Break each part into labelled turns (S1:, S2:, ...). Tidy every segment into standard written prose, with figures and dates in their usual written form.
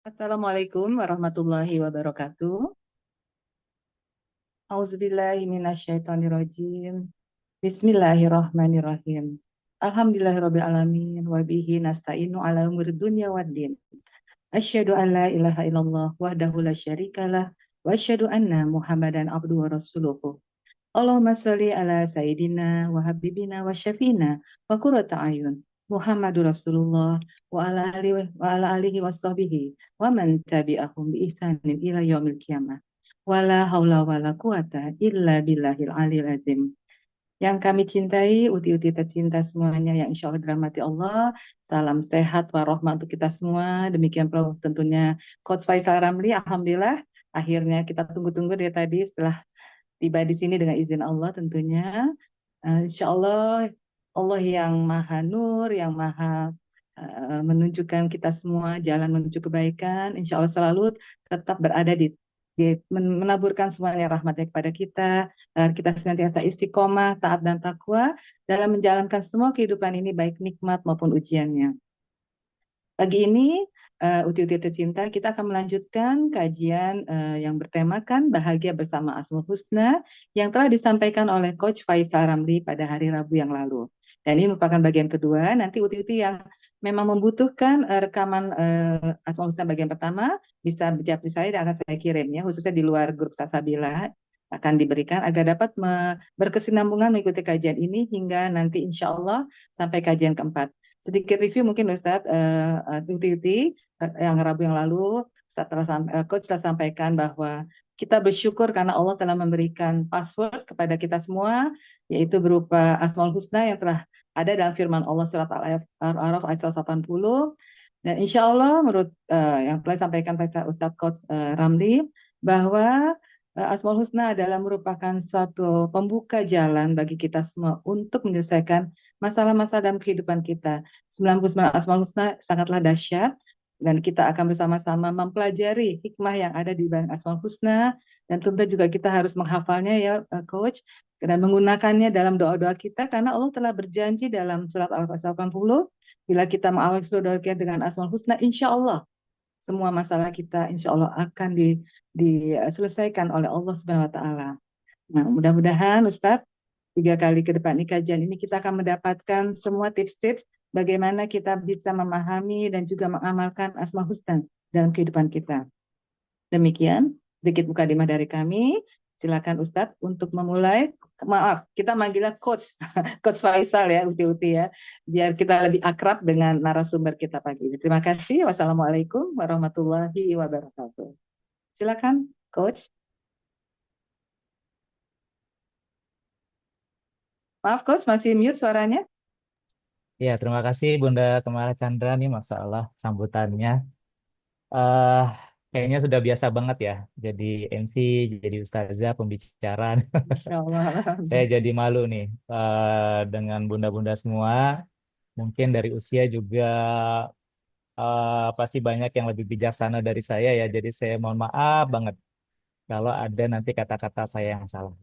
S1: Assalamualaikum warahmatullahi wabarakatuh. Auzubillahi minasyaitonirrajim. Bismillahirrahmanirrahim. Alhamdulillahirabbil alamin wa bihi nasta'inu ala umurid dunya waddin. Asyhadu an la ilaha illallah wahdahu la syarikalah wa asyhadu anna Muhammadan abduhu wa rasuluhu. Allahumma shalli ala sayyidina wa habibina wa syafina wa qurrata ayun. Muhammadur Rasulullah wa ala alihi wa sahbihi wa man tabi'ahum bi ihsanin ila yaumil qiyamah. Wala haula wala quwata illa billahil aliyil azim. Yang kami cintai, uti-uti tercinta semuanya yang insya Allah dirahmati Allah. Salam sehat warahmah untuk kita semua. Demikian pula tentunya Coach Faisal Ramli. Alhamdulillah, akhirnya kita tunggu-tunggu dari tadi setelah tiba di sini dengan izin Allah tentunya. Insya Allah, Allah yang Maha Nur, yang Maha menunjukkan kita semua jalan menuju kebaikan. Insya Allah selalu tetap berada menaburkan semuanya rahmatnya kepada kita, agar kita senantiasa istiqomah, taat dan takwa dalam menjalankan semua kehidupan ini baik nikmat maupun ujiannya. Pagi ini, uti-uti tercinta, kita akan melanjutkan kajian yang bertemakan bahagia bersama Asmaul Husna yang telah disampaikan oleh Coach Faisal Ramli pada hari Rabu yang lalu. Dan ini merupakan bagian kedua. Nanti uti-uti yang memang membutuhkan rekaman Asmaul Husna bagian pertama bisa berjapri saya dan akan saya kirim ya, khususnya di luar grup Salsabila akan diberikan agar dapat berkesinambungan mengikuti kajian ini hingga nanti insya Allah sampai kajian keempat. Sedikit review mungkin Ustadz Tuti yang Rabu yang lalu Coach telah sampaikan bahwa kita bersyukur karena Allah telah memberikan password kepada kita semua, yaitu berupa Asmaul Husna yang telah ada dalam firman Allah surat Al-A'raf ayat 180. Dan insya Allah menurut yang telah disampaikan Ustadz Coach Ramli, bahwa Asmaul Husna adalah merupakan suatu pembuka jalan bagi kita semua untuk menyelesaikan masalah-masalah dalam kehidupan kita. 99 Asmaul Husna sangatlah dahsyat dan kita akan bersama-sama mempelajari hikmah yang ada di balik Asmaul Husna, dan tentu juga kita harus menghafalnya ya Coach, dan menggunakannya dalam doa-doa kita karena Allah telah berjanji dalam surat Al-Fatihah 80, bila kita mengawali seluruh doa kita dengan Asmaul Husna, insya Allah semua masalah kita insya Allah akan diselesaikan oleh Allah Subhanahu Wa Taala. Nah, mudah-mudahan Ustadz 3 kali ke depan ini kajian ini kita akan mendapatkan semua tips-tips bagaimana kita bisa memahami dan juga mengamalkan Asmaul Husna dalam kehidupan kita. Demikian sedikit mukadimah dari kami. Silakan Ustadz untuk memulai. Maaf, kita manggilnya Coach, Coach Faisal ya, Uti-Uti ya, biar kita lebih akrab dengan narasumber kita pagi ini. Terima kasih. Wassalamualaikum warahmatullahi wabarakatuh. Silakan, Coach. Maaf, Coach, masih mute suaranya.
S2: Ya, terima kasih Bunda Kemala Chandra nih, Masya Allah sambutannya. eh Kayaknya sudah biasa banget ya, jadi MC, jadi ustazah, pembicara.
S1: Insya Allah.
S2: Saya jadi malu nih dengan bunda-bunda semua. Mungkin dari usia juga pasti banyak yang lebih bijaksana dari saya ya. Jadi saya mohon maaf banget kalau ada nanti kata-kata saya yang salah.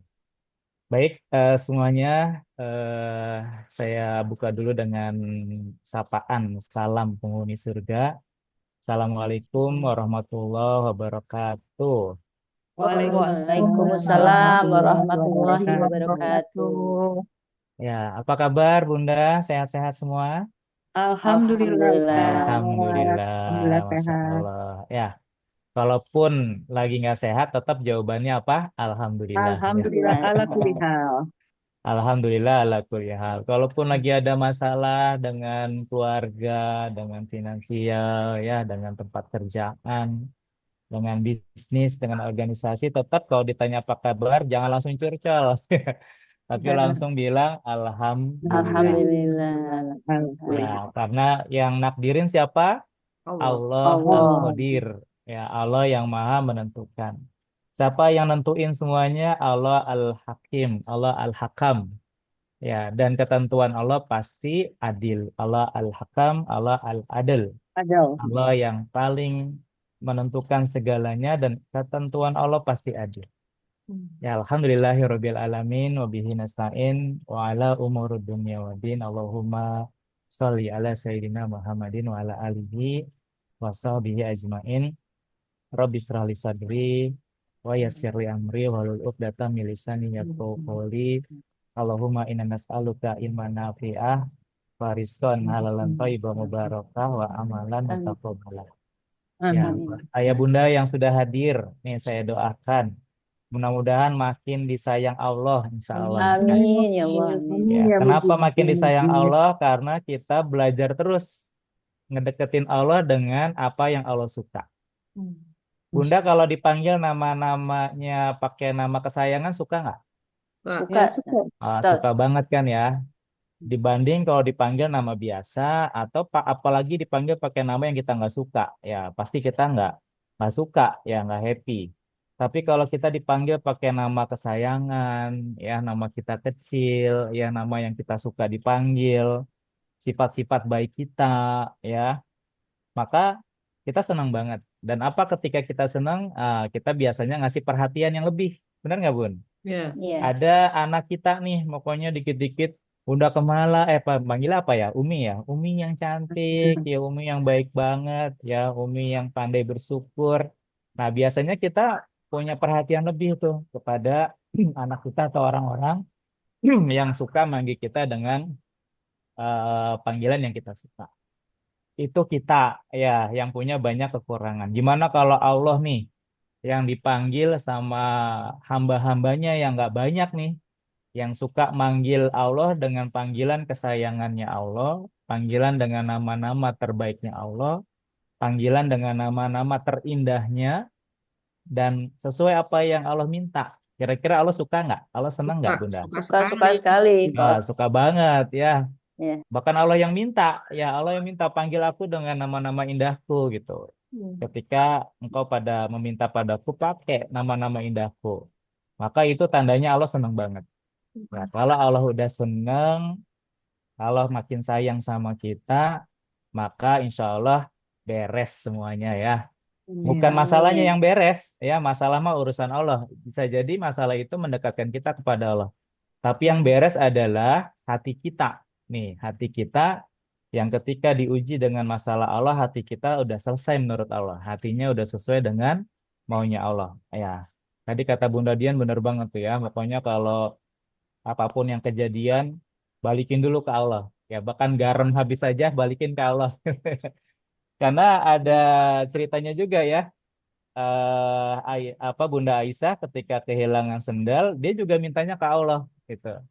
S2: Baik, semuanya, eh, saya buka dulu dengan sapaan salam penghuni surga. Assalamualaikum warahmatullahi wabarakatuh.
S1: Waalaikumsalam
S3: Waalaikumsalam
S1: warahmatullahi
S3: warahmatullahi
S1: wabarakatuh.
S3: wabarakatuh.
S2: Ya, apa kabar Bunda? Sehat-sehat semua?
S1: Alhamdulillah
S3: Alhamdulillah.
S1: Ustaz.
S2: Alhamdulillah,
S1: Alhamdulillah
S2: Masya
S1: sehat.
S2: Allah. Ya, kalaupun lagi nggak sehat, tetap jawabannya apa? Alhamdulillah. Ya.
S1: Alhamdulillah
S3: Alhamdulillah
S1: ala kulli
S3: sehat.
S1: hal.
S2: Alhamdulillah ala kulli hal. Kalaupun lagi ada masalah dengan keluarga, dengan finansial, ya, dengan tempat kerjaan, dengan bisnis, dengan organisasi, tetap kalau ditanya apa kabar, jangan langsung curcol. Tapi langsung bilang Alhamdulillah.
S3: Alhamdulillah.
S1: Alhamdulillah.
S2: Ya,
S3: Alhamdulillah.
S2: karena yang nakdirin siapa?
S1: Allah.
S2: Allah
S3: Allah.
S2: Al-Qadir. Ya, Allah yang maha menentukan. Siapa yang nentuin semuanya? Allah Al-Hakim, Allah Al-Hakam. Ya, dan ketentuan Allah pasti adil. Allah Al-Hakam, Allah Al-Adil.
S1: Adil.
S2: Allah yang paling menentukan segalanya dan ketentuan Allah pasti adil. Ya, alhamdulillahirabbil alamin wa bihi nasta'in wa ala umurud dunya waddin. Allahumma sholli ala sayyidina Muhammadin wa ala alihi wa sahbihi ajmain. Rabbi israh li sadri wa yassir li amri wahlul 'uqdatam min lisani yafqahu qawli. Allahumma inna nas'aluka ilman nafi'ah wa rizqan halalan thayyiban mubarakah wa amalan
S3: Amin.
S2: mutaqabbalah. Ya,
S3: Amin.
S2: ayah bunda yang sudah hadir, nih saya doakan. Mudah-mudahan makin disayang Allah, insya Allah.
S3: Amin ya Allah. Amin.
S2: Ya,
S1: Ya,
S2: kenapa
S1: Bu.
S2: makin disayang Allah? Karena kita belajar terus ngedeketin Allah dengan apa yang Allah suka. Bunda kalau dipanggil nama-namanya pakai nama kesayangan suka nggak?
S3: Suka. Ustaz.
S2: Suka banget kan ya. Dibanding kalau dipanggil nama biasa atau apalagi dipanggil pakai nama yang kita nggak suka, ya pasti kita nggak suka, ya nggak happy. Tapi kalau kita dipanggil pakai nama kesayangan, ya nama kita kecil, ya nama yang kita suka dipanggil, sifat-sifat baik kita, ya maka kita senang banget. Dan apa ketika kita senang, kita biasanya ngasih perhatian yang lebih, benar nggak Bun?
S3: Iya.
S2: Ada anak kita nih, pokoknya dikit-dikit Bunda Kemala, panggil apa ya? Umi ya, Umi yang cantik, ya Umi yang baik banget, ya Umi yang pandai bersyukur. Nah, biasanya kita punya perhatian lebih tuh kepada anak kita atau orang-orang yang suka manggil kita dengan panggilan yang kita suka. Itu kita ya yang punya banyak kekurangan. Gimana kalau Allah nih yang dipanggil sama hamba-hambanya yang nggak banyak nih, yang suka manggil Allah dengan panggilan kesayangannya Allah, panggilan dengan nama-nama terbaiknya Allah, panggilan dengan nama-nama terindahnya, dan sesuai apa yang Allah minta. Kira-kira Allah suka nggak? Allah senang nggak, Bunda?
S3: Suka sekali.
S2: Suka banget ya.
S3: Ya.
S2: Bahkan Allah yang minta, ya Allah yang minta panggil aku dengan nama-nama indahku gitu. Ketika engkau pada meminta padaku pakai nama-nama indahku, maka itu tandanya Allah senang banget. Nah, kalau Allah udah senang, Allah makin sayang sama kita, maka insya Allah beres semuanya ya. Bukan masalahnya yang beres, ya masalah mah urusan Allah. Bisa jadi masalah itu mendekatkan kita kepada Allah. Tapi yang beres adalah hati kita. Nih, hati kita yang ketika diuji dengan masalah Allah, hati kita udah selesai menurut Allah. Hatinya udah sesuai dengan maunya Allah. Ya, tadi kata Bunda Dian benar banget tuh ya. Pokoknya kalau apapun yang kejadian, balikin dulu ke Allah. Ya, bahkan garam habis saja balikin ke Allah. Karena ada ceritanya juga ya. Bunda Aisyah ketika kehilangan sendal, dia juga mintanya ke Allah gitu.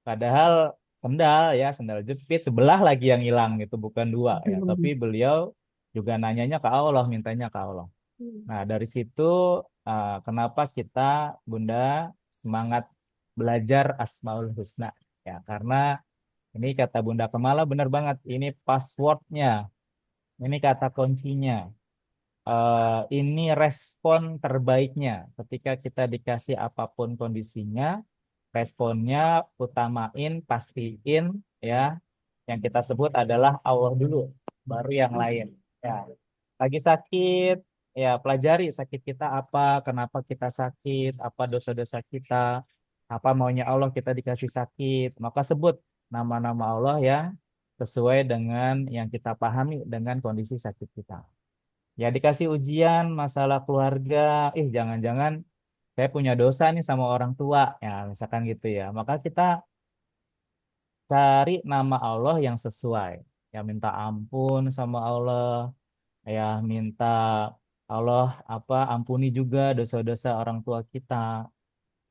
S2: Padahal sendal jepit sebelah lagi yang hilang gitu, bukan dua ya. Tapi beliau juga nanyanya ke Allah, mintanya ke Allah. Nah, dari situ kenapa kita Bunda semangat belajar Asmaul Husna ya, karena ini kata Bunda Kemala benar banget, ini passwordnya, ini kata kuncinya. Ini respon terbaiknya ketika kita dikasih apapun kondisinya, responnya utamain, pastiin ya, yang kita sebut adalah Allah dulu, baru yang lain ya. Lagi sakit ya, pelajari sakit kita apa, kenapa kita sakit, apa dosa-dosa kita, apa maunya Allah kita dikasih sakit, maka sebut nama-nama Allah yang sesuai dengan yang kita pahami dengan kondisi sakit kita. Ya dikasih ujian masalah keluarga, jangan-jangan saya punya dosa nih sama orang tua, ya misalkan gitu ya. Maka kita cari nama Allah yang sesuai. Ya minta ampun sama Allah, ya minta Allah ampuni juga dosa-dosa orang tua kita.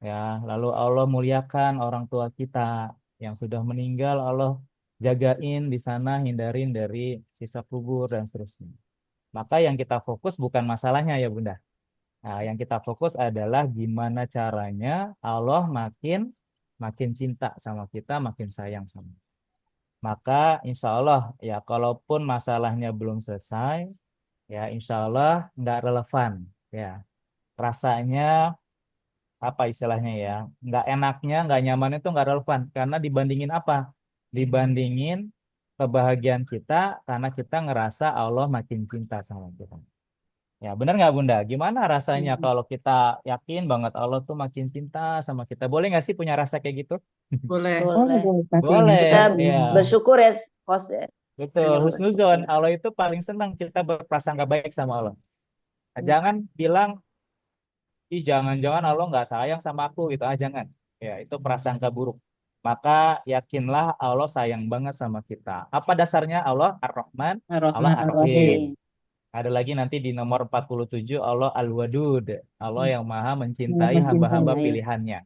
S2: Ya, lalu Allah muliakan orang tua kita yang sudah meninggal, Allah jagain di sana, hindarin dari sisa kubur dan seterusnya. Maka yang kita fokus bukan masalahnya ya Bunda. Nah, yang kita fokus adalah gimana caranya Allah makin cinta sama kita, makin sayang sama kita. Maka insya Allah ya kalaupun masalahnya belum selesai, ya insya Allah nggak relevan. Ya rasanya apa istilahnya ya, nggak enaknya, nggak nyamannya itu nggak relevan. Karena dibandingin apa? Dibandingin kebahagiaan kita karena kita ngerasa Allah makin cinta sama kita. Ya, benar nggak Bunda? Gimana rasanya kalau kita yakin banget Allah tuh makin cinta sama kita? Boleh nggak sih punya rasa kayak gitu?
S3: Boleh.
S1: Boleh,
S2: Boleh.
S3: Kita
S2: Ya.
S3: bersyukur ya, host.
S2: Betul,
S3: Ya Allah,
S2: husnuzon.
S3: syukur.
S2: Allah itu paling senang kita berprasangka baik sama Allah. Nah,
S3: Hmm.
S2: jangan bilang, ih jangan-jangan Allah nggak sayang sama aku gitu. Ah, jangan. Ya, itu prasangka buruk. Maka yakinlah Allah sayang banget sama kita. Apa dasarnya? Allah Ar-Rahman, Allah
S1: Ar-Rahman
S2: Ar-Rahim.
S1: Ar-Rahim.
S3: Ar-Rahim.
S2: Ada lagi nanti di nomor 47 Allah Al-Wadud. Allah yang maha mencintai hamba-hamba
S1: Mencintai.
S3: Mencintai.
S2: pilihannya.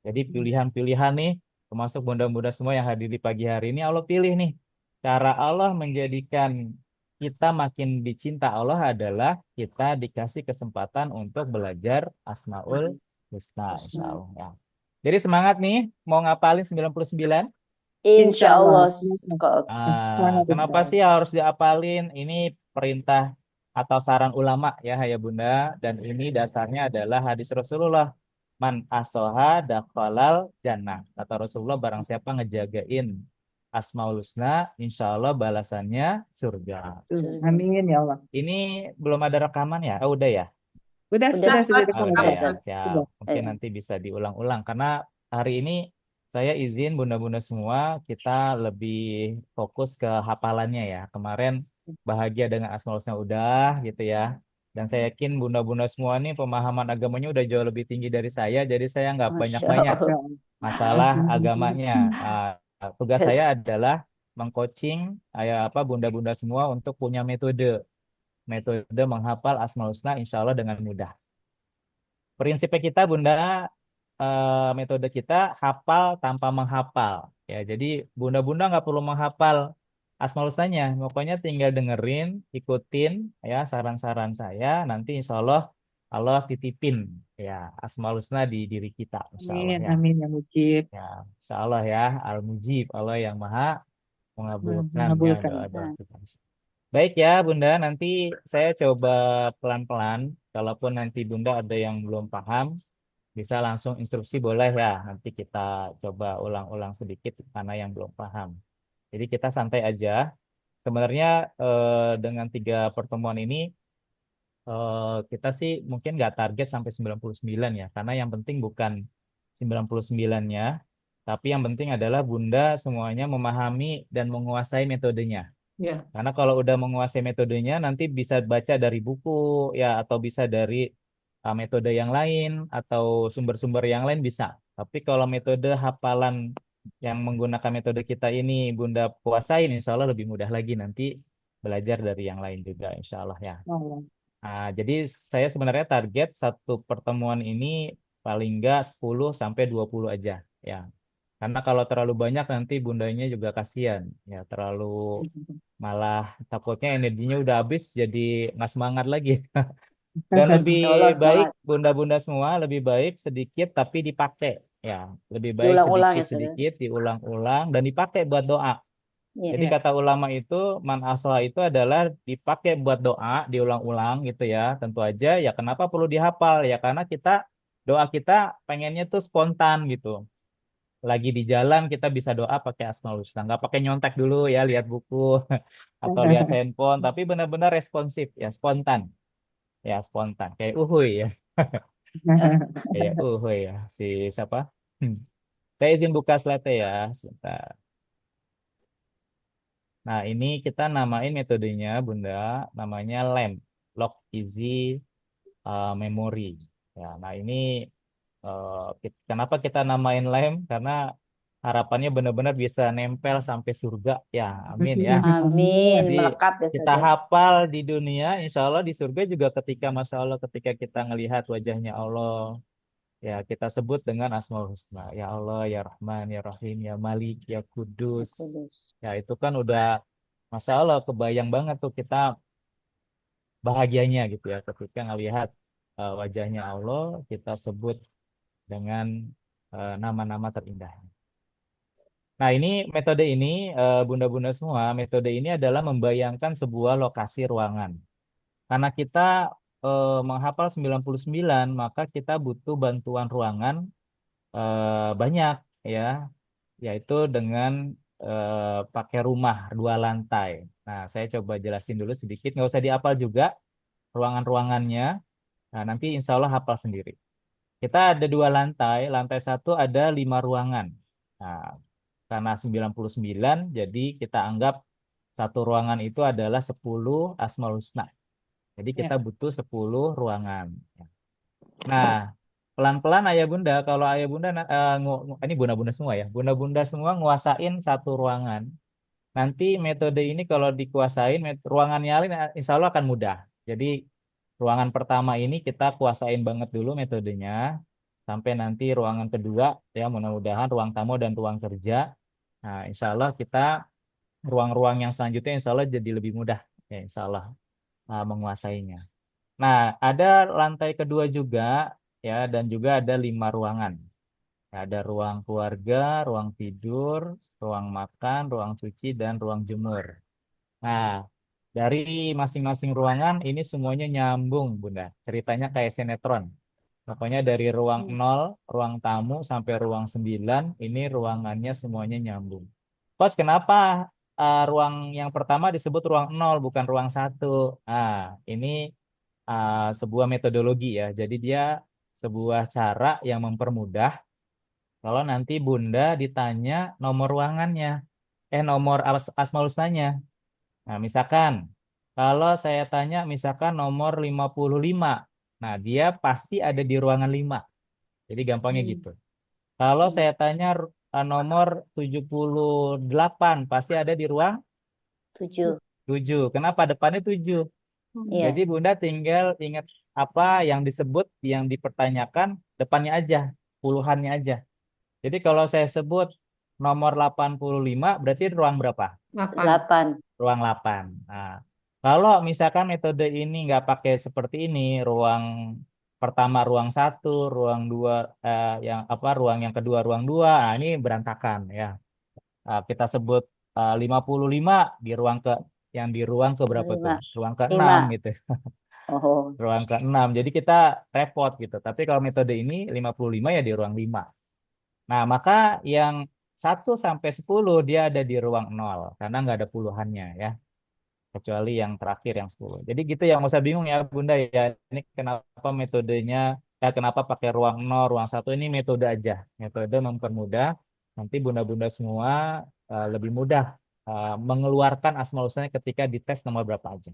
S2: Jadi pilihan-pilihan nih, termasuk bunda-bunda semua yang hadir di pagi hari ini, Allah pilih nih. Cara Allah menjadikan kita makin dicinta Allah adalah kita dikasih kesempatan untuk belajar Asmaul Husna, insya
S3: Husna.
S2: Allah. Ya. Jadi semangat nih, mau ngapalin 99?
S3: Insya Allah, Coach.
S2: Kenapa sih harus diapalin? Ini perintah atau saran ulama ya, ya Bunda. Dan ini dasarnya adalah hadis Rasulullah. Man asoha dakhalal jannah. Kata Rasulullah, barang siapa ngejagain Asmaul Husna, insya Allah balasannya surga.
S3: Surga.
S1: Amin ya Allah.
S2: Ini belum ada rekaman ya? Oh, udah ya?
S1: Sudah
S3: Udah,
S1: sudah
S2: Oh,
S1: rekam
S2: udah
S3: udah,
S2: ya,
S3: Sat.
S2: siap.
S1: Sudah.
S2: Mungkin
S3: Eh,
S2: nanti bisa diulang-ulang. Karena hari ini saya izin bunda-bunda semua, kita lebih fokus ke hafalannya ya. Kemarin bahagia dengan Asmaul Husna udah gitu ya. Dan saya yakin bunda-bunda semua nih pemahaman agamanya udah jauh lebih tinggi dari saya. Jadi saya nggak
S3: Masya
S2: banyak-banyak
S3: Allah.
S1: Ya Allah.
S2: masalah agamanya. Tugas saya adalah mengcoaching bunda-bunda semua untuk punya metode menghafal Asmaul Husna insya Allah dengan mudah. Prinsipnya kita Bunda, metode kita hafal tanpa menghafal. Ya, jadi Bunda-Bunda nggak perlu menghafal Asmaul Husnanya. Pokoknya tinggal dengerin, ikutin ya saran-saran saya. Nanti insya Allah Allah titipin ya Asmaul Husna di diri kita, insya Allah
S1: Amin,
S2: ya.
S1: amin ya Mujib.
S2: Ya, insya Allah ya Al-Mujib, Allah yang maha mengabulkan ya
S1: Mengabulkan.
S2: doa-doa kita. Baik ya Bunda, nanti saya coba pelan-pelan. Kalaupun nanti Bunda ada yang belum paham, bisa langsung instruksi boleh ya. Nanti kita coba ulang-ulang sedikit karena yang belum paham. Jadi kita santai aja. Sebenarnya dengan 3 pertemuan ini kita sih mungkin nggak target sampai 99 ya. Karena yang penting bukan 99-nya, tapi yang penting adalah Bunda semuanya memahami dan menguasai metodenya.
S1: Ya.
S2: Karena kalau udah menguasai metodenya, nanti bisa baca dari buku ya atau bisa dari metode yang lain atau sumber-sumber yang lain bisa. Tapi kalau metode hafalan yang menggunakan metode kita ini Bunda kuasain, insya Allah lebih mudah lagi nanti belajar dari yang lain juga, insya Allah ya.
S1: Allah.
S2: Jadi saya sebenarnya target satu pertemuan ini paling nggak 10 sampai 20 aja ya. Karena kalau terlalu banyak nanti bundanya juga kasihan ya, terlalu malah takutnya energinya udah habis jadi nggak semangat lagi. Dan lebih
S3: Insya Allah
S2: baik
S3: semangat.
S2: bunda-bunda semua lebih baik sedikit tapi dipakai ya, lebih baik
S3: Diulang-ulang ya, Saudara.
S2: sedikit-sedikit diulang-ulang dan dipakai buat doa.
S3: Iya.
S2: Jadi kata ulama itu man aslah itu adalah dipakai buat doa, diulang-ulang gitu ya. Tentu aja ya kenapa perlu dihafal ya karena doa kita pengennya tuh spontan gitu. Lagi di jalan kita bisa doa pakai Asmaul Husna, nggak pakai nyontek dulu ya lihat buku atau lihat handphone, tapi benar-benar responsif ya, spontan kayak uhuy ya, kayak uhuy ya si siapa? Hmm. Saya izin buka slide ya sebentar. Nah ini kita namain metodenya Bunda, namanya LEM, Lock Easy Memory. Ya, nah ini kenapa kita namain LEM? Karena harapannya benar-benar bisa nempel sampai surga. Ya, amin ya.
S3: Amin.
S2: Jadi
S3: Melekat ya,
S2: kita
S3: Saudara.
S2: hafal di dunia, insya Allah di surga juga ketika, Masya Allah, ketika kita ngelihat wajahnya Allah, ya kita sebut dengan Asmaul Husna. Ya Allah, ya Rahman, ya Rahim, ya Malik, ya Kudus.
S3: Kudus.
S2: Ya itu kan udah, Masya Allah, kebayang banget tuh kita bahagianya gitu ya. Ketika ngelihat wajahnya Allah, kita sebut dengan nama-nama terindah. Nah, ini metode ini, bunda-bunda semua, metode ini adalah membayangkan sebuah lokasi ruangan. Karena kita menghafal 99, maka kita butuh bantuan ruangan banyak ya, yaitu dengan pakai rumah 2 lantai. Nah, saya coba jelasin dulu sedikit, nggak usah dihafal juga ruangan-ruangannya. Nah, nanti insya Allah hafal sendiri. Kita ada 2 lantai, lantai 1 ada 5 ruangan. Nah, karena 99, jadi kita anggap Satu ruangan itu adalah 10 Asmaul Husna. Jadi
S1: Ya.
S2: kita butuh 10 ruangan. Nah, pelan-pelan ayah bunda, kalau ayah bunda, ini bunda-bunda semua ya, bunda-bunda semua nguasain satu ruangan. Nanti metode ini kalau dikuasain, ruangan nyalin insya Allah akan mudah. Jadi ruangan pertama ini kita kuasain banget dulu metodenya, sampai nanti ruangan kedua, ya mudah-mudahan ruang tamu dan ruang kerja. Nah, insya Allah kita ruang-ruang yang selanjutnya insya Allah jadi lebih mudah, ya insya Allah menguasainya. Nah, ada lantai kedua juga, ya, dan juga ada 5 ruangan. Ada ruang keluarga, ruang tidur, ruang makan, ruang cuci, dan ruang jemur. Nah, dari masing-masing ruangan ini semuanya nyambung, Bunda. Ceritanya kayak sinetron. Pokoknya dari ruang 0, ruang tamu, sampai ruang 9, ini ruangannya semuanya nyambung. Coach, kenapa ruang yang pertama disebut ruang 0, bukan ruang 1? Nah, ini sebuah metodologi ya. Jadi dia sebuah cara yang mempermudah kalau nanti Bunda ditanya nomor ruangannya, nomor asmaul husnanya. Nah, misalkan kalau saya tanya misalkan nomor 55. Nah, dia pasti ada di ruangan 5. Jadi gampangnya gitu. Kalau saya tanya nomor 78, pasti ada di ruang
S3: 7.
S2: 7. Kenapa depannya 7?
S3: Iya.
S2: Jadi Bunda tinggal ingat apa yang disebut, yang dipertanyakan depannya aja, puluhannya aja. Jadi kalau saya sebut nomor 85, berarti ruang berapa?
S3: 8.
S2: Ruang 8. Nah, kalau misalkan metode ini nggak pakai seperti ini, ruang pertama ruang 1, ruang 2, ruang yang kedua ruang 2, nah ini berantakan ya. Kita sebut 55 di ruang yang di ruang ke berapa tuh?
S3: 5.
S2: Ruang ke 6
S3: 5.
S2: gitu.
S3: Oh.
S2: Ruang ke-6. Jadi kita repot gitu. Tapi kalau metode ini 55 ya di ruang 5. Nah, maka yang 1 sampai 10 dia ada di ruang 0 karena nggak ada puluhannya ya. Kecuali yang terakhir yang 10. Jadi gitu ya, nggak usah bingung ya Bunda ya. Ini kenapa metodenya, kenapa pakai ruang 0, ruang 1 ini metode aja. Metode mempermudah. Nanti Bunda-Bunda semua lebih mudah mengeluarkan asmaul husnanya ketika dites nomor berapa aja.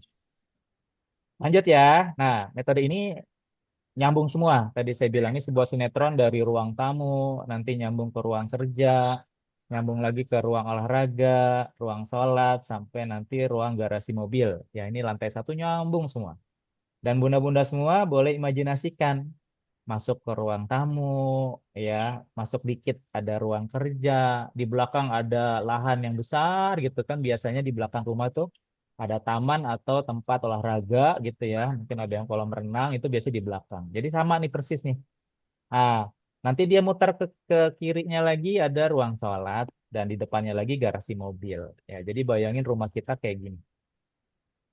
S2: Lanjut ya. Nah, metode ini nyambung semua. Tadi saya bilang ini sebuah sinetron dari ruang tamu, nanti nyambung ke ruang kerja, nyambung lagi ke ruang olahraga, ruang sholat, sampai nanti ruang garasi mobil. Ya, ini lantai 1 nyambung semua. Dan bunda-bunda semua boleh imajinasikan masuk ke ruang tamu, ya, masuk dikit ada ruang kerja, di belakang ada lahan yang besar gitu kan. Biasanya di belakang rumah tuh ada taman atau tempat olahraga gitu ya. Mungkin ada yang kolam renang, itu biasa di belakang. Jadi sama nih persis nih. Ah, nanti dia muter ke kirinya lagi ada ruang sholat dan di depannya lagi garasi mobil. Ya, jadi bayangin rumah kita kayak gini.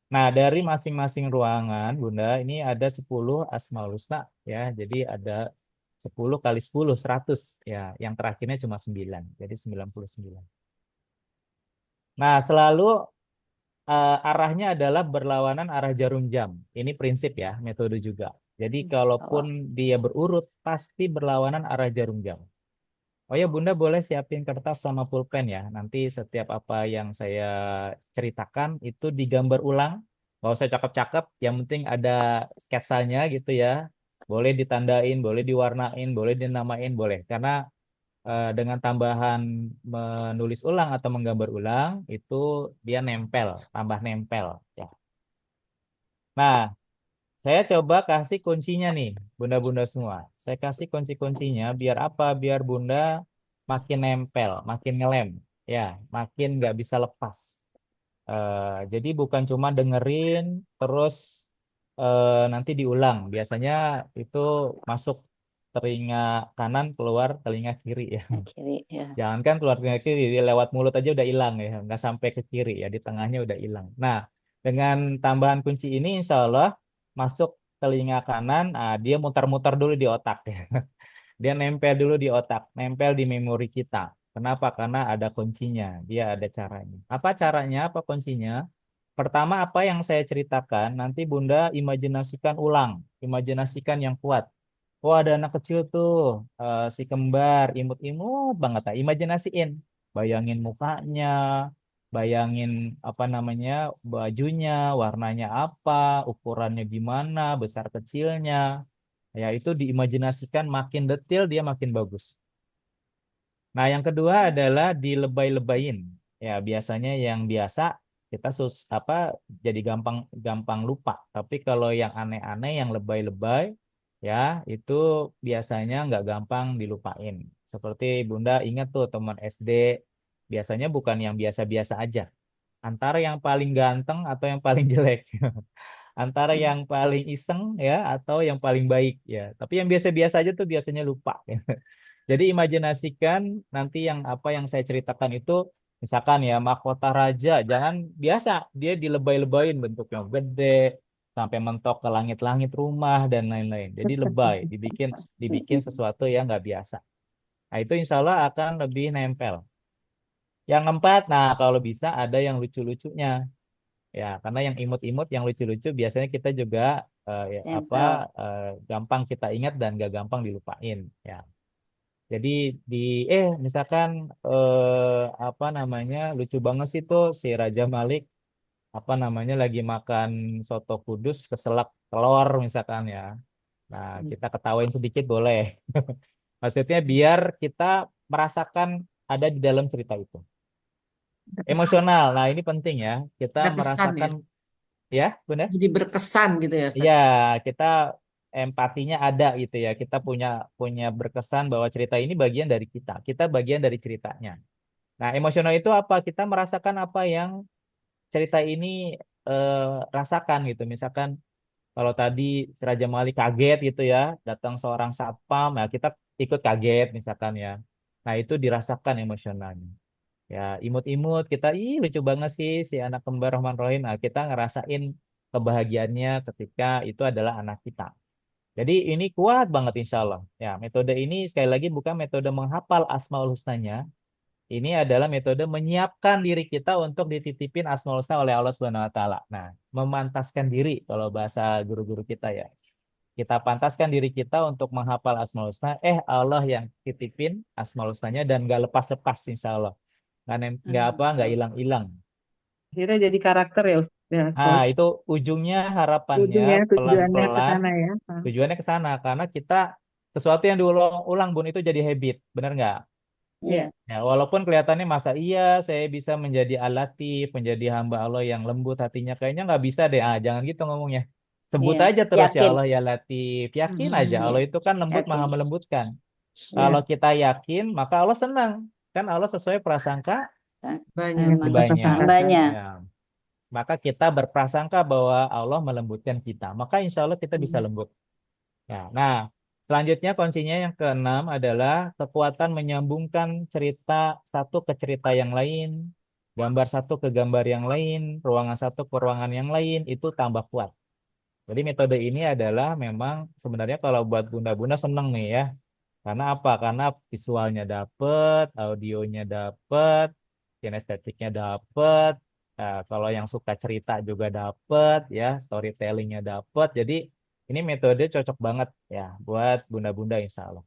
S2: Nah, dari masing-masing ruangan, Bunda, ini ada 10 Asmaul Husna ya. Jadi ada 10 kali 10, 100 ya. Yang terakhirnya cuma 9. Jadi 99. Nah, selalu arahnya adalah berlawanan arah jarum jam. Ini prinsip ya, metode juga. Jadi kalaupun dia berurut, pasti berlawanan arah jarum jam. Oh ya, Bunda boleh siapin kertas sama pulpen ya. Nanti setiap apa yang saya ceritakan itu digambar ulang. Nggak usah cakep-cakep, yang penting ada sketsanya gitu ya. Boleh ditandain, boleh diwarnain, boleh dinamain, boleh. Karena dengan tambahan menulis ulang atau menggambar ulang, itu dia nempel, tambah nempel. Ya. Nah, saya coba kasih kuncinya nih, bunda-bunda semua. Saya kasih kunci-kuncinya biar apa? Biar bunda makin nempel, makin ngelem, ya, makin nggak bisa lepas. Jadi bukan cuma dengerin, terus nanti diulang. Biasanya itu masuk telinga kanan, keluar telinga kiri ya.
S3: Kiri ya.
S2: Jangankan keluar telinga kiri, dia lewat mulut aja udah hilang ya, nggak sampai ke kiri ya, di tengahnya udah hilang. Nah, dengan tambahan kunci ini, insya Allah masuk telinga kanan, dia muter-muter dulu di otak ya. Dia nempel dulu di otak, nempel di memori kita. Kenapa? Karena ada kuncinya, dia ada caranya. Apa caranya? Apa kuncinya? Pertama, apa yang saya ceritakan, nanti Bunda imajinasikan ulang, imajinasikan yang kuat. Oh, ada anak kecil tuh, si kembar, imut-imut banget. Nah, imajinasiin, bayangin mukanya, bayangin apa namanya bajunya, warnanya apa, ukurannya gimana, besar kecilnya. Ya, itu diimajinasikan makin detail dia makin bagus. Nah, yang kedua adalah dilebay-lebayin. Ya, biasanya yang biasa kita jadi gampang gampang lupa. Tapi kalau yang aneh-aneh, yang lebay-lebay, ya itu biasanya nggak gampang dilupain. Seperti Bunda ingat tuh teman SD, biasanya bukan yang biasa-biasa aja. Antara yang paling ganteng atau yang paling jelek. Antara yang paling iseng ya atau yang paling baik ya. Tapi yang biasa-biasa aja tuh biasanya lupa. Jadi imajinasikan nanti yang apa yang saya ceritakan itu, misalkan ya mahkota raja, jangan biasa dia dilebay-lebayin bentuknya gede sampai mentok ke langit-langit rumah dan lain-lain. Jadi lebay, dibikin dibikin sesuatu yang nggak biasa. Nah itu insya Allah akan lebih nempel. Yang keempat, nah kalau bisa ada yang lucu-lucunya. Ya, karena yang imut-imut, yang lucu-lucu biasanya kita juga
S3: Tempel.
S2: gampang kita ingat dan gak gampang dilupain. Ya. Jadi misalkan apa namanya lucu banget sih tuh si Raja Malik apa namanya lagi makan soto kudus keselak telur misalkan ya. Nah, kita ketawain sedikit boleh. Maksudnya biar kita merasakan ada di dalam cerita itu.
S4: Ada kesan,
S2: Emosional. Nah, ini penting ya. Kita
S4: ada kesan ya.
S2: merasakan ya, benar?
S4: Jadi berkesan gitu ya, Ustaz.
S2: Iya, kita empatinya ada gitu ya. Kita punya punya berkesan bahwa cerita ini bagian dari kita. Kita bagian dari ceritanya. Nah, emosional itu apa? Kita merasakan apa yang cerita ini rasakan gitu. Misalkan kalau tadi si Raja Mali kaget gitu ya, datang seorang satpam, ya kita ikut kaget misalkan ya. Nah, itu dirasakan emosionalnya. Ya, imut-imut kita, ih lucu banget sih si anak kembar Rahman Rahim. Nah, kita ngerasain kebahagiaannya ketika itu adalah anak kita. Jadi ini kuat banget insya Allah. Ya, metode ini sekali lagi bukan metode menghafal Asmaul Husnanya. Ini adalah metode menyiapkan diri kita untuk dititipin Asmaul Husna oleh Allah Subhanahu wa taala. Nah, memantaskan diri kalau bahasa guru-guru kita ya. Kita pantaskan diri kita untuk menghafal Asmaul Husna. Allah yang titipin Asmaul Husnanya dan gak lepas-lepas insya Allah. Nggak apa, nggak hilang-hilang.
S1: Akhirnya jadi karakter ya, ya
S2: Nah,
S1: coach.
S2: itu ujungnya harapannya
S1: Ujungnya tujuannya ke
S2: pelan-pelan
S1: sana ya. Ah,
S2: tujuannya ke sana karena kita sesuatu yang diulang-ulang Bun itu jadi habit, benar nggak?
S3: Iya.
S2: Ya, walaupun kelihatannya masa iya saya bisa menjadi alatif, menjadi hamba Allah yang lembut hatinya, kayaknya nggak bisa deh. Jangan gitu ngomongnya. Sebut
S3: Iya.
S2: aja terus ya
S3: Yakin.
S2: Allah ya Latif, yakin aja
S3: Iya.
S2: Allah itu kan lembut
S3: Yakin.
S2: maha melembutkan.
S1: ya,
S2: Kalau kita yakin maka Allah senang, kan Allah sesuai prasangka
S4: Banyak.
S1: hanya
S3: Memang
S2: banyak.
S1: prasangka.
S3: banyak.
S2: Ya. Maka kita berprasangka bahwa Allah melembutkan kita. Maka insya Allah kita bisa lembut. Nah, selanjutnya kuncinya yang keenam adalah kekuatan menyambungkan cerita satu ke cerita yang lain, gambar satu ke gambar yang lain, ruangan satu ke ruangan yang lain, itu tambah kuat. Jadi metode ini adalah memang sebenarnya kalau buat bunda-bunda seneng nih ya. Karena apa? Karena visualnya dapet, audionya dapet, kinestetiknya dapet. Nah, kalau yang suka cerita juga dapet ya, storytellingnya dapet. Jadi ini metode cocok banget ya buat bunda-bunda insya Allah.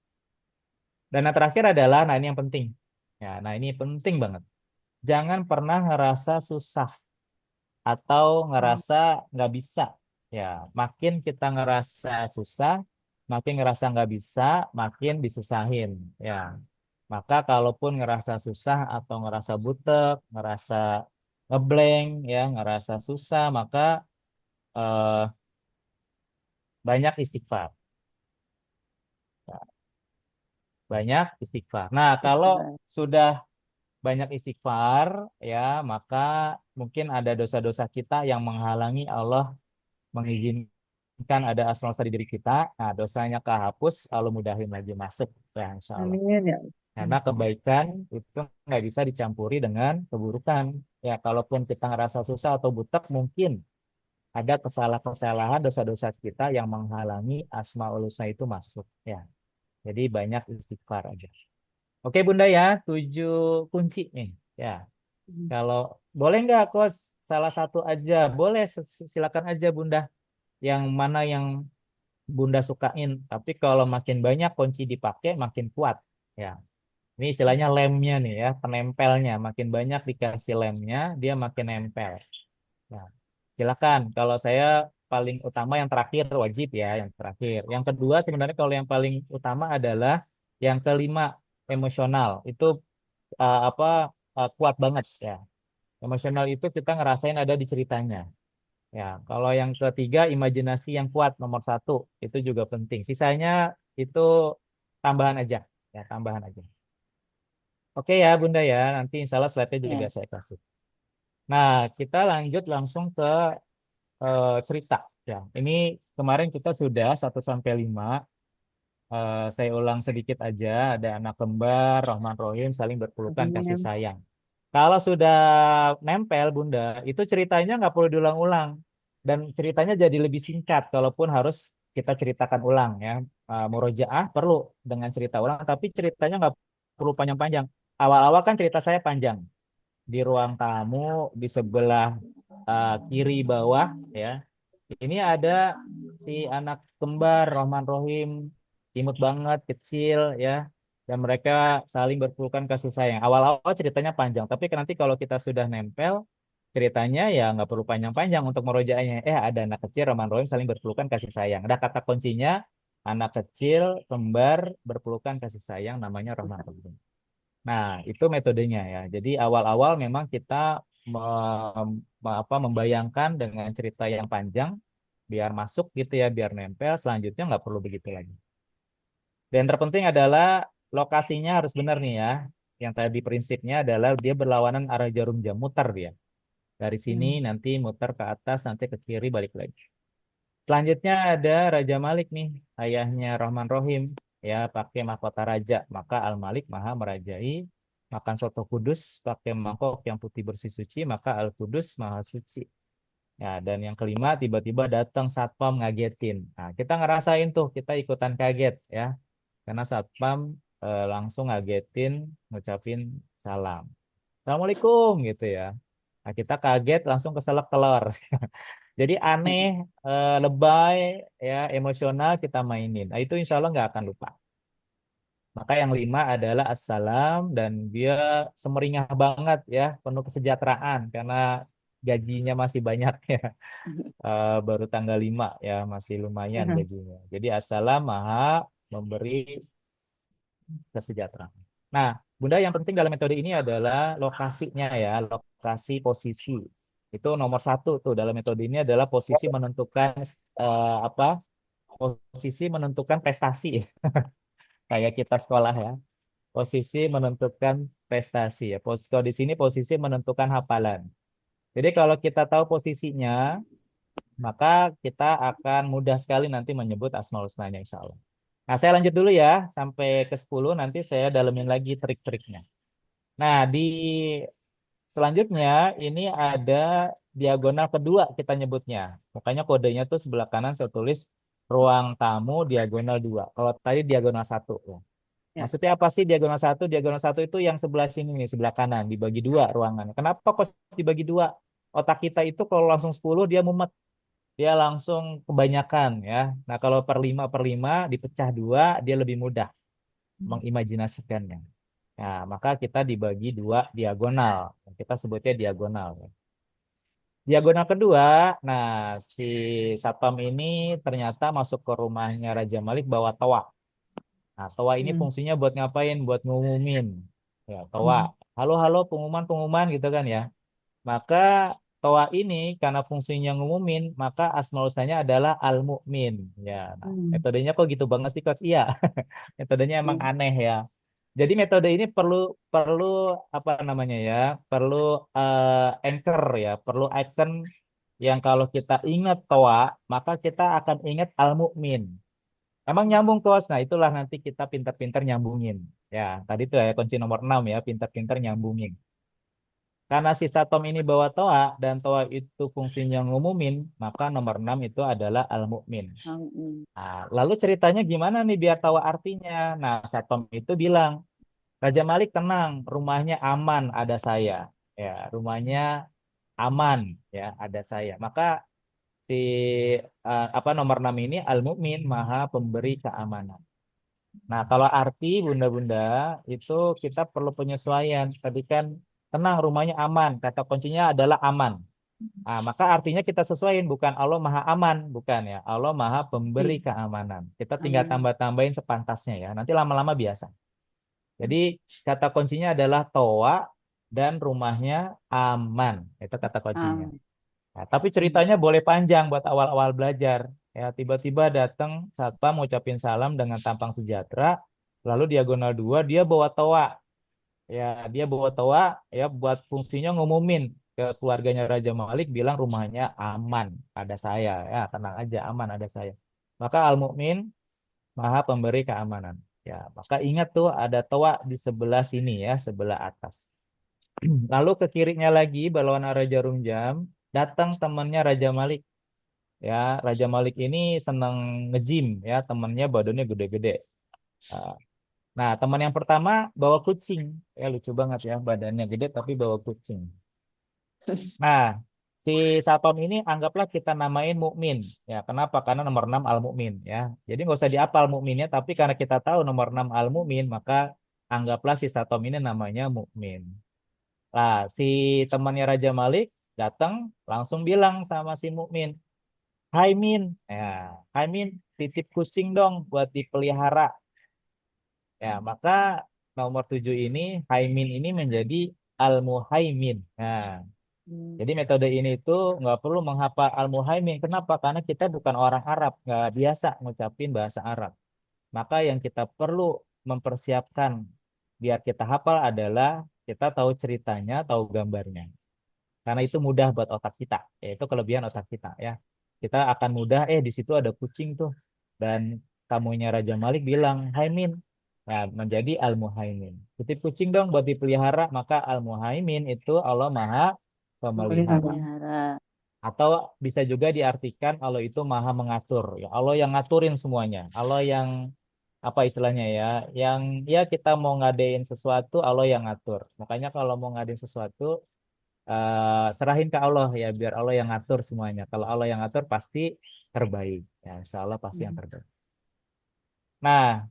S2: Dan yang terakhir adalah, nah ini yang penting. Ya, nah ini penting banget. Jangan pernah ngerasa susah atau ngerasa nggak bisa. Ya, makin kita ngerasa susah, makin ngerasa nggak bisa, makin disusahin. Ya, maka kalaupun ngerasa susah atau ngerasa butek, ngerasa ngeblank, ya, ngerasa susah, maka eh, banyak istighfar. Banyak istighfar. Nah, kalau
S3: Istighfar.
S2: sudah banyak istighfar, ya, maka mungkin ada dosa-dosa kita yang menghalangi Allah mengizinkan ada asal di diri kita. Nah, dosanya kehapus, Allah mudahin lagi masuk. Ya, insya Allah.
S1: Amin ya.
S2: Karena kebaikan itu nggak bisa dicampuri dengan keburukan. Ya, kalaupun kita ngerasa susah atau butek, mungkin ada kesalahan-kesalahan, dosa-dosa kita yang menghalangi Asmaul Husna itu masuk. Ya, jadi banyak istighfar aja. Oke Bunda ya, 7 kunci nih. Ya, kalau boleh nggak Coach salah satu aja? Boleh, silakan aja Bunda. Yang mana yang Bunda sukain. Tapi kalau makin banyak kunci dipakai, makin kuat. Ya. Ini istilahnya lemnya nih ya, penempelnya. Makin banyak dikasih lemnya, dia makin nempel. Nah, silakan. Kalau saya paling utama yang terakhir wajib ya, yang terakhir. Yang kedua sebenarnya kalau yang paling utama adalah yang kelima emosional. Itu apa kuat banget ya. Emosional itu kita ngerasain ada di ceritanya. Ya, kalau yang ketiga imajinasi yang kuat nomor satu itu juga penting. Sisanya itu tambahan aja, ya tambahan aja. Oke ya Bunda ya, nanti insya Allah slide-nya juga
S3: Ya.
S2: saya kasih. Nah, kita lanjut langsung ke cerita. Ya, ini kemarin kita sudah 1 sampai 5. Saya ulang sedikit aja. Ada anak kembar, Rahman Rohim saling berpelukan kasih
S1: Amin.
S2: sayang. Kalau sudah nempel Bunda, itu ceritanya nggak perlu diulang-ulang. Dan ceritanya jadi lebih singkat, kalaupun harus kita ceritakan ulang ya. Murojaah perlu dengan cerita ulang, tapi ceritanya nggak perlu panjang-panjang. Awal-awal kan cerita saya panjang. Di ruang tamu, di sebelah kiri bawah ya. Ini ada si anak kembar Rahman Rohim, imut banget, kecil ya. Dan mereka saling berpelukan kasih sayang. Awal-awal ceritanya panjang, tapi nanti kalau kita sudah nempel, ceritanya ya nggak perlu panjang-panjang untuk merojaahnya. Ada anak kecil Rahman Rohim saling berpelukan kasih sayang. Ada kata kuncinya, anak kecil kembar berpelukan kasih sayang namanya Rahman Rohim. Nah, itu metodenya ya. Jadi awal-awal memang kita membayangkan dengan cerita yang panjang biar masuk gitu ya, biar nempel. Selanjutnya nggak perlu begitu lagi. Dan terpenting adalah lokasinya harus benar nih ya. Yang tadi prinsipnya adalah dia berlawanan arah jarum jam, muter dia. Dari sini nanti muter ke atas, nanti ke kiri balik lagi. Selanjutnya ada Raja Malik nih, ayahnya Rahman Rohim. Ya, pakai mahkota raja. Maka Al-Malik maha merajai. Makan soto kudus pakai mangkok yang putih bersih suci. Maka Al-Kudus maha suci. Ya, dan yang kelima tiba-tiba datang satpam ngagetin. Nah, kita ngerasain tuh, kita ikutan kaget ya. Karena satpam langsung ngagetin, ngucapin salam. Assalamualaikum gitu ya. Nah, kita kaget langsung keselak telur. Jadi aneh, lebay, ya emosional kita mainin. Nah, itu insya Allah nggak akan lupa. Maka yang 5 adalah assalam dan dia semeringah banget ya, penuh kesejahteraan karena gajinya masih banyak ya. Baru tanggal 5 ya, masih lumayan gajinya. Jadi assalam maha memberi kesejahteraan. Nah, Bunda yang penting dalam metode ini adalah lokasinya ya, lokasi posisi. Itu nomor satu tuh dalam metode ini adalah posisi menentukan apa? Posisi menentukan prestasi. Kayak kita sekolah ya. Posisi menentukan prestasi ya. Kalau di sini posisi menentukan hafalan. Jadi kalau kita tahu posisinya, maka kita akan mudah sekali nanti menyebut Asmaul Husnanya insya Allah. Nah, saya lanjut dulu ya, sampai ke 10, nanti saya dalemin lagi trik-triknya. Nah, di selanjutnya ini ada diagonal kedua kita nyebutnya. Makanya kodenya tuh sebelah kanan saya tulis ruang tamu diagonal 2. Kalau tadi diagonal 1. Ya. Maksudnya apa sih diagonal 1? Diagonal 1 itu yang sebelah sini nih, sebelah kanan, dibagi 2 ruangannya. Kenapa kok dibagi 2? Otak kita itu kalau langsung 10 dia mumet. Dia langsung kebanyakan ya. Nah, kalau per 5 per 5 dipecah 2 dia lebih mudah mengimajinasikannya. Nah, maka kita dibagi 2 diagonal. Kita sebutnya diagonal. Diagonal kedua, nah si satpam ini ternyata masuk ke rumahnya Raja Malik bawa toa. Nah, toa ini fungsinya buat ngapain? Buat ngumumin. Ya, toa. Halo, halo, pengumuman-pengumuman gitu kan ya. Maka toa ini karena fungsinya ngumumin, maka asmaul husnanya adalah al-mu'min. Ya, nah, metodenya kok gitu banget sih, Coach? Iya. Metodenya emang aneh ya. Jadi metode ini perlu perlu apa namanya ya? Perlu anchor ya, perlu icon yang kalau kita ingat toa, maka kita akan ingat al-mu'min. Emang nyambung, Coach. Nah, itulah nanti kita pintar-pintar nyambungin. Ya, tadi tuh ya kunci nomor 6 ya, pintar-pintar nyambungin. Karena si Satom ini bawa toa dan toa itu fungsinya ngumumin, maka nomor 6 itu adalah al-mu'min. Nah, lalu ceritanya gimana nih biar tahu artinya? Nah, Satom itu bilang, Raja Malik tenang, rumahnya aman, ada saya. Ya, rumahnya aman, ya, ada saya. Maka si nomor 6 ini al-mu'min, maha pemberi keamanan. Nah, kalau arti bunda-bunda itu kita perlu penyesuaian. Tadi kan tenang, rumahnya aman. Kata kuncinya adalah aman. Nah, maka artinya kita sesuaiin, bukan Allah Maha Aman, bukan ya. Allah Maha Pemberi keamanan. Kita tinggal
S3: Aman.
S2: tambah-tambahin sepantasnya ya. Nanti lama-lama biasa. Jadi kata kuncinya adalah toa dan rumahnya aman. Itu kata kuncinya. Nah, tapi ceritanya boleh panjang buat awal-awal belajar. Ya, tiba-tiba datang satpam ngucapin salam dengan tampang sejahtera, lalu diagonal 2 dia bawa toa. Ya, dia bawa toa ya buat fungsinya ngumumin ke keluarganya Raja Malik bilang rumahnya aman, ada saya. Ya, tenang aja, aman ada saya. Maka Al-Mu'min Maha Pemberi keamanan. Ya, maka ingat tuh ada toa di sebelah sini ya, sebelah atas. Lalu ke kirinya lagi Balwana Raja Rumjam, datang temannya Raja Malik. Ya, Raja Malik ini senang nge-gym ya, temannya badannya gede-gede. Nah, teman yang pertama bawa kucing. Ya, lucu banget ya, badannya gede tapi bawa kucing. Nah, si Satom ini anggaplah kita namain Mukmin. Ya, kenapa? Karena nomor 6 Al-Mukmin ya. Jadi nggak usah diapal Mukminnya, tapi karena kita tahu nomor 6 Al-Mukmin, maka anggaplah si Satom ini namanya Mukmin. Nah, si temannya Raja Malik datang langsung bilang sama si Mukmin, "Hai Min, ya, Hai Min, titip kucing dong buat dipelihara." Ya, maka nomor 7 ini, Haimin ini menjadi Al-Muhaimin. Nah, jadi metode ini tuh nggak perlu menghafal Al-Muhaimin. Kenapa? Karena kita bukan orang Arab, nggak biasa ngucapin bahasa Arab. Maka yang kita perlu mempersiapkan biar kita hafal adalah kita tahu ceritanya, tahu gambarnya. Karena itu mudah buat otak kita. Yaitu kelebihan otak kita ya. Kita akan mudah, di situ ada kucing tuh. Dan tamunya Raja Malik bilang, "Hai Min." Nah, menjadi Al-Muhaimin. Titip kucing dong buat dipelihara, maka Al-Muhaimin itu Allah Maha Pemelihara.
S3: Pelihara.
S2: Atau bisa juga diartikan Allah itu Maha Mengatur. Ya, Allah yang ngaturin semuanya. Allah yang apa istilahnya ya, yang ya kita mau ngadain sesuatu Allah yang ngatur. Makanya kalau mau ngadain sesuatu serahin ke Allah ya biar Allah yang ngatur semuanya. Kalau Allah yang ngatur pasti terbaik. Ya, insya Allah pasti yang terbaik. Nah,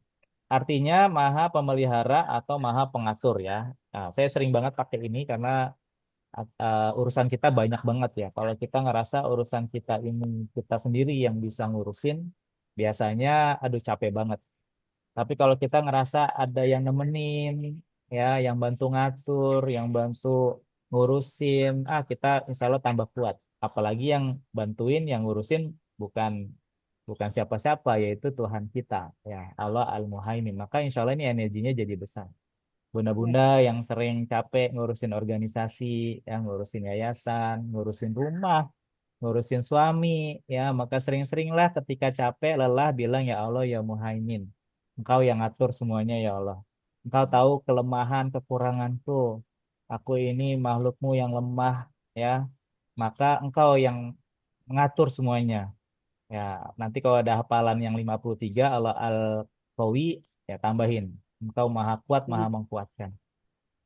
S2: artinya maha pemelihara atau maha pengatur ya. Nah, saya sering banget pakai ini karena urusan kita banyak banget ya. Kalau kita ngerasa urusan kita ini kita sendiri yang bisa ngurusin, biasanya aduh capek banget. Tapi kalau kita ngerasa ada yang nemenin, ya, yang bantu ngatur, yang bantu ngurusin, kita insya Allah tambah kuat. Apalagi yang bantuin, yang ngurusin bukan bukan siapa-siapa, yaitu Tuhan kita, ya Allah Al-Muhaimin. Maka insya Allah ini energinya jadi besar. Bunda-bunda yang sering capek ngurusin organisasi, yang ngurusin yayasan, ngurusin rumah, ngurusin suami, ya maka sering-seringlah ketika capek, lelah bilang ya Allah ya Muhaimin. Engkau yang ngatur semuanya ya Allah. Engkau tahu kelemahan, kekuranganku. Aku ini makhlukmu yang lemah, ya. Maka engkau yang mengatur semuanya. Ya, nanti kalau ada hafalan yang 53 Allah Al-Qawi, ya tambahin. Engkau maha kuat, maha mengkuatkan.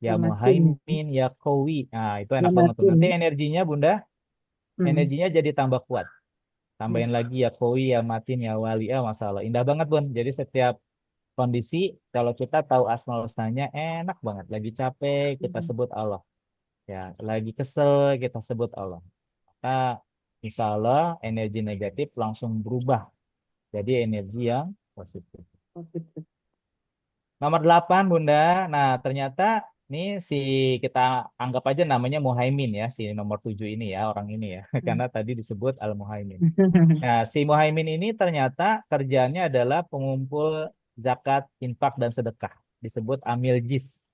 S2: Ya
S1: Matin.
S2: Muhaimin, ya Qawi. Nah, itu enak banget tuh.
S1: Matin.
S2: Nanti energinya Bunda, energinya jadi tambah kuat. Tambahin
S1: Hmm.
S2: lagi ya Qawi, ya Matin, ya Wali, ya masalah. Indah banget Bun. Jadi setiap kondisi, kalau kita tahu Asmaul Husnanya, enak banget. Lagi capek, kita sebut Allah. Ya, lagi kesel, kita sebut Allah. Maka insya Allah energi negatif langsung berubah jadi energi yang positif.
S1: Positif.
S2: Nomor 8 Bunda. Nah, ternyata nih si kita anggap aja namanya Muhaimin ya, si nomor 7 ini ya, orang ini ya. Karena tadi disebut Al-Muhaimin. Nah, si Muhaimin ini ternyata kerjaannya adalah pengumpul zakat, infak, dan sedekah. Disebut Amil Jis.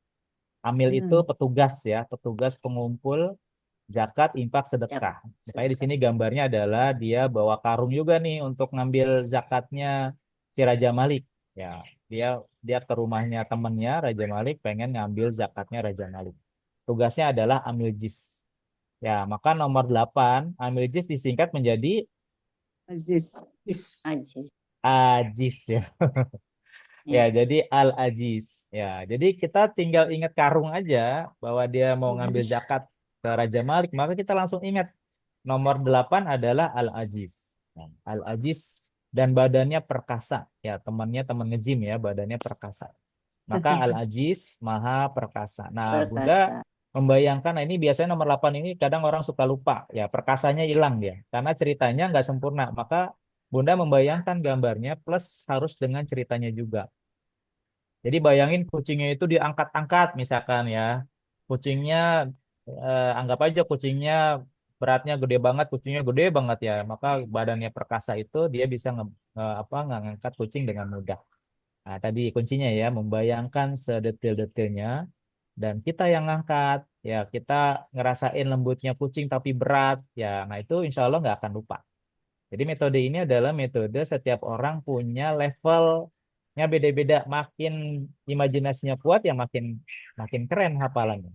S2: Amil itu petugas ya, petugas pengumpul zakat, infak, sedekah. Makanya di sini gambarnya adalah dia bawa karung juga nih untuk ngambil zakatnya si Raja Malik. Ya, dia dia ke rumahnya temennya Raja Malik pengen ngambil zakatnya Raja Malik. Tugasnya adalah amil jis. Ya, maka nomor 8 amil jis disingkat menjadi
S1: Aziz.
S3: Aziz.
S2: Ajis ya. Ya, jadi Al-Ajiz. Ya, jadi kita tinggal ingat karung aja bahwa dia mau ngambil zakat ke Raja Malik, maka kita langsung ingat nomor 8 adalah Al-Ajiz. Nah, Al-Ajiz dan badannya perkasa. Ya, temannya teman nge-gym ya, badannya perkasa. Maka Al-Aziz maha perkasa. Nah, Bunda
S3: Perkasa.
S2: membayangkan, nah ini biasanya nomor 8 ini kadang orang suka lupa. Ya, perkasanya hilang dia. Karena ceritanya nggak sempurna. Maka Bunda membayangkan gambarnya plus harus dengan ceritanya juga. Jadi bayangin kucingnya itu diangkat-angkat misalkan ya. Kucingnya anggap aja kucingnya beratnya gede banget, kucingnya gede banget ya. Maka badannya perkasa itu dia bisa ngangkat kucing dengan mudah. Nah, tadi kuncinya ya membayangkan sedetail-detailnya dan kita yang ngangkat ya kita ngerasain lembutnya kucing tapi berat ya. Nah, itu insya Allah nggak akan lupa. Jadi metode ini adalah metode setiap orang punya levelnya beda-beda. Makin imajinasinya kuat ya makin makin keren hafalannya.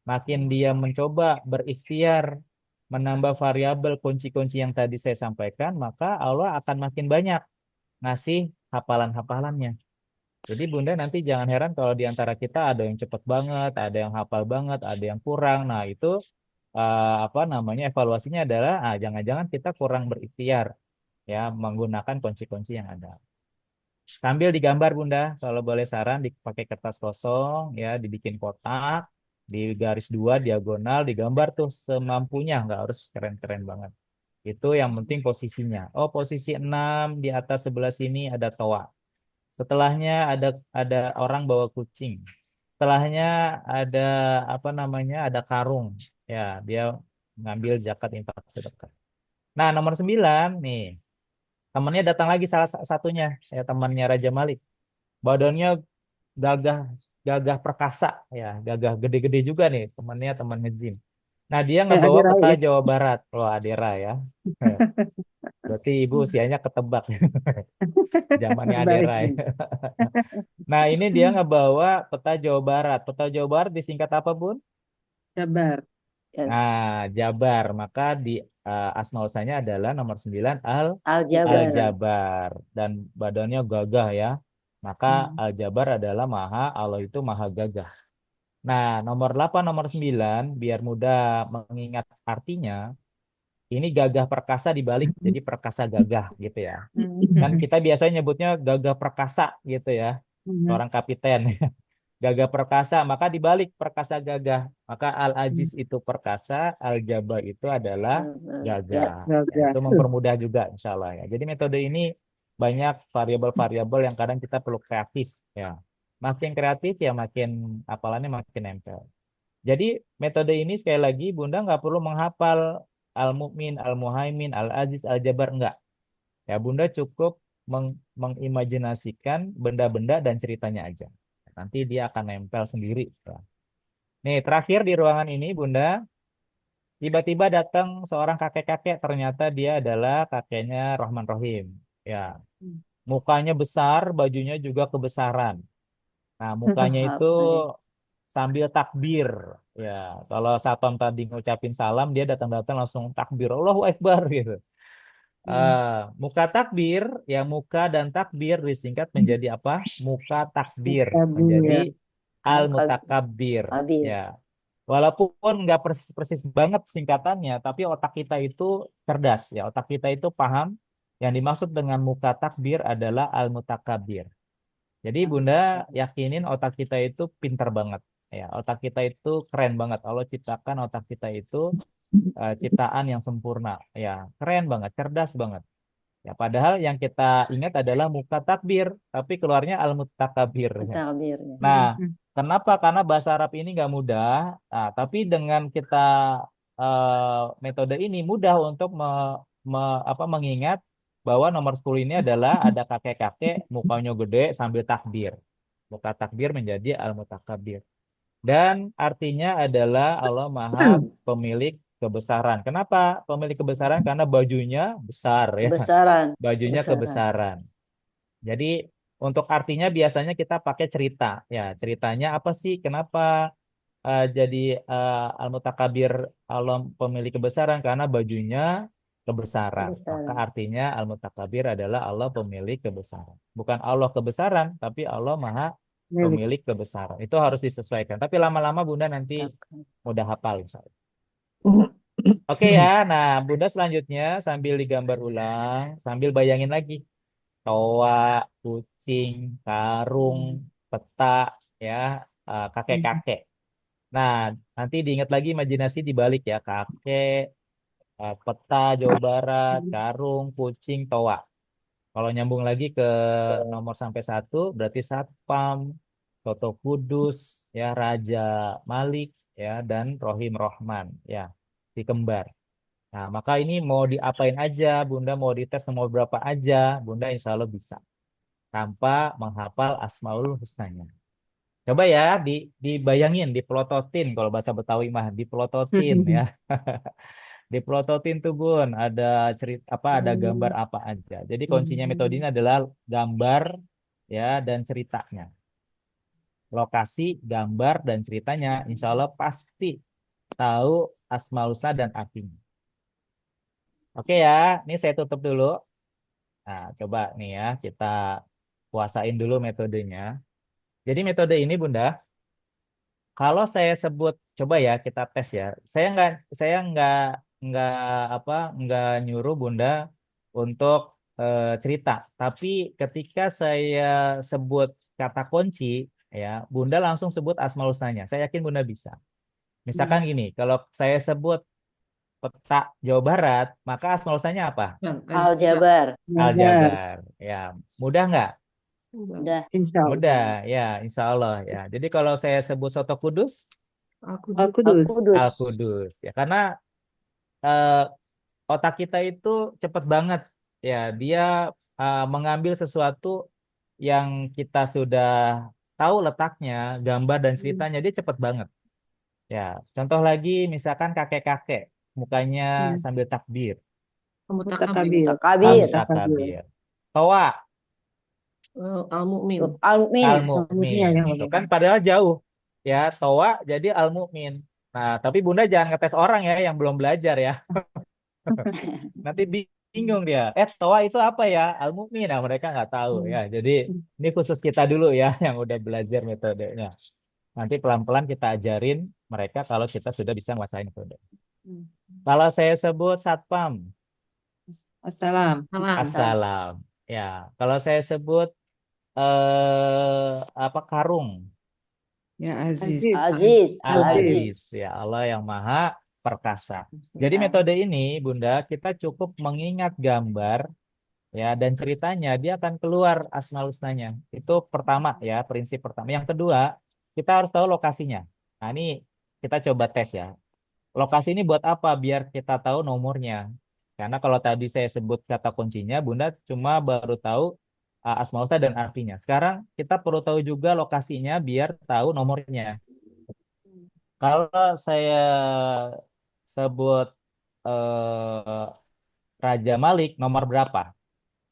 S2: Makin dia mencoba berikhtiar menambah variabel kunci-kunci yang tadi saya sampaikan, maka Allah akan makin banyak ngasih hafalan-hafalannya. Jadi Bunda nanti jangan heran kalau di antara kita ada yang cepat banget, ada yang hafal banget, ada yang kurang. Nah, itu apa namanya evaluasinya adalah jangan-jangan kita kurang berikhtiar ya menggunakan kunci-kunci yang ada. Sambil digambar Bunda, kalau boleh saran dipakai kertas kosong ya, dibikin kotak, di garis 2 diagonal digambar tuh semampunya, nggak harus keren-keren banget. Itu yang penting posisinya. Oh, posisi 6 di atas sebelah sini ada toa. Setelahnya ada orang bawa kucing. Setelahnya ada apa namanya? Ada karung. Ya, dia ngambil zakat infak sedekah. Nah, nomor 9 nih. Temannya datang lagi salah satunya, ya temannya Raja Malik. Badannya gagah gagah perkasa ya, gagah gede-gede juga nih temannya teman nge-gym. Nah, dia ngebawa
S1: Adira
S2: peta
S1: ya.
S2: Jawa Barat. Loh, Adera ya. Berarti Ibu usianya ketebak zamannya
S1: Baik.
S2: Adera ya. Nah, ini dia ngebawa peta Jawa Barat. Peta Jawa Barat disingkat apa, Bun?
S1: Sabar.
S3: Ya.
S2: Nah, Jabar. Maka di asma usahanya adalah nomor 9
S3: Aljabar.
S2: Al-Jabar. Dan badannya gagah ya. Maka Al-Jabar adalah maha, Allah itu maha gagah. Nah, nomor 8, nomor 9, biar mudah mengingat artinya, ini gagah perkasa dibalik, jadi perkasa gagah gitu ya. Kan kita biasanya nyebutnya gagah perkasa gitu ya. Seorang kapiten. Gagah perkasa, maka dibalik perkasa gagah. Maka Al-Aziz itu perkasa, Al-Jabar itu adalah
S3: Ya.
S2: gagah. Ya, itu mempermudah juga insya Allah ya. Jadi metode ini banyak variabel-variabel yang kadang kita perlu kreatif ya. Makin kreatif ya makin hafalannya makin nempel. Jadi metode ini sekali lagi Bunda nggak perlu menghafal Al-Mu'min, Al-Muhaimin, Al-Aziz, Al-Jabar enggak. Ya Bunda cukup mengimajinasikan benda-benda dan ceritanya aja. Nanti dia akan nempel sendiri. Ya. Nih, terakhir di ruangan ini, Bunda, tiba-tiba datang seorang kakek-kakek. Ternyata dia adalah kakeknya Rahman Rohim. Ya, mukanya besar, bajunya juga kebesaran. Nah, mukanya itu sambil takbir. Ya, kalau Satom tadi ngucapin salam, dia datang-datang langsung takbir. Allahu Akbar gitu. Muka takbir, ya muka dan takbir disingkat menjadi apa? Muka takbir, menjadi al-mutakabbir.
S3: Kabir.
S2: Ya, walaupun nggak persis banget singkatannya, tapi otak kita itu cerdas. Ya, otak kita itu paham yang dimaksud dengan muka takbir adalah al-mutakabbir. Jadi Bunda yakinin otak kita itu pintar banget. Ya, otak kita itu keren banget. Allah ciptakan otak kita itu ciptaan yang sempurna. Ya, keren banget, cerdas banget. Ya, padahal yang kita ingat adalah muka takbir, tapi keluarnya al-mutakabir.
S3: Takbir.
S2: Nah, kenapa? Karena bahasa Arab ini nggak mudah. Nah, tapi dengan kita metode ini mudah untuk mengingat bahwa nomor 10 ini adalah ada kakek-kakek mukanya gede sambil takbir. Muka takbir menjadi al-mutakabir. Dan artinya adalah Allah Maha pemilik kebesaran. Kenapa pemilik kebesaran? Karena bajunya besar ya.
S3: Kebesaran.
S2: Bajunya kebesaran. Jadi untuk artinya biasanya kita pakai cerita. Ya, ceritanya apa sih? Kenapa jadi Al-Mutakabir Allah pemilik kebesaran? Karena bajunya kebesaran. Maka artinya Al-Mutakabir adalah Allah pemilik kebesaran. Bukan Allah kebesaran, tapi Allah Maha pemilik kebesaran. Itu harus disesuaikan. Tapi lama-lama Bunda nanti mudah hafal. Misalnya. Oke ya, nah Bunda selanjutnya sambil digambar ulang, sambil bayangin lagi. Toa, kucing, karung, peta, ya, kakek-kakek. Nah, nanti diingat lagi imajinasi dibalik ya, kakek, peta Jawa Barat, karung, kucing, toa. Kalau nyambung lagi ke nomor sampai 1, berarti Satpam, Toto Kudus, ya, Raja Malik, ya, dan Rohim Rohman, ya, si kembar. Nah, maka ini mau diapain aja, Bunda mau dites nomor berapa aja, Bunda insya Allah bisa. Tanpa menghafal Asmaul Husnanya. Coba ya, dibayangin, dipelototin, kalau bahasa Betawi mah, dipelototin ya. Dipelototin tuh Bun, ada cerita apa, ada gambar apa aja. Jadi kuncinya metode ini adalah gambar ya dan ceritanya. Lokasi, gambar dan ceritanya, insya Allah pasti tahu Asmaul Husna dan artinya. Oke ya, ini saya tutup dulu. Nah, coba nih ya, kita kuasain dulu metodenya. Jadi metode ini Bunda, kalau saya sebut, coba ya kita tes ya. Saya nggak apa, nggak nyuruh Bunda untuk cerita. Tapi ketika saya sebut kata kunci, ya Bunda langsung sebut Asmaul Husnanya. Saya yakin Bunda bisa. Misalkan gini, kalau saya sebut peta Jawa Barat, maka Asmaul Husnanya apa?
S3: Aljabar.
S2: Aljabar. Ya, mudah nggak?
S3: Udah.
S1: Insya Allah.
S2: Mudah, ya, insya Allah ya. Jadi kalau saya sebut soto Kudus,
S1: Al-Qudus.
S3: Al-Qudus.
S2: Al-Kudus, ya karena eh, otak kita itu cepat banget, ya. Dia mengambil sesuatu yang kita sudah tahu letaknya, gambar dan ceritanya, dia cepat banget. Ya, contoh lagi, misalkan kakek-kakek, mukanya sambil takbir,
S1: Mutakabir.
S3: Takabir.
S2: takbir. Toa,
S4: Al-Mu'min.
S3: Al-Mu'min.
S2: Al-Mu'min,
S1: Yang
S2: itu kan padahal jauh, ya. Toa jadi Al-Mu'min. Nah, tapi Bunda jangan ngetes orang ya yang belum belajar ya. Nanti bingung dia. Toa itu apa ya? Al-Mu'min. Nah, mereka nggak tahu ya. Jadi ini khusus kita dulu ya yang udah belajar metodenya. Nanti pelan-pelan kita ajarin mereka kalau kita sudah bisa menguasai metode. Kalau saya sebut Satpam,
S1: Assalam.
S4: Salam.
S2: Assalam. Ya, kalau saya sebut apa, karung,
S5: Ya Aziz.
S3: Aziz.
S2: Al-Aziz, ya Allah yang maha perkasa. Jadi metode ini Bunda, kita cukup mengingat gambar ya dan ceritanya, dia akan keluar Asmaul Husnanya. Itu pertama ya, prinsip pertama. Yang kedua, kita harus tahu lokasinya. Nah, ini kita coba tes ya. Lokasi ini buat apa? Biar kita tahu nomornya. Karena kalau tadi saya sebut kata kuncinya, Bunda cuma baru tahu Asmaul Husna dan artinya. Sekarang kita perlu tahu juga lokasinya biar tahu nomornya. Kalau saya sebut eh, Raja Malik, nomor berapa?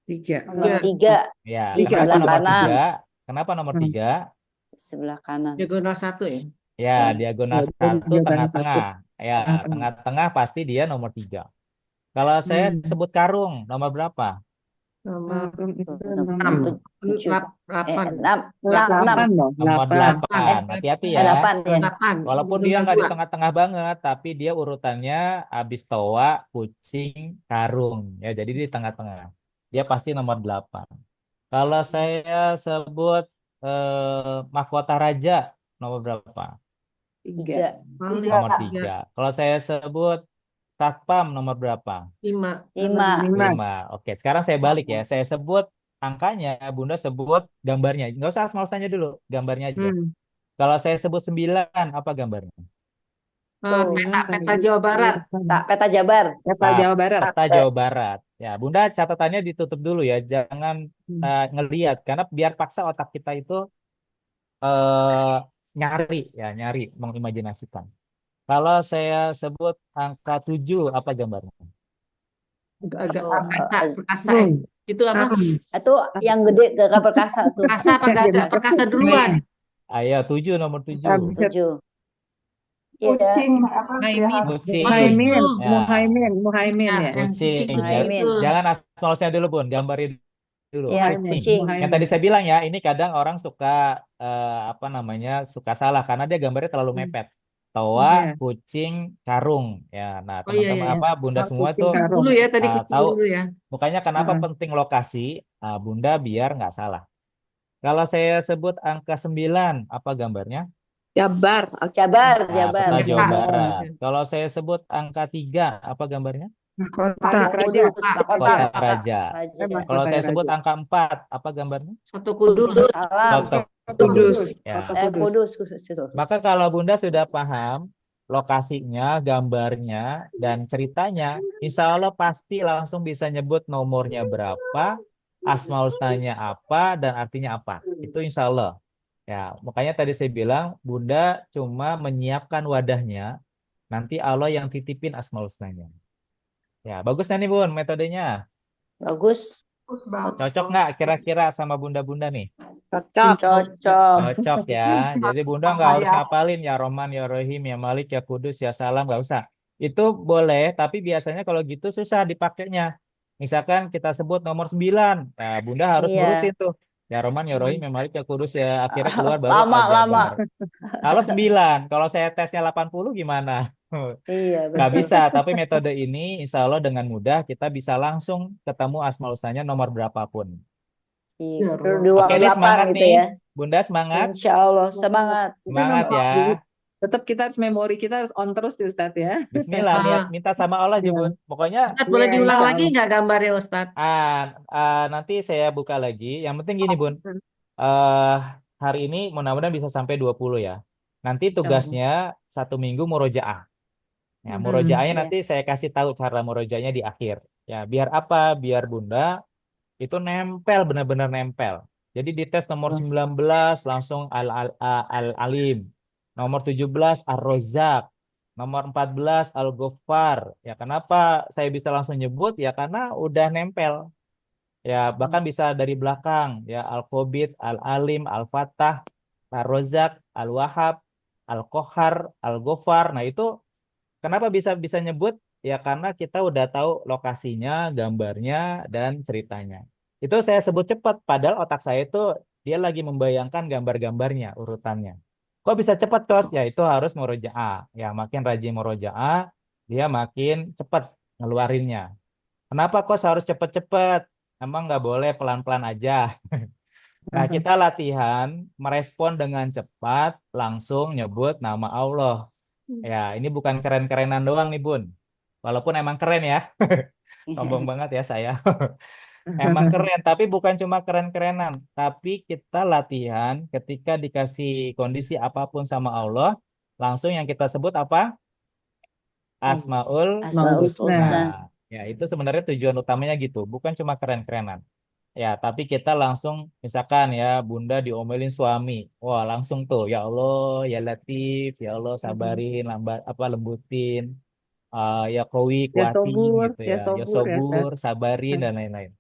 S5: 3.
S3: Nomor 3.
S2: Ya,
S3: Di
S2: kenapa
S3: sebelah
S2: nomor
S3: kanan.
S2: 3? Kenapa nomor 3?
S3: Sebelah kanan.
S4: Diagonal 1 ya.
S2: Ya, diagonal
S1: Ya,
S2: 1,
S1: diagonal
S2: tengah-tengah. Ya,
S1: Tengah-tengah.
S2: tengah-tengah pasti dia nomor 3. Kalau saya sebut karung, nomor berapa?
S4: Nomor
S1: Karung itu
S3: Nomor
S1: nomor
S3: 7.
S4: 8.
S3: 6.
S1: loh.
S2: Nomor 8. Hati-hati ya.
S3: 8 ya.
S4: 8.
S2: Walaupun dia nggak di tengah-tengah banget, tapi dia urutannya habis toa, kucing, karung. Ya, jadi di tengah-tengah. Dia pasti nomor 8. Kalau saya sebut mahkota raja, nomor berapa?
S1: 3.
S3: 3.
S2: Nomor 3. Kalau saya sebut satpam, nomor berapa?
S4: 5.
S3: 5.
S2: 5. Oke, sekarang saya balik ya. Saya sebut angkanya, Bunda sebut gambarnya. Nggak usah Asmaul Husnanya dulu, gambarnya aja. Kalau saya sebut 9, apa gambarnya?
S4: Peta Jawa Barat.
S3: Peta Jabar.
S1: Peta Jawa Barat.
S2: Peta Jawa Barat. Ya, Bunda catatannya ditutup dulu ya. Jangan ngelihat, karena biar paksa otak kita itu nyari, mengimajinasikan. Kalau saya sebut angka 7, apa gambarnya?
S4: Agak
S3: Oh,
S4: perkasa ya. Itu apa?
S3: Itu yang gede gagak perkasa tuh.
S4: Perkasa apa gagak? Perkasa duluan.
S2: Ayo, 7, nomor 7.
S3: 7. Iya.
S5: Kucing apa?
S4: Muhaimin.
S2: Kucing.
S1: Muhaimin.
S2: Ya.
S1: Muhaimin
S4: Ya,
S1: ya.
S4: yang
S2: Kucing.
S3: Muhaimin.
S2: Jangan Asmaul Husna dulu, Bun. Gambarin dulu.
S3: Iya,
S2: Kucing.
S3: kucing.
S2: Yang tadi saya bilang ya, ini kadang orang suka apa namanya, suka salah karena dia gambarnya terlalu mepet. toa,
S1: Iya.
S2: kucing, karung. Ya, nah
S4: Oh iya,
S2: teman-teman
S4: iya, iya.
S2: apa Bunda semua
S1: Kucing
S2: tuh
S4: Kudu
S1: karung.
S4: dulu ya, tadi kudu
S2: tahu.
S4: dulu ya.
S2: Makanya kenapa
S1: Heeh.
S2: penting lokasi, Bunda biar nggak salah. Kalau saya sebut angka 9, apa gambarnya?
S5: Jabar.
S3: Jabar,
S2: Nah,
S3: Jabar.
S2: peta Jawa
S4: Jabar.
S2: Barat. Kalau saya sebut angka 3, apa gambarnya?
S5: Mahkota.
S1: Maharaja.
S3: Kudus, mahkota,
S2: Kota Raja.
S3: raja.
S2: Kalau
S1: Mahkota
S2: saya sebut
S1: Raja.
S2: angka 4, apa gambarnya?
S4: Satu kudus.
S3: Salam.
S2: Kota
S5: Kudus.
S2: Kudus. Ya.
S1: Kota Kudus.
S3: Kudus, kudus itu.
S2: Maka kalau Bunda sudah paham lokasinya, gambarnya, dan ceritanya, insya Allah pasti langsung bisa nyebut nomornya berapa, asmaul husnanya apa, dan artinya apa. Itu insya Allah. Ya, makanya tadi saya bilang, Bunda cuma menyiapkan wadahnya, nanti Allah yang titipin asmaul husnanya. Ya, bagus nih Bun metodenya.
S3: Bagus.
S2: Cocok nggak kira-kira sama bunda-bunda nih?
S5: Cocok.
S3: Cocok.
S2: Cocok ya. Jadi bunda nggak harus ngapalin ya Roman, ya Rohim, ya Malik, ya Kudus, ya Salam, nggak usah. Itu boleh, tapi biasanya kalau gitu susah dipakainya. Misalkan kita sebut nomor 9, nah bunda harus
S3: Iya.
S2: nurutin tuh. Ya Roman, ya Rohim, ya Malik, ya Kudus, ya akhirnya keluar baru
S3: Lama, lama.
S2: Al-Jabar. Kalau 9, kalau saya tesnya 80 gimana?
S3: Iya,
S2: Nggak
S3: betul.
S2: bisa, tapi metode ini insya Allah dengan mudah kita bisa langsung ketemu asmaul husnanya nomor berapapun.
S3: Iya,
S2: Oke nih,
S3: 28
S2: semangat
S3: gitu
S2: nih.
S3: ya.
S2: Bunda semangat.
S3: Insya Allah, semangat.
S2: Semangat ya.
S1: Tetap kita harus memori kita harus on terus tuh Ustadz ya.
S2: Bismillah, niat minta sama Allah aja,
S1: Iya.
S2: Bun. Pokoknya
S4: Ustadz, boleh
S1: Iya,
S4: diulang
S1: insya
S4: lagi
S1: Allah.
S4: nggak gambarnya Ustadz?
S2: nanti saya buka lagi. Yang penting gini, Bun. Hari ini mudah-mudahan bisa sampai 20 ya. Nanti
S1: Insya Allah.
S2: tugasnya 1 minggu murojaah. Ya,
S1: Mhm.
S2: murojaahnya
S3: Iya.
S2: nanti saya kasih tahu cara murojaahnya di akhir. Ya, biar apa? Biar Bunda itu nempel, benar-benar nempel. Jadi di tes nomor 19 langsung Al-Alim. Nomor 17 Ar-Razzaq. Nomor 14 Al-Ghaffar. Ya, kenapa saya bisa langsung nyebut? Ya karena udah nempel. Ya, bahkan bisa dari belakang. Ya, Al-Qabid, Al-Alim, Al-Fatah, Ar-Razzaq, Al-Wahhab, Al-Qahhar, Al-Ghaffar. Nah, itu kenapa bisa nyebut? Ya karena kita udah tahu lokasinya, gambarnya, dan ceritanya. Itu saya sebut cepat, padahal otak saya itu dia lagi membayangkan gambar-gambarnya, urutannya. Kok bisa cepat, Kos? Ya itu harus murojaah. Ya makin rajin murojaah, dia makin cepat ngeluarinnya. Kenapa Kos harus cepat-cepat? Emang nggak boleh pelan-pelan aja. Nah, kita latihan merespon dengan cepat, langsung nyebut nama Allah. Ya, ini bukan keren-kerenan doang nih, Bun. Walaupun emang keren ya. Sombong banget ya saya. Emang keren, tapi bukan cuma keren-kerenan. Tapi kita latihan ketika dikasih kondisi apapun sama Allah, langsung yang kita sebut apa? Asmaul
S3: Asmaul
S1: Husna.
S3: Husna.
S2: Husna. Ya, itu sebenarnya tujuan utamanya gitu. Bukan cuma keren-kerenan. Ya, tapi kita langsung, misalkan ya, Bunda diomelin suami. Wah, langsung tuh, ya Allah, ya Latif, ya Allah, sabarin, lembutin. Ya Kowi,
S1: Ya
S2: kuatin
S1: sobur,
S2: gitu
S1: ya
S2: ya. Ya
S1: sobur ya Ustadz.
S2: sobur, sabarin, dan lain-lain.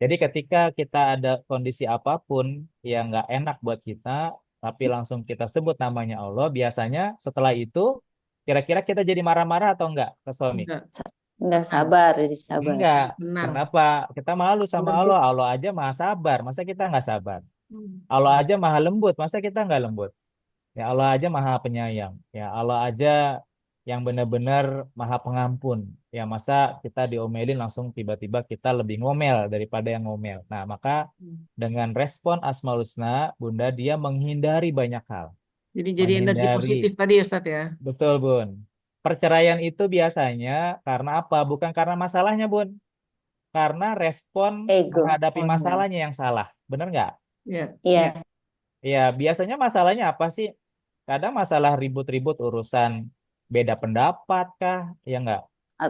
S2: Jadi ketika kita ada kondisi apapun yang nggak enak buat kita, tapi langsung kita sebut namanya Allah, biasanya setelah itu, kira-kira kita jadi marah-marah atau enggak ke suami?
S3: Enggak sabar, jadi sabar.
S2: Enggak.
S4: Benar.
S2: Kenapa? Kita malu sama Allah. Allah aja maha sabar. Masa kita nggak sabar? Allah aja maha lembut. Masa kita nggak lembut? Ya Allah aja maha penyayang. Ya Allah aja yang benar-benar maha pengampun. Ya masa kita diomelin langsung tiba-tiba kita lebih ngomel daripada yang ngomel. Nah maka dengan respon Asmaul Husna, Bunda dia menghindari banyak hal.
S4: Jadi energi positif tadi ya Ustadz ya.
S2: Betul Bun. Perceraian itu biasanya karena apa? Bukan karena masalahnya Bun. Karena respon
S3: Ego.
S2: menghadapi masalahnya yang salah. Benar nggak?
S4: Iya.
S3: Iya.
S2: Ya biasanya masalahnya apa sih? Kadang masalah ribut-ribut urusan beda pendapat kah? Ya enggak?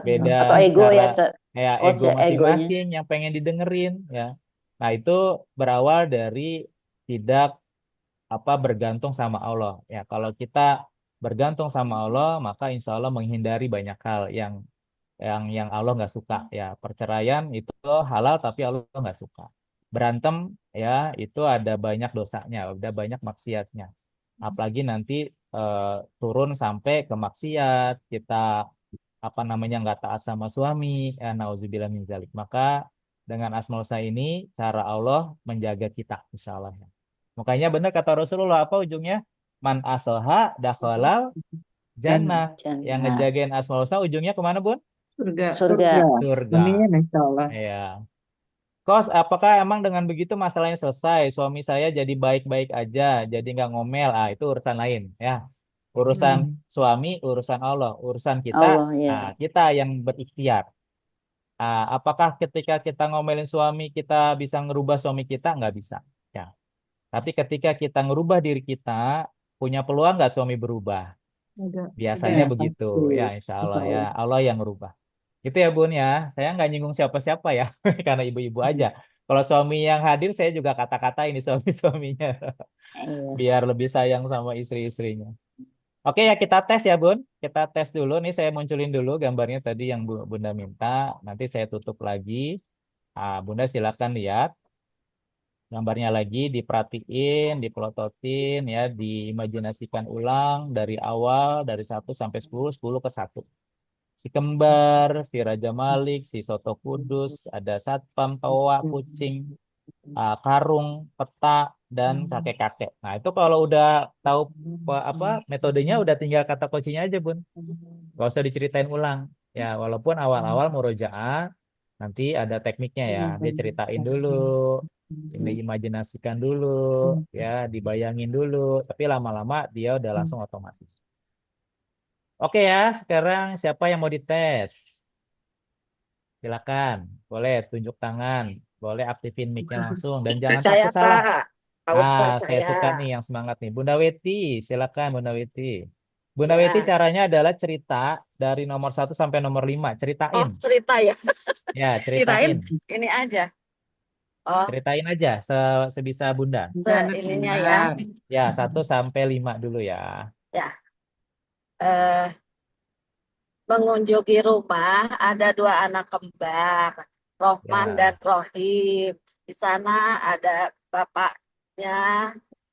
S2: Beda
S3: Atau ego ya,
S2: cara
S3: Ustaz.
S2: ya ego masing-masing yang pengen didengerin ya. Nah, itu berawal dari tidak bergantung sama Allah. Ya, kalau kita bergantung sama Allah, maka insya Allah menghindari banyak hal yang Allah nggak suka. Ya, perceraian itu halal tapi Allah nggak suka. Berantem ya itu ada banyak dosanya, ada banyak maksiatnya. Apalagi nanti turun sampai ke maksiat, kita nggak taat sama suami, ya nauzubillah min zalik. Maka dengan Asmaul Husna ini cara Allah menjaga kita insyaallah. Makanya benar kata Rasulullah apa ujungnya? Man asoha dakhalal Jannah. Yang
S3: Jannah.
S2: ngejagain Asmaul Husna ujungnya kemana, Bun?
S4: Surga.
S3: Surga.
S2: Surga.
S1: Amin, insya Allah.
S2: Ya. Kos, apakah emang dengan begitu masalahnya selesai? Suami saya jadi baik-baik aja, jadi nggak ngomel. Ah, itu urusan lain, ya. Urusan suami, urusan Allah, urusan kita.
S3: Allah ya.
S2: Nah, kita yang berikhtiar. Apakah ketika kita ngomelin suami kita bisa ngerubah suami kita? Nggak bisa. Ya. Tapi ketika kita ngerubah diri kita, punya peluang nggak suami berubah? Biasanya
S1: Ya,
S2: begitu.
S1: pasti.
S2: Ya, insya Allah
S1: Insya
S2: ya.
S1: Allah.
S2: Allah yang ngerubah. Itu ya Bun ya. Saya nggak nyinggung siapa-siapa ya. Karena ibu-ibu aja. Kalau suami yang hadir, saya juga kata-kata ini suami-suaminya.
S3: Iya.
S2: Biar lebih sayang sama istri-istrinya. Oke ya, kita tes ya Bun. Kita tes dulu. Nih saya munculin dulu gambarnya tadi yang Bunda minta. Nanti saya tutup lagi. Bunda silakan lihat. Gambarnya lagi diperhatiin, dipelototin ya, diimajinasikan ulang dari awal, dari 1 sampai 10, 10 ke 1. Si kembar, si Raja Malik, si Soto Kudus, ada satpam, toa, kucing, karung, peta, dan kakek-kakek. Nah, itu kalau udah tahu apa metodenya, udah tinggal kata kuncinya aja, Bun. Gak usah diceritain ulang. Ya, walaupun awal-awal murojaah, nanti ada tekniknya ya. Dia ceritain dulu, diimajinasikan dulu, ya, dibayangin dulu. Tapi lama-lama dia udah langsung otomatis. Oke ya, sekarang siapa yang mau dites? Silakan, boleh tunjuk tangan, boleh aktifin mic-nya langsung, dan jangan
S5: Saya,
S2: takut salah.
S5: Pak. Pak Ustadz,
S2: Saya suka
S5: saya.
S2: nih yang semangat nih. Bunda Weti, silakan Bunda Weti. Bunda
S5: Ya.
S2: Weti caranya adalah cerita dari nomor 1 sampai nomor 5.
S5: Oh,
S2: Ceritain.
S5: cerita ya.
S2: Ya,
S5: Kirain
S2: ceritain.
S5: ini aja. Oh,
S2: Ceritain aja sebisa Bunda.
S5: ininya ya.
S2: Ya, 1 sampai 5 dulu ya.
S5: Ya. Eh, mengunjungi rumah ada 2 anak kembar, Rohman dan
S2: Ya,
S5: Rohim. Di sana ada bapaknya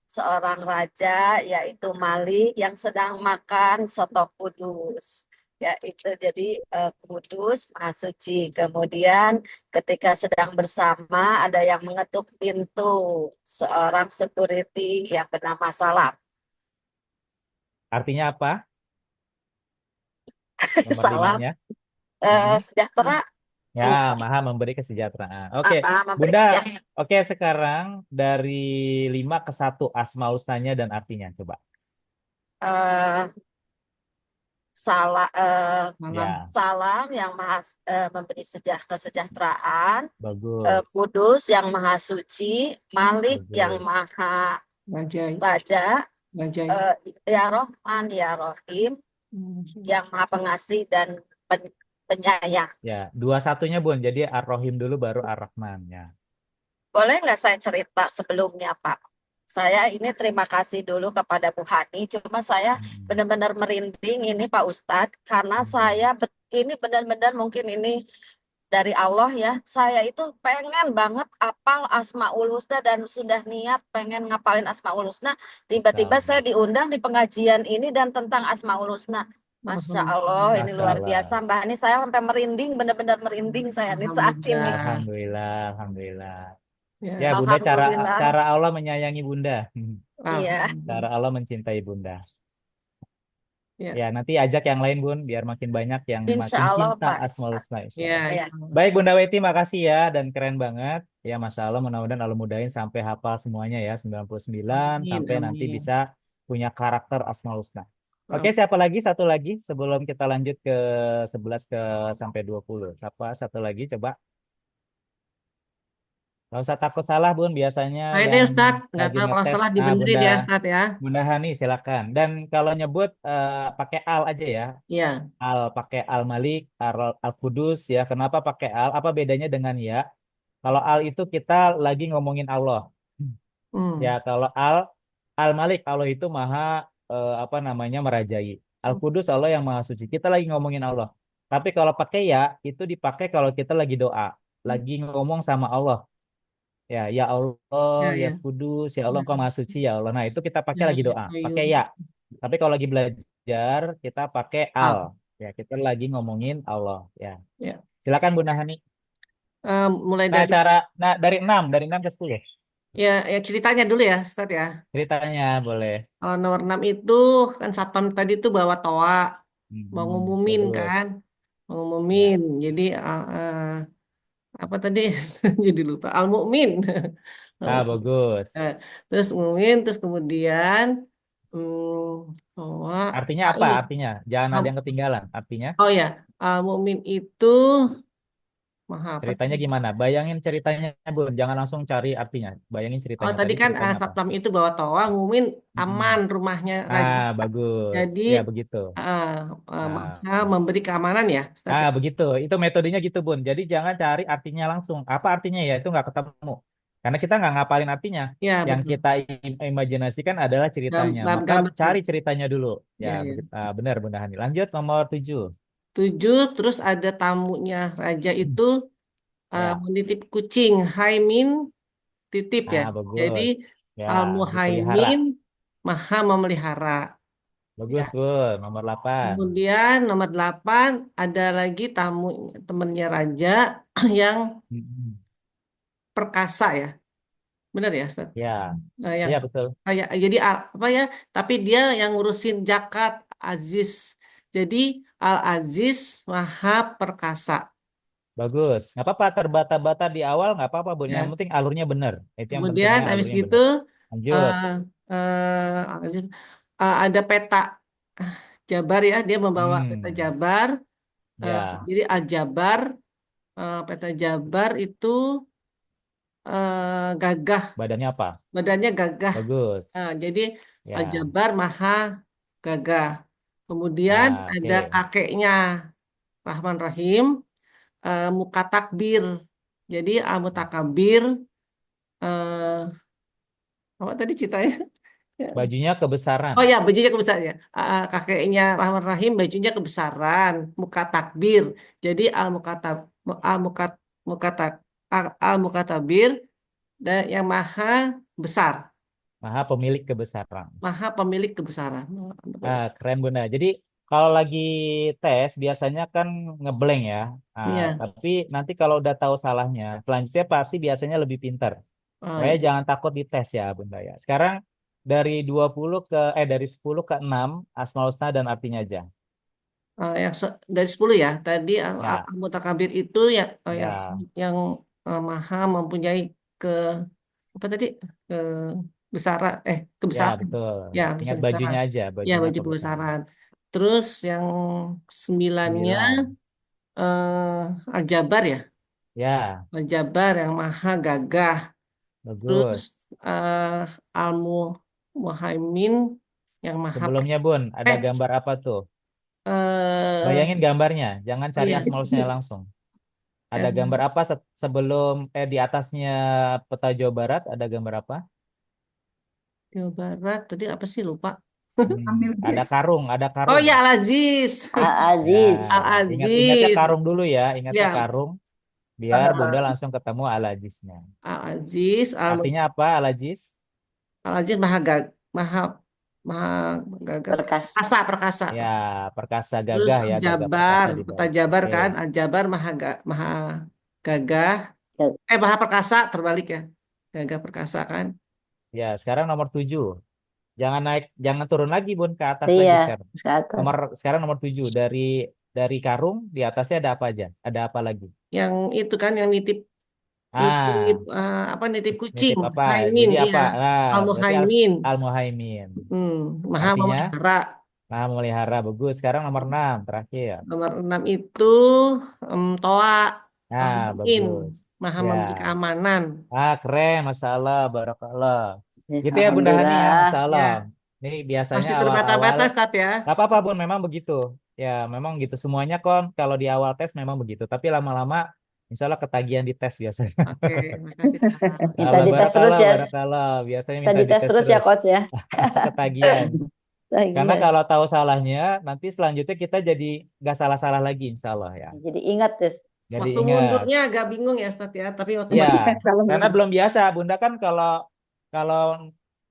S5: seorang raja yaitu Malik yang sedang makan soto kudus. Ya itu jadi kudus maha suci. Kemudian ketika sedang bersama ada yang mengetuk pintu, seorang security yang bernama Salam.
S2: artinya apa? Nomor
S5: Salam
S2: 5-nya. Hmm.
S5: sejahtera.
S2: Ya, maha memberi kesejahteraan. Oke,
S5: Memberi
S2: Bunda.
S5: kesejahteraan.
S2: Oke, sekarang dari 5 ke 1 Asmaul Husnanya dan artinya coba.
S5: Eh,
S2: Ya,
S5: Salam yang maha memberi kesejahteraan,
S2: bagus.
S5: Kudus yang maha suci, Malik yang
S2: Bagus.
S5: maha
S4: Bajai.
S5: raja,
S4: Bajai.
S5: ya Rohman ya Rohim yang maha pengasih dan penyayang.
S2: Ya, 2-1-nya Bun. Jadi Ar-Rahim dulu baru Ar-Rahman ya.
S5: Boleh nggak saya cerita sebelumnya, Pak? Saya ini terima kasih dulu kepada Bu Hani, cuma saya benar-benar merinding ini Pak Ustadz, karena saya ini benar-benar mungkin ini dari Allah ya. Saya itu pengen banget apal Asmaul Husna dan sudah niat pengen ngapalin Asmaul Husna. Tiba-tiba saya diundang di pengajian ini dan tentang Asmaul Husna. Masya Allah, ini
S2: Masya
S5: luar
S2: Allah.
S5: biasa Mbak Hani. Saya sampai merinding, benar-benar merinding saya nih saat ini.
S2: Alhamdulillah, alhamdulillah.
S4: Ya.
S2: Ya, Bunda,
S5: Alhamdulillah.
S2: cara Allah menyayangi Bunda.
S5: Iya.
S2: Cara Allah mencintai Bunda.
S4: Ya.
S2: Ya, nanti ajak yang lain Bun, biar makin banyak yang makin
S5: Insya Allah,
S2: cinta
S5: Pak.
S2: Asmaul Husna. Insya
S4: Ya.
S2: Allah.
S5: Ya.
S2: Baik Bunda Weti, makasih ya, dan keren banget. Ya, Masya Allah, mudah-mudahan Allah mudahin sampai hafal semuanya ya, 99, sampai nanti
S4: Amin.
S2: bisa punya karakter Asmaul Husna. Oke, siapa lagi? Satu lagi sebelum kita lanjut ke 11 ke sampai 20. Siapa satu lagi coba? Gak usah takut salah Bun, biasanya
S4: Nah, ini
S2: yang
S4: Ustadz, nggak
S2: lagi
S4: tahu kalau
S2: ngetes.
S4: salah dibenerin ya Ustadz ya.
S2: Bunda Hani silakan. Dan kalau nyebut pakai al aja ya.
S4: Iya.
S2: Al pakai al Malik, al Kudus ya. Kenapa pakai al? Apa bedanya dengan ya? Kalau al itu kita lagi ngomongin Allah. Ya, kalau al Malik, Allah itu maha apa namanya merajai. Al Kudus Allah yang maha suci. Kita lagi ngomongin Allah. Tapi kalau pakai ya itu dipakai kalau kita lagi doa, lagi ngomong sama Allah. Ya Allah, ya Kudus, ya Allah, Engkau Maha Suci, ya Allah. Nah, itu kita pakai lagi doa, pakai ya. Tapi kalau lagi belajar, kita pakai al. Ya, kita lagi ngomongin Allah. Ya. Silakan Bunda Hani.
S4: Mulai
S2: Nah,
S4: dari
S2: dari 6 ke 10.
S4: Ya, ceritanya dulu ya, Ustadz ya.
S2: Ceritanya boleh.
S4: Kalau nomor 6 itu kan satpam tadi tuh bawa toa, mau ngumumin kan,
S2: Bagus.
S4: mau
S2: Ya.
S4: ngumumin. Jadi apa tadi? Jadi lupa. Al-Mu'min.
S2: Bagus.
S4: Eh, Terus ngumumin, terus kemudian toa.
S2: Artinya apa?
S4: Ini.
S2: Artinya jangan ada
S4: Am-
S2: yang ketinggalan. Artinya
S4: Oh ya, Al-Mu'min itu maha apa
S2: ceritanya
S4: tadi?
S2: gimana? Bayangin ceritanya, Bun. Jangan langsung cari artinya. Bayangin
S4: Oh
S2: ceritanya.
S4: tadi
S2: Tadi
S4: kan
S2: ceritanya apa?
S4: satpam itu bawa toa, ngumumin aman
S2: Mm-mm.
S4: rumahnya Raja.
S2: Bagus.
S4: Jadi
S2: Ya, begitu.
S4: eh,
S2: Ah,
S4: maha memberi keamanan ya, Ustadz.
S2: begitu. Itu metodenya gitu, Bun. Jadi jangan cari artinya langsung. Apa artinya ya? Itu nggak ketemu. Karena kita nggak ngapalin artinya.
S4: Ya,
S2: Yang
S4: betul.
S2: kita imajinasikan adalah ceritanya. Maka
S4: Gambar-gambar.
S2: cari ceritanya dulu. Ya,
S4: Ya, ya.
S2: begitu. Benar, Bunda Hani. Lanjut nomor 7.
S4: 7, terus ada tamunya raja itu
S2: Ya.
S4: menitip kucing. Hai Min, titip ya. Jadi
S2: Bagus. Ya, dipelihara.
S4: Al-Muhaimin maha memelihara.
S2: Bagus,
S4: Ya.
S2: Bun. Nomor 8.
S4: Kemudian nomor 8 ada lagi tamu temannya raja yang
S2: Mm-mm.
S4: perkasa ya. Benar ya, Ustaz?
S2: Ya,
S4: Yang
S2: iya betul.
S4: jadi apa ya? Tapi dia yang ngurusin zakat Aziz. Jadi Al Aziz Maha Perkasa.
S2: Bagus. Nggak apa-apa terbata-bata di awal, nggak apa-apa, Bun. Yang
S4: Ya.
S2: penting alurnya benar. Itu yang
S4: Kemudian
S2: pentingnya
S4: habis
S2: alurnya
S4: gitu
S2: benar. Lanjut.
S4: eh Aziz, ada peta ah, Jabar ya. Dia membawa peta
S2: Hmm,
S4: Jabar.
S2: ya.
S4: Jadi Al Jabar, peta Jabar itu gagah,
S2: Badannya apa?
S4: badannya gagah.
S2: Bagus.
S4: Jadi Al
S2: Ya.
S4: Jabar Maha Gagah. Kemudian ada
S2: Oke.
S4: kakeknya Rahman Rahim, muka takbir. Jadi Al Mutakabir, eh, apa tadi ceritanya? Ya.
S2: Bajunya kebesaran.
S4: Oh ya, bajunya kebesaran ya. Kakeknya Rahman Rahim bajunya kebesaran, muka takbir. Jadi al mukat mukatak al mukatabir dan yang maha besar,
S2: Maha pemilik kebesaran.
S4: maha pemilik kebesaran.
S2: Keren, Bunda. Jadi kalau lagi tes biasanya kan ngeblank ya.
S4: Iya.
S2: Tapi nanti kalau udah tahu salahnya, selanjutnya pasti biasanya lebih pintar.
S4: Oh,
S2: Makanya
S4: iya.
S2: jangan takut dites ya, Bunda ya. Sekarang dari 10 ke 6 Asmaul Husna dan artinya aja.
S4: Dari 10 ya. Tadi
S2: Ya,
S4: mutakabir itu
S2: ya,
S4: yang maha mempunyai ke apa tadi? Ke besaran
S2: ya
S4: kebesaran.
S2: betul.
S4: Ya,
S2: Ingat
S4: kebesaran.
S2: bajunya aja,
S4: Ya,
S2: bajunya
S4: baju
S2: kebesaran.
S4: kebesaran. Terus yang 9-nya
S2: 9.
S4: Al-Jabar ya.
S2: Ya,
S4: Al-Jabar yang maha gagah. Terus
S2: bagus.
S4: eh Al-Muhaimin yang maha
S2: Sebelumnya, Bun, ada
S4: eh
S2: gambar apa tuh?
S4: eh
S2: Bayangin gambarnya, jangan
S4: oh
S2: cari
S4: ya.
S2: Asmaul Husna langsung. Ada gambar
S4: Yang
S2: apa sebelum di atasnya peta Jawa Barat ada gambar apa?
S4: Jawa Barat tadi apa sih lupa.
S2: Ada karung, ada
S4: Oh
S2: karung.
S4: ya Al-Aziz.
S2: Ya,
S3: Al-Aziz.
S2: ingatnya
S4: Al-Aziz.
S2: karung dulu ya, ingatnya
S4: Ya,
S2: karung biar Bunda langsung ketemu Al-Ajiznya.
S4: Al-Aziz,
S2: Artinya apa Al-Ajiz?
S4: Al-Aziz maha maha gagah.
S3: Perkas.
S4: Perkasa, perkasa.
S2: Ya, perkasa
S4: Terus
S2: gagah ya, gagah perkasa
S4: Al-Jabar,
S2: di
S4: peta
S2: bawah.
S4: Jabar
S2: Oke.
S4: kan, Al-Jabar maha gagah,
S3: Ya,
S4: maha perkasa terbalik ya. Gagah perkasa kan.
S2: Ya, sekarang nomor 7. Jangan naik, jangan turun lagi, Bun, ke atas lagi
S3: iya,
S2: sekarang.
S3: ke atas.
S2: Sekarang nomor 7 dari karung di atasnya ada apa aja? Ada apa lagi?
S4: Yang itu kan yang nitip nitip
S2: Ah,
S4: nitip kucing,
S2: nitip apa?
S4: Haimin
S2: Jadi
S4: iya.
S2: apa? Nah, berarti
S4: Al-Muhaimin.
S2: Al-Muhaimin.
S4: Maha
S2: Artinya,
S4: memelihara.
S2: memelihara. Bagus. Sekarang nomor 6 terakhir.
S4: Nomor 6 itu Toa Al-Mu'in,
S2: Bagus.
S4: maha
S2: Ya.
S4: memberi keamanan.
S2: Keren. Masya Allah. Barakallah. Gitu ya, Bunda Hani ya.
S3: Alhamdulillah.
S2: Masya Allah.
S4: Ya,
S2: Ini biasanya
S4: masih
S2: awal-awal.
S4: terbata-bata, Stat ya.
S2: Gak apa-apa, Bun. Memang begitu. Ya, memang gitu. Semuanya kon kalau di awal tes memang begitu. Tapi lama-lama, insya Allah ketagihan di tes biasanya.
S4: Oke, makasih, Kak.
S3: Minta
S2: Allah,
S3: dites terus
S2: barakallah,
S3: ya.
S2: barakallah. Biasanya
S3: Minta
S2: minta
S3: dites
S2: dites
S3: terus ya,
S2: terus.
S3: Coach ya.
S2: Ketagihan. Karena
S3: Iya.
S2: kalau tahu salahnya, nanti selanjutnya kita jadi gak salah-salah lagi, insya Allah ya.
S3: Jadi ingat, Des.
S2: Jadi
S4: Waktu
S2: ingat.
S4: mundurnya agak bingung ya, Stat ya. Tapi waktu
S2: Ya,
S1: Kalau
S2: karena belum biasa. Bunda kan kalau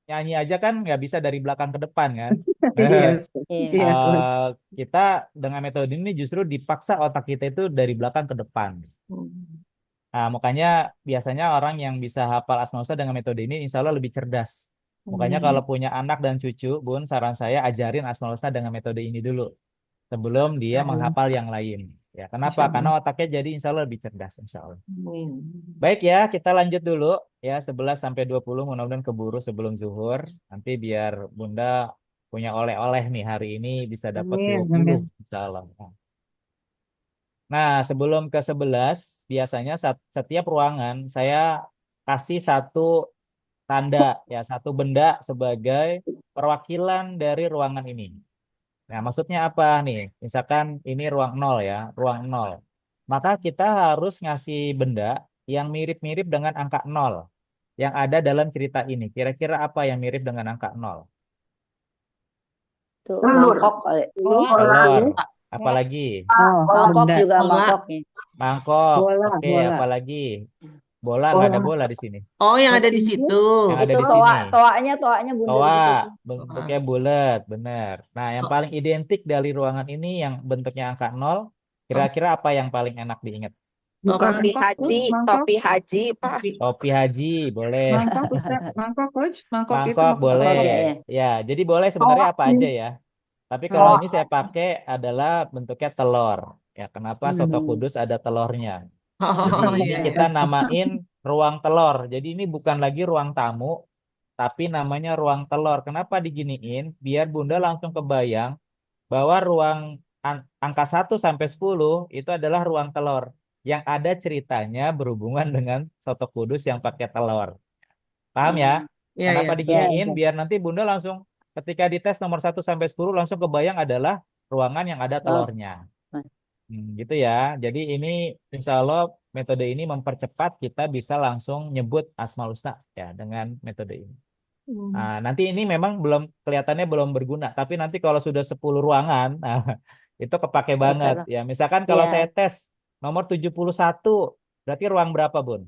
S2: nyanyi aja kan nggak bisa dari belakang ke depan kan.
S1: Iya,
S3: Iya.
S1: iya, Coach.
S2: Kita dengan metode ini justru dipaksa otak kita itu dari belakang ke depan.
S4: Hmm.
S2: Nah, makanya biasanya orang yang bisa hafal Asmaul Husna dengan metode ini insya Allah lebih cerdas. Makanya kalau punya anak dan cucu, Bun, saran saya ajarin Asmaul Husna dengan metode ini dulu sebelum dia
S1: Insya Allah.
S2: menghafal yang lain. Ya, kenapa?
S1: Insya
S2: Karena
S1: Allah.
S2: otaknya jadi insya Allah lebih cerdas, insya Allah.
S4: Amin.
S2: Baik ya, kita lanjut dulu ya 11 sampai 20 mudah-mudahan keburu sebelum zuhur. Nanti biar Bunda punya oleh-oleh nih hari ini bisa dapat
S1: Amin.
S2: 20
S1: Amin.
S2: insya Allah. Nah, sebelum ke 11, biasanya setiap ruangan saya kasih satu tanda ya, satu benda sebagai perwakilan dari ruangan ini. Nah, maksudnya apa nih? Misalkan ini ruang 0 ya, ruang 0. Maka kita harus ngasih benda yang mirip-mirip dengan angka 0 yang ada dalam cerita ini. Kira-kira apa yang mirip dengan angka 0?
S3: Tuh
S1: Telur.
S3: mangkok kali.
S2: Telur. Apalagi?
S1: Oh,
S3: Mangkok
S1: benda.
S3: juga
S4: Bola.
S3: mangkoknya.
S2: Mangkok.
S1: Bola,
S2: Oke,
S1: bola.
S2: apalagi? Bola, nggak ada
S1: Bola.
S2: bola di sini.
S4: Oh, yang ada di
S1: Cincin.
S4: situ.
S2: Yang ada
S3: Itu
S2: di sini.
S3: toanya bundar
S2: Toa,
S3: gitu tuh.
S2: bentuknya bulat, benar. Nah, yang paling identik dari ruangan ini yang bentuknya angka 0, kira-kira apa yang paling enak diingat?
S1: Bukan
S5: Topi
S1: mangkok,
S5: haji,
S1: mangkok.
S5: topi haji, Pak.
S2: Topi haji, boleh.
S1: Mangkok, Ustaz. Mangkok, Coach. Mangkok itu
S2: Mangkok,
S1: mangkok
S2: boleh.
S3: Mangkok ya.
S2: Ya, jadi boleh sebenarnya apa aja ya. Tapi kalau
S1: Oh.
S2: ini saya pakai adalah bentuknya telur. Ya, kenapa soto kudus ada telurnya? Jadi
S4: Oh,
S2: ini
S4: iya,
S2: kita
S4: iya.
S2: namain ruang telur. Jadi ini bukan lagi ruang tamu, tapi namanya ruang telur. Kenapa diginiin? Biar Bunda langsung kebayang bahwa ruang angka 1 sampai 10 itu adalah ruang telur. Yang ada ceritanya berhubungan dengan soto kudus yang pakai telur. Paham ya?
S4: Iya,
S2: Kenapa
S4: iya.
S3: Ya,
S2: diginiin? Biar nanti Bunda langsung ketika dites nomor 1 sampai 10 langsung kebayang adalah ruangan yang ada
S3: oh,
S2: telurnya. Gitu ya. Jadi ini insya Allah metode ini mempercepat kita bisa langsung nyebut Asmaul Husna ya dengan metode ini. Nah, nanti ini memang belum kelihatannya belum berguna, tapi nanti kalau sudah 10 ruangan, nah, itu kepake banget
S3: betul.
S2: ya. Misalkan kalau
S3: Iya,
S2: saya tes nomor 71, berarti ruang berapa, Bun?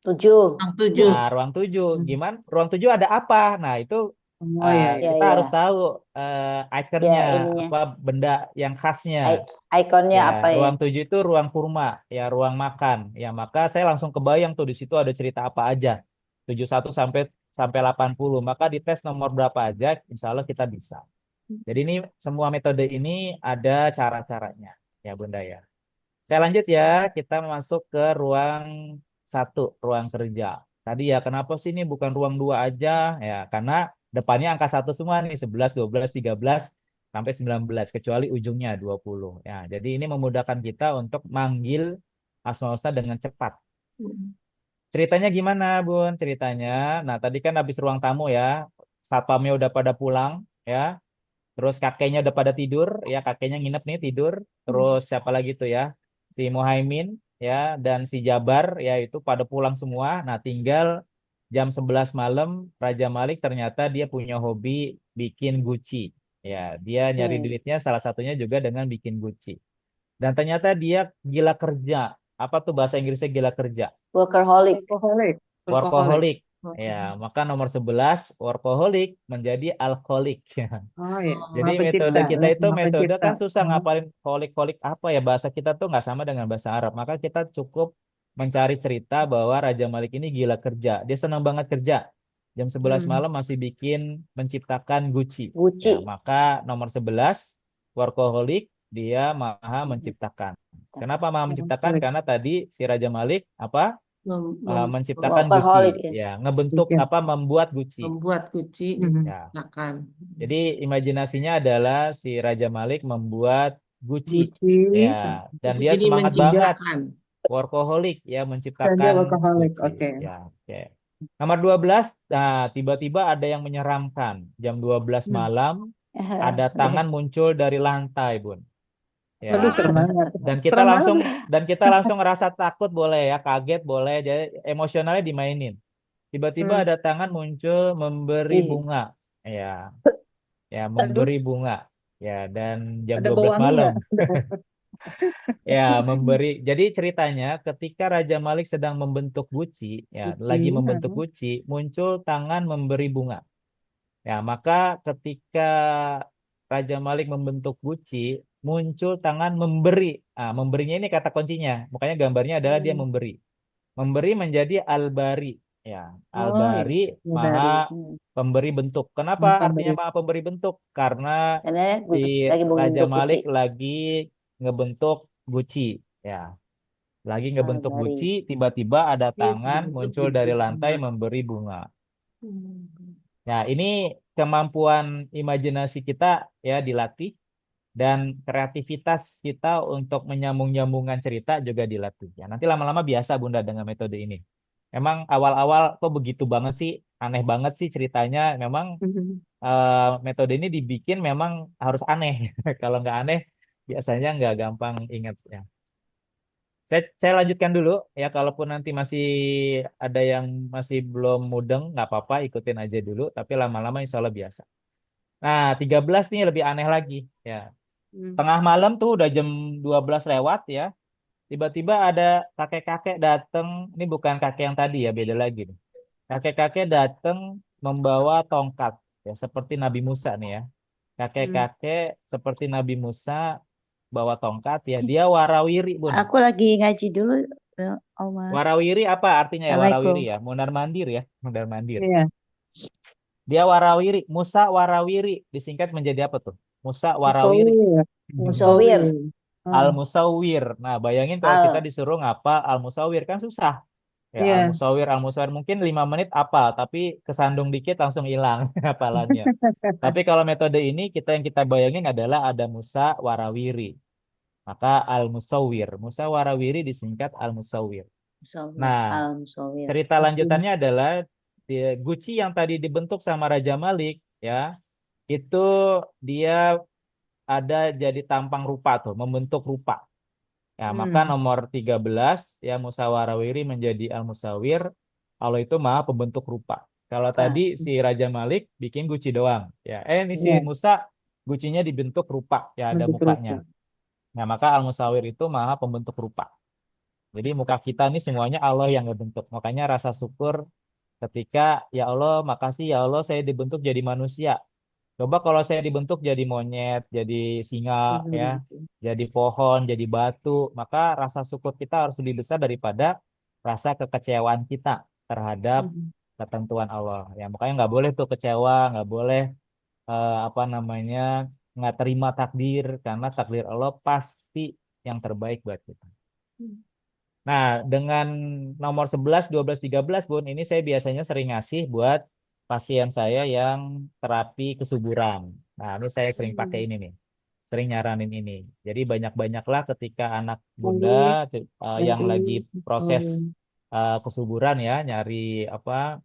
S3: 7.
S4: Yang 7.
S2: Nah, ruang 7. Gimana? Ruang 7 ada apa? Nah, itu
S1: Oh ya.
S3: Ya,
S2: kita
S3: ya.
S2: harus tahu
S3: Ya,
S2: ikonnya,
S3: ininya.
S2: apa benda yang khasnya.
S3: Ikonnya
S2: Ya,
S3: apa ya?
S2: ruang 7 itu ruang kurma, ya ruang makan. Ya, maka saya langsung kebayang tuh di situ ada cerita apa aja. 71 sampai sampai 80. Maka di tes nomor berapa aja, insya Allah kita bisa. Jadi ini semua metode ini ada cara-caranya, ya Bunda ya. Saya lanjut ya, kita masuk ke ruang 1, ruang kerja. Tadi ya, kenapa sih ini bukan ruang 2 aja? Ya, karena depannya angka 1 semua nih, 11, 12, 13, sampai 19, kecuali ujungnya 20. Ya, jadi ini memudahkan kita untuk manggil Asmaul Husna dengan cepat. Ceritanya gimana, Bun? Ceritanya, nah tadi kan habis ruang tamu ya, satpamnya udah pada pulang, ya. Terus kakeknya udah pada tidur, ya kakeknya nginep nih tidur. Terus siapa lagi tuh ya? Si Muhaimin, ya, dan si Jabar, ya itu pada pulang semua. Nah, tinggal jam 11 malam, Raja Malik ternyata dia punya hobi bikin guci. Ya, dia nyari duitnya salah satunya juga dengan bikin guci. Dan ternyata dia gila kerja. Apa tuh bahasa Inggrisnya gila kerja?
S3: Workaholic.
S1: Workaholic.
S2: Workaholic. Ya, maka nomor 11, workaholic menjadi alkoholik.
S1: Oh ya.
S2: Jadi
S1: Maha
S2: metode
S1: pencipta.
S2: kita itu
S1: Maha
S2: metode
S1: pencipta.
S2: kan susah ngapalin holik-holik apa ya, bahasa kita tuh nggak sama dengan bahasa Arab. Maka kita cukup mencari cerita bahwa Raja Malik ini gila kerja. Dia senang banget kerja. Jam 11 malam masih bikin menciptakan Gucci.
S3: Gucci.
S2: Ya, maka nomor 11 workaholic, dia maha menciptakan. Kenapa maha menciptakan? Karena tadi si Raja Malik apa? Menciptakan
S3: Workaholic
S2: Gucci.
S3: ya.
S2: Ya, ngebentuk
S1: Iya.
S2: apa? Membuat Gucci.
S4: Membuat guci
S2: Ya.
S4: diciptakan.
S2: Jadi imajinasinya adalah si Raja Malik membuat Gucci.
S1: Gucci.
S2: Ya, dan dia
S4: Jadi
S2: semangat banget.
S4: menciptakan.
S2: Workaholic ya,
S1: Dan dia
S2: menciptakan
S1: workaholic.
S2: Gucci.
S1: Oke.
S2: Ya, oke. Nomor 12, nah tiba-tiba ada yang menyeramkan. Jam 12 malam ada tangan muncul dari lantai, Bun. Ya.
S1: Aduh, serem banget.
S2: Dan kita
S1: Serem
S2: langsung
S1: banget.
S2: ngerasa takut boleh ya, kaget boleh, jadi emosionalnya dimainin. Tiba-tiba ada tangan muncul memberi
S3: Ih.
S2: bunga. Ya. Ya,
S1: Aduh,
S2: memberi bunga. Ya, dan jam
S1: ada
S2: 12
S1: bau wangi
S2: malam.
S1: nggak?
S2: Ya, memberi. Jadi ceritanya ketika Raja Malik sedang membentuk Gucci, ya, lagi membentuk Gucci, muncul tangan memberi bunga. Ya, maka ketika Raja Malik membentuk Gucci, muncul tangan memberi. Nah, memberinya ini kata kuncinya. Makanya gambarnya adalah dia memberi. memberi menjadi Al-Bari. Ya,
S1: Oh, iya.
S2: Al-Bari
S1: Ya, dari
S2: maha pemberi bentuk. Kenapa artinya
S1: pemberi.
S2: maha pemberi bentuk? Karena
S3: Karena
S2: si
S3: lagi mau
S2: Raja
S3: bentuk
S2: Malik
S3: guci.
S2: lagi ngebentuk guci. Ya, lagi ngebentuk
S3: Al-Bari.
S2: guci, tiba-tiba ada
S1: Iya,
S2: tangan
S1: bentuk
S2: muncul dari
S1: bentuk
S2: lantai
S1: bunga.
S2: memberi bunga.
S1: Hmm.
S2: Nah, ini kemampuan imajinasi kita ya dilatih dan kreativitas kita untuk menyambung-nyambungkan cerita juga dilatih. Ya, nanti lama-lama biasa Bunda dengan metode ini. Emang awal-awal kok begitu banget sih, aneh banget sih ceritanya. Memang metode ini dibikin memang harus aneh. Kalau nggak aneh, biasanya nggak gampang ingat ya. Saya lanjutkan dulu ya, kalaupun nanti masih ada yang masih belum mudeng, nggak apa-apa, ikutin aja dulu. Tapi lama-lama insya Allah biasa. Nah, 13 nih lebih aneh lagi ya.
S1: Hmm.
S2: Tengah malam tuh udah jam 12 lewat ya. Tiba-tiba ada kakek-kakek datang. Ini bukan kakek yang tadi ya, beda lagi nih. Kakek-kakek datang membawa tongkat ya, seperti Nabi Musa nih ya.
S1: Hmm.
S2: Kakek-kakek seperti Nabi Musa bawa tongkat ya. Dia warawiri, Bun.
S3: Aku lagi ngaji dulu, Omar.
S2: Warawiri apa artinya ya warawiri
S3: Assalamualaikum.
S2: ya? Mundar mandir ya, mundar mandir.
S1: Iya.
S2: Dia warawiri, Musa warawiri disingkat menjadi apa tuh? Musa warawiri.
S1: Musawir.
S3: Musawir.
S1: Musawir.
S2: Al-Musawir. Nah, bayangin kalau kita
S3: Al.
S2: disuruh ngapal Al-Musawir kan susah. Ya,
S1: Iya.
S2: Al-Musawir mungkin 5 menit apa, tapi kesandung dikit langsung hilang hafalannya. Tapi kalau metode ini yang kita bayangin adalah ada Musa warawiri. Maka Al-Musawir. Musa warawiri disingkat Al-Musawir.
S3: Musawir.
S2: Nah,
S3: Al-Musawir.
S2: cerita lanjutannya adalah Guci yang tadi dibentuk sama Raja Malik ya, itu dia ada jadi tampang rupa tuh, membentuk rupa. Ya, maka nomor 13 ya Musa warawiri menjadi Al-Musawir. Allah itu maha pembentuk rupa. Kalau tadi si Raja Malik bikin guci doang. Ya, ini si
S1: Iya.
S2: Musa gucinya dibentuk rupa, ya ada
S1: Bentuk
S2: mukanya.
S1: rupa.
S2: Nah, maka Al-Musawir itu maha pembentuk rupa. Jadi muka kita ini semuanya Allah yang ngebentuk. Makanya rasa syukur ketika ya Allah, makasih ya Allah saya dibentuk jadi manusia. Coba kalau saya dibentuk jadi monyet, jadi singa, ya, jadi pohon, jadi batu, maka rasa syukur kita harus lebih besar daripada rasa kekecewaan kita terhadap ketentuan Allah. Ya, makanya nggak boleh tuh kecewa, nggak boleh apa namanya nggak terima takdir karena takdir Allah pasti yang terbaik buat kita. Nah, dengan nomor 11, 12, 13, Bun, ini saya biasanya sering ngasih buat pasien saya yang terapi kesuburan. Nah, ini saya sering pakai ini nih. Sering nyaranin ini. Jadi banyak-banyaklah ketika anak Bunda yang lagi proses kesuburan ya, nyari apa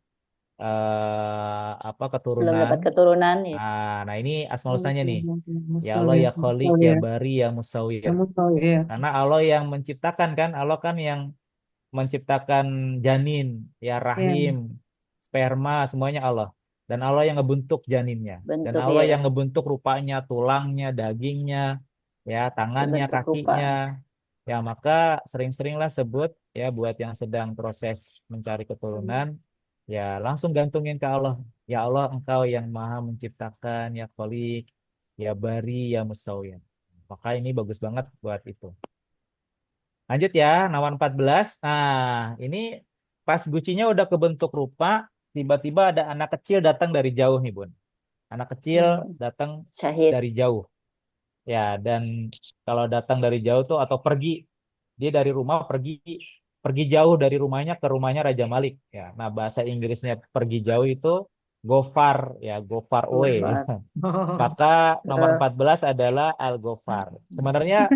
S3: Belum
S2: keturunan.
S3: dapat keturunan ya.
S2: Nah, ini asmaul husnanya nih. Ya Allah ya Khaliq ya Bari ya Musawir. Karena Allah yang menciptakan kan, Allah kan yang menciptakan janin, ya rahim, sperma, semuanya Allah. Dan Allah yang ngebentuk janinnya. Dan
S3: Bentuk
S2: Allah
S3: ya.
S2: yang ngebentuk rupanya, tulangnya, dagingnya, ya tangannya,
S3: Bentuk rupa.
S2: kakinya. Ya maka sering-seringlah sebut ya buat yang sedang proses mencari keturunan, ya langsung gantungin ke Allah. Ya Allah, Engkau yang Maha menciptakan, ya Khaliq, ya Bari, ya Musawwir. Maka ini bagus banget buat itu. Lanjut ya, nomor 14. Nah, ini pas gucinya udah kebentuk rupa, tiba-tiba ada anak kecil datang dari jauh nih, Bun. Anak kecil datang
S3: Syahid.
S2: dari jauh. Ya, dan kalau datang dari jauh tuh atau pergi, dia dari rumah pergi jauh dari rumahnya ke rumahnya Raja Malik. Ya, nah bahasa Inggrisnya pergi jauh itu go far, ya go far away. Maka nomor 14 adalah Al-Ghafar. Sebenarnya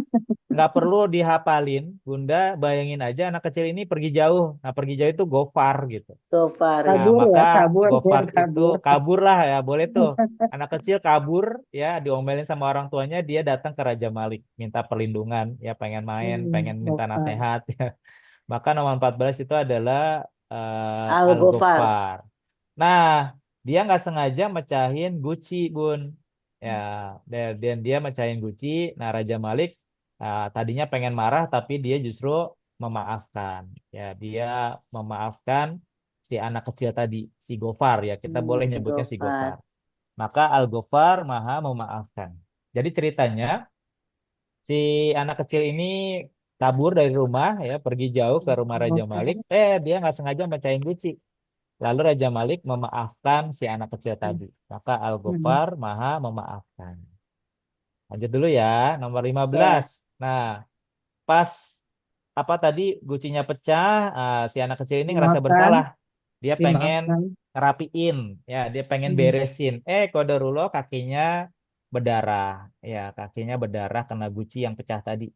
S2: nggak perlu dihafalin, Bunda bayangin aja anak kecil ini pergi jauh. Nah pergi jauh itu gofar gitu.
S3: Gofar.
S2: Nah
S1: Kabur ya,
S2: maka
S1: kabur,
S2: gofar
S1: biar
S2: itu
S1: kabur.
S2: kabur lah ya, boleh tuh. Anak kecil kabur ya, diomelin sama orang tuanya, dia datang ke Raja Malik minta perlindungan, ya pengen main, pengen minta
S1: Gofar.
S2: nasihat. Maka nomor 14 itu adalah
S3: Al-Ghafar.
S2: Al-Ghaffar. Nah, dia nggak sengaja mecahin guci, Bun. Ya, dan dia mecahin guci. Nah, Raja Malik tadinya pengen marah, tapi dia justru memaafkan. Ya, dia memaafkan si anak kecil tadi, si Gofar ya. Kita boleh
S3: Si
S2: nyebutnya si
S3: Gofar.
S2: Gofar. Maka Al-Ghaffar maha memaafkan. Jadi ceritanya si anak kecil ini kabur dari rumah ya, pergi jauh ke rumah Raja Malik. Dia nggak sengaja mecahin guci. Lalu Raja Malik memaafkan si anak kecil tadi. Maka Al-Ghaffar Maha memaafkan. Lanjut dulu ya, nomor 15.
S3: Ya.
S2: Nah, pas apa tadi gucinya pecah, si anak kecil ini ngerasa
S1: Dimaafkan,
S2: bersalah. Dia pengen
S1: dimaafkan.
S2: ngerapiin, ya, dia pengen beresin. Qadarullah kakinya berdarah, ya, kakinya berdarah kena guci yang pecah tadi.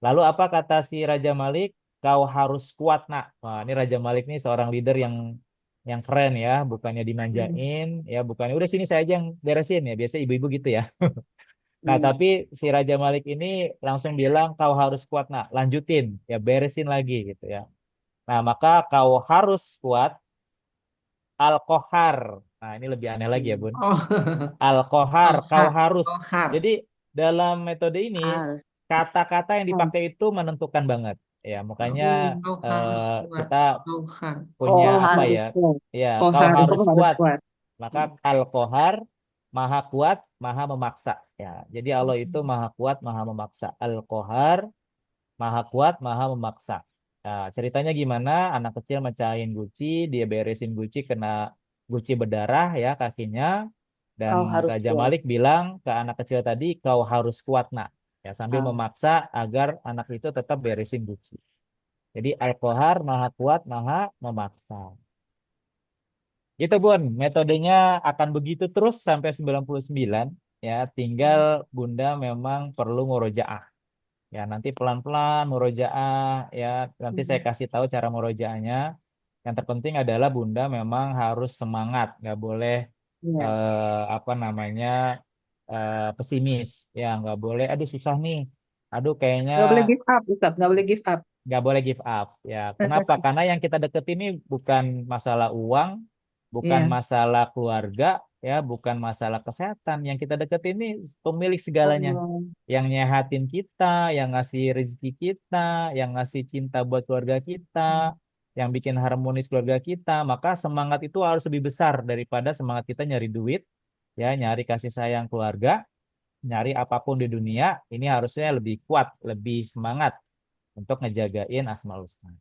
S2: Lalu apa kata si Raja Malik? Kau harus kuat, nak. Wah, ini Raja Malik nih seorang leader yang keren ya, bukannya dimanjain, ya, bukannya udah sini saya aja yang beresin ya. Biasa ibu-ibu gitu ya. Nah, tapi si Raja Malik ini langsung bilang kau harus kuat, nak. Lanjutin, ya, beresin lagi gitu ya. Nah, maka kau harus kuat Al-Qahar. Nah, ini lebih aneh lagi ya, Bun.
S4: Oh,
S2: Al-Qahar, kau
S4: kohar,
S2: harus.
S4: kohar.
S2: Jadi dalam metode ini
S3: Harus.
S2: kata-kata yang dipakai itu menentukan banget. Ya, makanya
S4: Kau harus kuat.
S2: kita
S4: Kohar.
S2: punya apa
S3: Kohar.
S2: ya?
S1: Kuat.
S2: Ya, kau
S1: Kohar itu
S2: harus
S1: harus
S2: kuat.
S1: kuat.
S2: Maka Al-Qahar, maha kuat, maha memaksa. Ya, jadi Allah itu maha kuat, maha memaksa. Al-Qahar, maha kuat, maha memaksa. Nah, ceritanya gimana? Anak kecil mecahin guci, dia beresin guci, kena guci berdarah ya kakinya. Dan
S3: Kau harus
S2: Raja
S3: kuat.
S2: Malik bilang ke anak kecil tadi, kau harus kuat, nak. Ya, sambil
S3: Ah,
S2: memaksa agar anak itu tetap beresin guci. Jadi Al-Qahar, maha kuat, maha memaksa. Gitu, Bun. Metodenya akan begitu terus sampai 99. Ya, tinggal Bunda memang perlu murojaah. Ya, nanti pelan-pelan murojaah. Ya, nanti saya kasih tahu cara murojaahnya. Yang terpenting adalah Bunda memang harus semangat. Nggak boleh,
S1: Iya.
S2: apa namanya, pesimis. Ya, nggak boleh, aduh susah nih. Aduh, kayaknya
S1: Nggak boleh give up, Ustaz. Nggak boleh give up.
S2: nggak boleh give up. Ya, kenapa? Karena yang kita deketin ini bukan masalah uang, bukan
S1: Iya.
S2: masalah keluarga, ya, bukan masalah kesehatan. Yang kita deketin ini pemilik segalanya.
S1: Allah.
S2: Yang nyehatin kita, yang ngasih rezeki kita, yang ngasih cinta buat keluarga kita, yang bikin harmonis keluarga kita. Maka semangat itu harus lebih besar daripada semangat kita nyari duit, ya, nyari kasih sayang keluarga, nyari apapun di dunia. Ini harusnya lebih kuat, lebih semangat untuk ngejagain Asmaul Husna.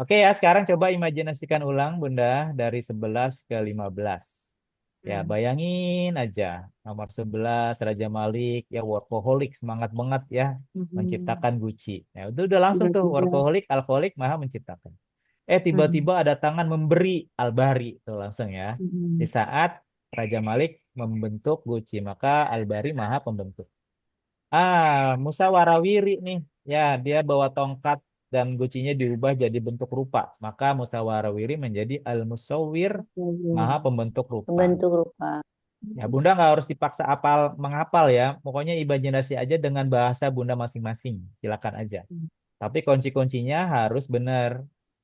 S2: Oke ya, sekarang coba imajinasikan ulang Bunda dari 11 ke 15. Ya, bayangin aja nomor 11 Raja Malik ya, workaholic, semangat banget ya menciptakan Gucci. Ya, udah langsung tuh
S1: Tiba-tiba.
S2: workaholic, alkoholik, maha menciptakan. Tiba-tiba ada tangan memberi Al-Bari tuh langsung ya. Di saat Raja Malik membentuk Gucci, maka Al-Bari maha pembentuk. Musa Warawiri nih. Ya, dia bawa tongkat dan gucinya diubah jadi bentuk rupa. Maka Musa Warawiri menjadi Al-Musawwir, maha pembentuk rupa.
S3: Membentuk rupa.
S2: Ya, Bunda nggak harus dipaksa menghafal ya. Pokoknya imajinasi aja dengan bahasa Bunda masing-masing. Silakan aja. Tapi kunci-kuncinya harus benar.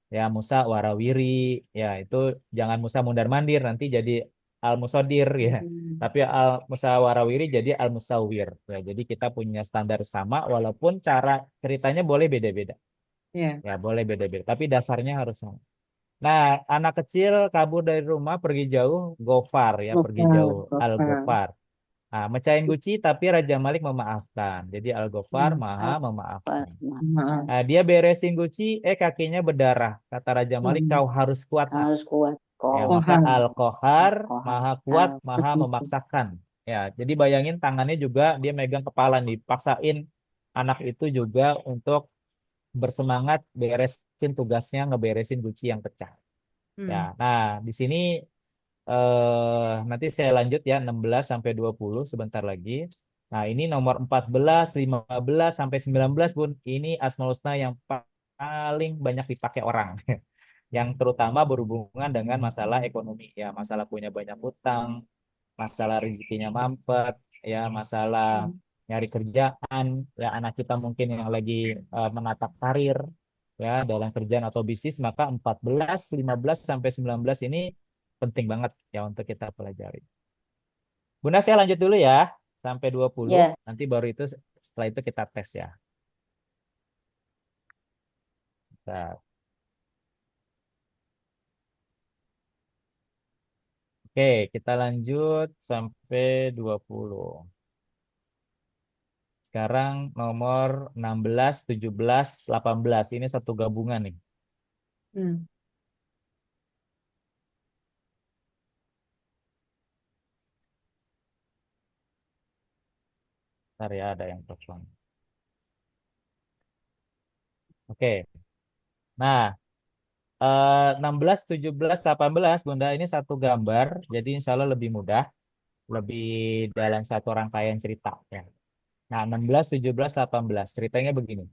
S2: Ya, Musa Warawiri. Ya, itu jangan Musa Mundar-Mandir. Nanti jadi Al-Musadir ya. Tapi Musa Warawiri jadi Al-Musawwir. Ya, jadi kita punya standar sama walaupun cara ceritanya boleh beda-beda.
S1: Iya.
S2: Ya, boleh beda-beda. Tapi dasarnya harus sama. Nah, anak kecil kabur dari rumah pergi jauh, Gofar ya, pergi jauh,
S1: Gofar.
S2: Al-Gofar. Nah, mecahin guci tapi Raja Malik memaafkan. Jadi Al-Gofar maha
S3: Apa?
S2: memaafkan.
S1: Maaf.
S2: Nah, dia beresin guci, kakinya berdarah. Kata Raja Malik, kau harus kuat,
S3: Kau
S2: nak.
S3: harus kuat.
S2: Ya,
S3: Kau
S2: maka
S1: Kohar.
S2: Al-Qahar,
S3: Kohar.
S2: maha kuat,
S3: Al-
S2: maha memaksakan. Ya, jadi bayangin tangannya juga dia megang kepala nih, paksain anak itu juga untuk bersemangat beresin tugasnya, ngeberesin guci yang pecah. Ya, nah di sini nanti saya lanjut ya 16 sampai 20 sebentar lagi. Nah, ini nomor 14, 15 sampai 19, Bun. Ini Asmaul Husna yang paling banyak dipakai orang. Yang terutama berhubungan dengan masalah ekonomi ya, masalah punya banyak utang, masalah rezekinya mampet, ya, masalah nyari kerjaan, ya, anak kita mungkin yang lagi menatap karir ya dalam kerjaan atau bisnis, maka 14, 15 sampai 19 ini penting banget ya untuk kita pelajari. Bunda, saya lanjut dulu ya sampai 20,
S3: Ya.
S2: nanti baru itu setelah itu kita tes ya. Nah, oke, kita lanjut sampai 20. Sekarang nomor 16, 17, 18. Ini satu gabungan nih.
S1: Hmm.
S2: Bentar ya, ada yang telepon. Oke. Nah, 16, 17, 18, Bunda, ini satu gambar. Jadi insya Allah lebih mudah. Lebih dalam satu rangkaian cerita. Ya. Nah, 16, 17, 18. Ceritanya begini.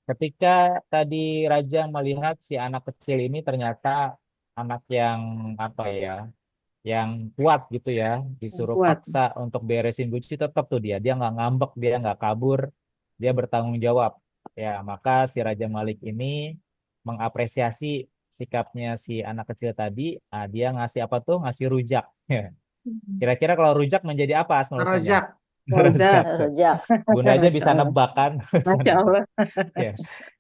S2: Ketika tadi Raja melihat si anak kecil ini ternyata anak yang apa ya, yang kuat gitu ya,
S1: Yang
S2: disuruh
S1: kuat.
S2: paksa untuk beresin guci tetap tuh dia nggak ngambek, dia nggak kabur, dia bertanggung jawab. Ya, maka si Raja Malik ini mengapresiasi sikapnya si anak kecil tadi. Ah, dia ngasih apa tuh? Ngasih rujak. Kira-kira kalau rujak menjadi apa asma usahanya?
S4: Rojak.
S1: Rojak.
S2: Rujak tuh.
S3: Rojak.
S2: Bunda aja
S1: Masya
S2: bisa
S1: Allah.
S2: nebak kan? Bisa
S1: Masya
S2: nebak.
S1: Allah.
S2: Ya.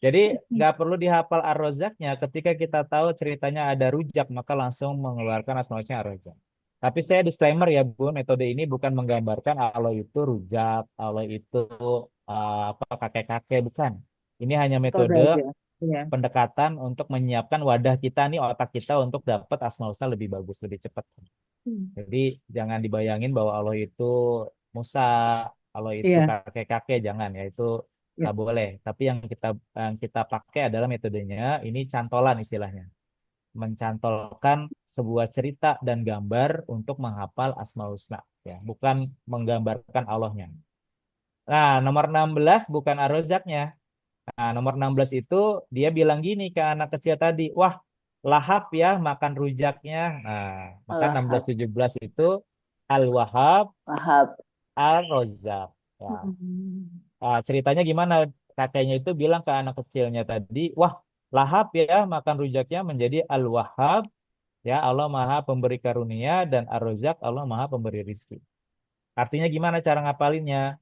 S2: Jadi nggak perlu dihafal ar-rozaknya. Ketika kita tahu ceritanya ada rujak, maka langsung mengeluarkan asma usahanya ar-rozak. Tapi saya disclaimer ya Bun, metode ini bukan menggambarkan Allah itu rujak, Allah itu apa kakek-kakek, bukan. Ini hanya
S1: Metode
S2: metode
S1: aja. Iya.
S2: pendekatan untuk menyiapkan wadah kita nih, otak kita untuk dapat asma husna lebih bagus, lebih cepat. Jadi jangan dibayangin bahwa Allah itu Musa, Allah itu
S1: Iya.
S2: kakek-kakek, jangan ya, itu
S1: Iya.
S2: nggak boleh. Tapi yang kita pakai adalah metodenya ini cantolan istilahnya, mencantolkan sebuah cerita dan gambar untuk menghafal Asmaul Husna, ya, bukan menggambarkan Allahnya. Nah, nomor 16 bukan ar-rozaknya. Nah, nomor 16 itu dia bilang gini ke anak kecil tadi, wah, lahap ya makan rujaknya. Nah, maka 16
S3: Lahap.
S2: 17 itu al-wahhab,
S3: Wahab.
S2: al-rozak. Ya. Nah, ceritanya gimana? Kakeknya itu bilang ke anak kecilnya tadi, wah, lahap ya makan rujaknya menjadi al-wahhab, ya, Allah Maha Pemberi karunia, dan ar-rozak, Allah Maha Pemberi rizki. Artinya gimana cara ngapalinnya?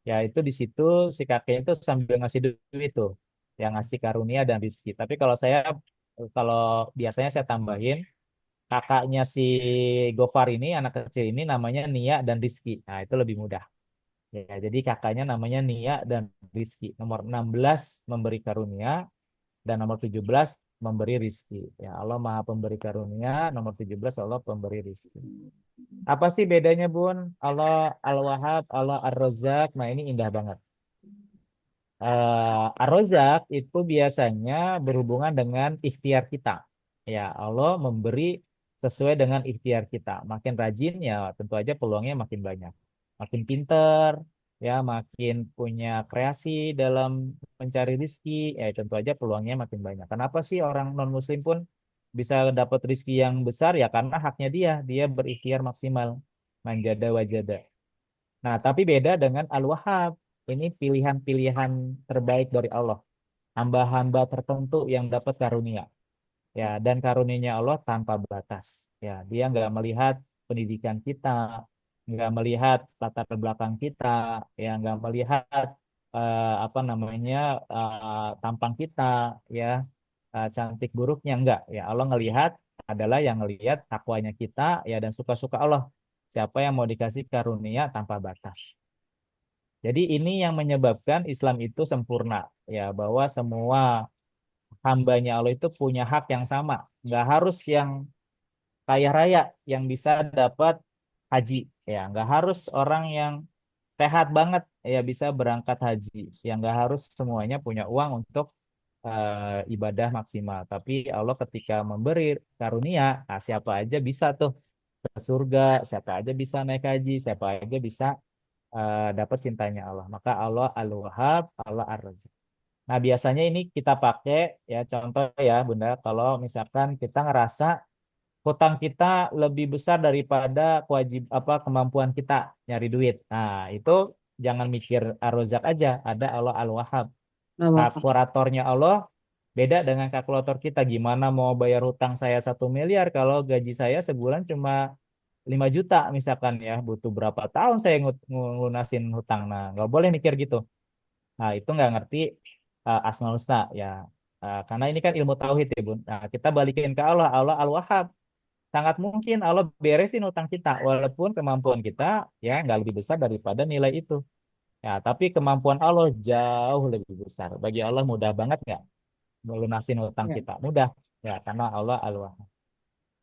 S2: Ya itu di situ si kakeknya itu sambil ngasih duit tuh, yang ngasih karunia dan rizki. Tapi kalau biasanya saya tambahin kakaknya si Gofar ini, anak kecil ini namanya Nia dan Rizki. Nah itu lebih mudah. Ya, jadi kakaknya namanya Nia dan Rizki. Nomor 16 memberi karunia dan nomor 17 memberi rizki. Ya Allah Maha Pemberi karunia, nomor 17 Allah pemberi rizki. Apa sih bedanya Bun? Allah Al-Wahhab, Allah Ar-Razzaq. Nah ini indah banget. Ar-Razzaq itu biasanya berhubungan dengan ikhtiar kita. Ya, Allah memberi sesuai dengan ikhtiar kita. Makin rajin ya tentu aja peluangnya makin banyak. Makin pinter, ya makin punya kreasi dalam mencari rezeki, ya tentu aja peluangnya makin banyak. Kenapa sih orang non-muslim pun bisa dapat rezeki yang besar? Ya karena haknya dia berikhtiar maksimal. Manjada wajada. Nah, tapi beda dengan Al-Wahhab. Ini pilihan-pilihan terbaik dari Allah. Hamba-hamba tertentu yang dapat karunia. Ya, dan karunia Allah tanpa batas. Ya, dia nggak melihat pendidikan kita, nggak melihat latar belakang kita, ya nggak melihat apa namanya tampang kita, ya cantik buruknya enggak. Ya, Allah ngelihat adalah yang ngelihat takwanya kita, ya, dan suka-suka Allah. Siapa yang mau dikasih karunia tanpa batas. Jadi ini yang menyebabkan Islam itu sempurna, ya, bahwa semua hambanya Allah itu punya hak yang sama. Nggak harus yang kaya raya yang bisa dapat haji, ya. Nggak harus orang yang sehat banget ya bisa berangkat haji. Yang nggak harus semuanya punya uang untuk ibadah maksimal. Tapi Allah ketika memberi karunia, nah siapa aja bisa tuh ke surga, siapa aja bisa naik haji, siapa aja bisa dapat cintanya Allah. Maka Allah Al-Wahhab, Allah Ar-Razzaq. Nah, biasanya ini kita pakai ya contoh ya Bunda, kalau misalkan kita ngerasa hutang kita lebih besar daripada kemampuan kita nyari duit. Nah, itu jangan mikir Ar-Razzaq aja, ada Allah Al-Wahhab. Kalkulatornya Allah beda dengan kalkulator kita. Gimana mau bayar hutang saya 1 miliar kalau gaji saya sebulan cuma 5 juta misalkan ya, butuh berapa tahun saya ngunasin hutang. Nah, nggak boleh mikir gitu. Nah, itu nggak ngerti Asmaul Husna ya. Karena ini kan ilmu tauhid ya, Bun. Nah, kita balikin ke Allah, Allah Al-Wahhab. Sangat mungkin Allah beresin hutang kita walaupun kemampuan kita ya nggak lebih besar daripada nilai itu. Ya, tapi kemampuan Allah jauh lebih besar. Bagi Allah mudah banget nggak melunasin hutang
S1: Ya.
S2: kita? Mudah. Ya, karena Allah Al-Wahhab.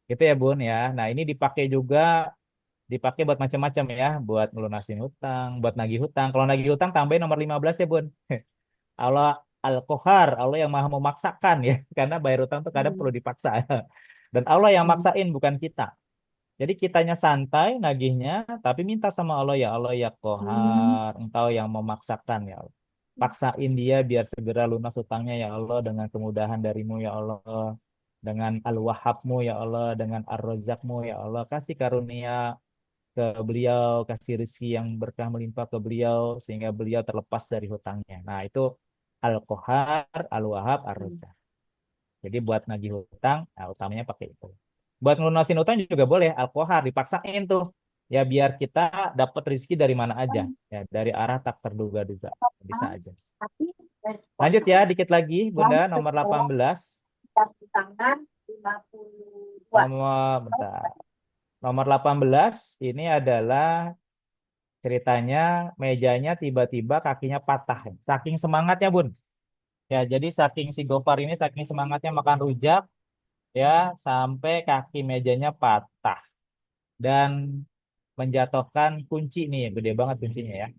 S2: Itu ya Bun ya. Nah, ini dipakai buat macam-macam ya, buat melunasin hutang, buat nagih hutang. Kalau nagih hutang tambahin nomor 15 ya Bun. Allah Al-Qahar, Allah yang maha memaksakan ya. Karena bayar hutang tuh kadang perlu dipaksa. Dan Allah yang maksain bukan kita. Jadi kitanya santai nagihnya, tapi minta sama Allah, ya Allah ya Qahar, Engkau yang memaksakan ya Allah. Paksain dia biar segera lunas hutangnya ya Allah dengan kemudahan darimu ya Allah. Dengan Al-Wahhabmu ya Allah, dengan Ar-Razzaqmu ya Allah. Kasih karunia ke beliau, kasih rezeki yang berkah melimpah ke beliau, sehingga beliau terlepas dari hutangnya. Nah itu Al-Qahar, Al-Wahhab, Ar-Razzaq. Jadi buat nagih hutang, nah, utamanya pakai itu. Buat ngelunasin hutang juga boleh Al-Qahar, dipaksain tuh. Ya biar kita dapat rezeki dari mana aja. Ya dari arah tak terduga-duga. Bisa aja. Lanjut ya, dikit lagi Bunda, nomor 18. Bentar. Nomor 18 ini adalah ceritanya mejanya tiba-tiba kakinya patah. Saking semangatnya Bun. Ya, jadi saking si Gofar ini saking semangatnya makan rujak ya sampai kaki mejanya patah dan menjatuhkan kunci nih, gede banget kuncinya ya.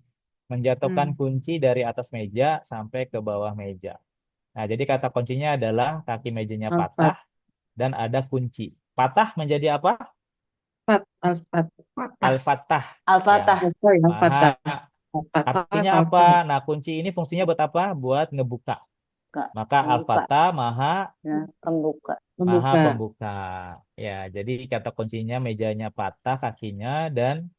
S2: Menjatuhkan kunci dari atas meja sampai ke bawah meja. Nah, jadi kata kuncinya adalah kaki mejanya patah dan ada kunci. Patah menjadi apa?
S1: Al-Fat.
S2: Al-Fattah.
S3: Al-Fatah.
S2: Ya.
S1: Sorry,
S2: Maha.
S1: Al-Fatah.
S2: Artinya apa? Nah, kunci ini fungsinya buat apa? Buat ngebuka.
S3: Kak,
S2: Maka
S3: membuka.
S2: Al-Fatah Maha
S3: Nah, pembuka.
S2: Maha
S1: Membuka.
S2: Pembuka. Ya, jadi kata kuncinya mejanya patah kakinya dan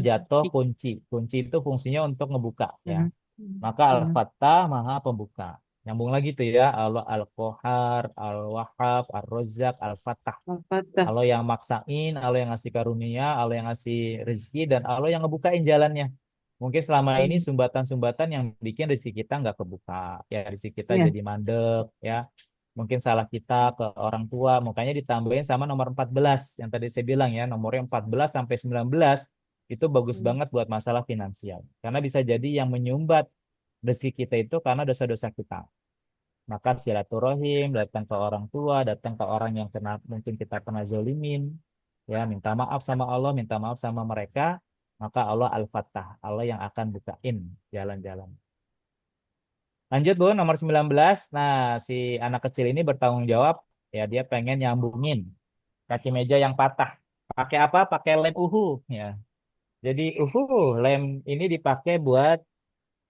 S2: jatuh kunci. Kunci itu fungsinya untuk ngebuka ya. Maka Al-Fattah Maha Pembuka. Nyambung lagi tuh ya, Allah Al-Qahar, Al-Wahhab, Ar-Razzaq, Al-Fattah.
S1: Al-Fatah.
S2: Allah yang maksain, Allah yang ngasih karunia, Allah yang ngasih rezeki, dan Allah yang ngebukain jalannya. Mungkin selama ini sumbatan-sumbatan yang bikin rezeki kita nggak kebuka. Ya, rezeki kita
S1: Iya.
S2: jadi mandek ya. Mungkin salah kita ke orang tua, makanya ditambahin sama nomor 14 yang tadi saya bilang ya, nomornya 14 sampai 19 itu bagus banget buat masalah finansial. Karena bisa jadi yang menyumbat rezeki kita itu karena dosa-dosa kita. Maka silaturahim, datang ke orang tua, datang ke orang yang mungkin kita pernah zolimin, ya minta maaf sama Allah, minta maaf sama mereka, maka Allah Al-Fattah, Allah yang akan bukain jalan-jalan. Lanjut Bu, nomor 19. Nah, si anak kecil ini bertanggung jawab, ya dia pengen nyambungin kaki meja yang patah. Pakai apa? Pakai lem uhu, ya. Jadi lem ini dipakai buat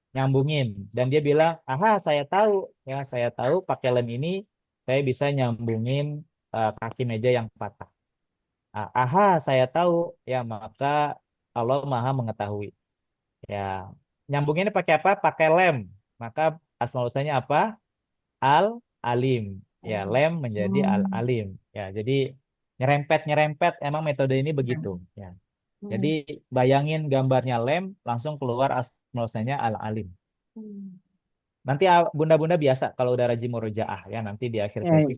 S2: nyambungin, dan dia bilang, aha saya tahu ya, saya tahu pakai lem ini saya bisa nyambungin kaki meja yang patah. Aha saya tahu ya, maka Allah Maha mengetahui ya. Nyambunginnya pakai apa? Pakai lem. Maka asmaul husnanya apa? Al Alim ya. Lem menjadi Al Alim ya. Jadi nyerempet nyerempet, emang metode ini begitu ya. Jadi bayangin gambarnya lem, langsung keluar asmaul husnanya Al Alim. Nanti bunda-bunda biasa kalau udah rajin murojaah ya, nanti di akhir sesi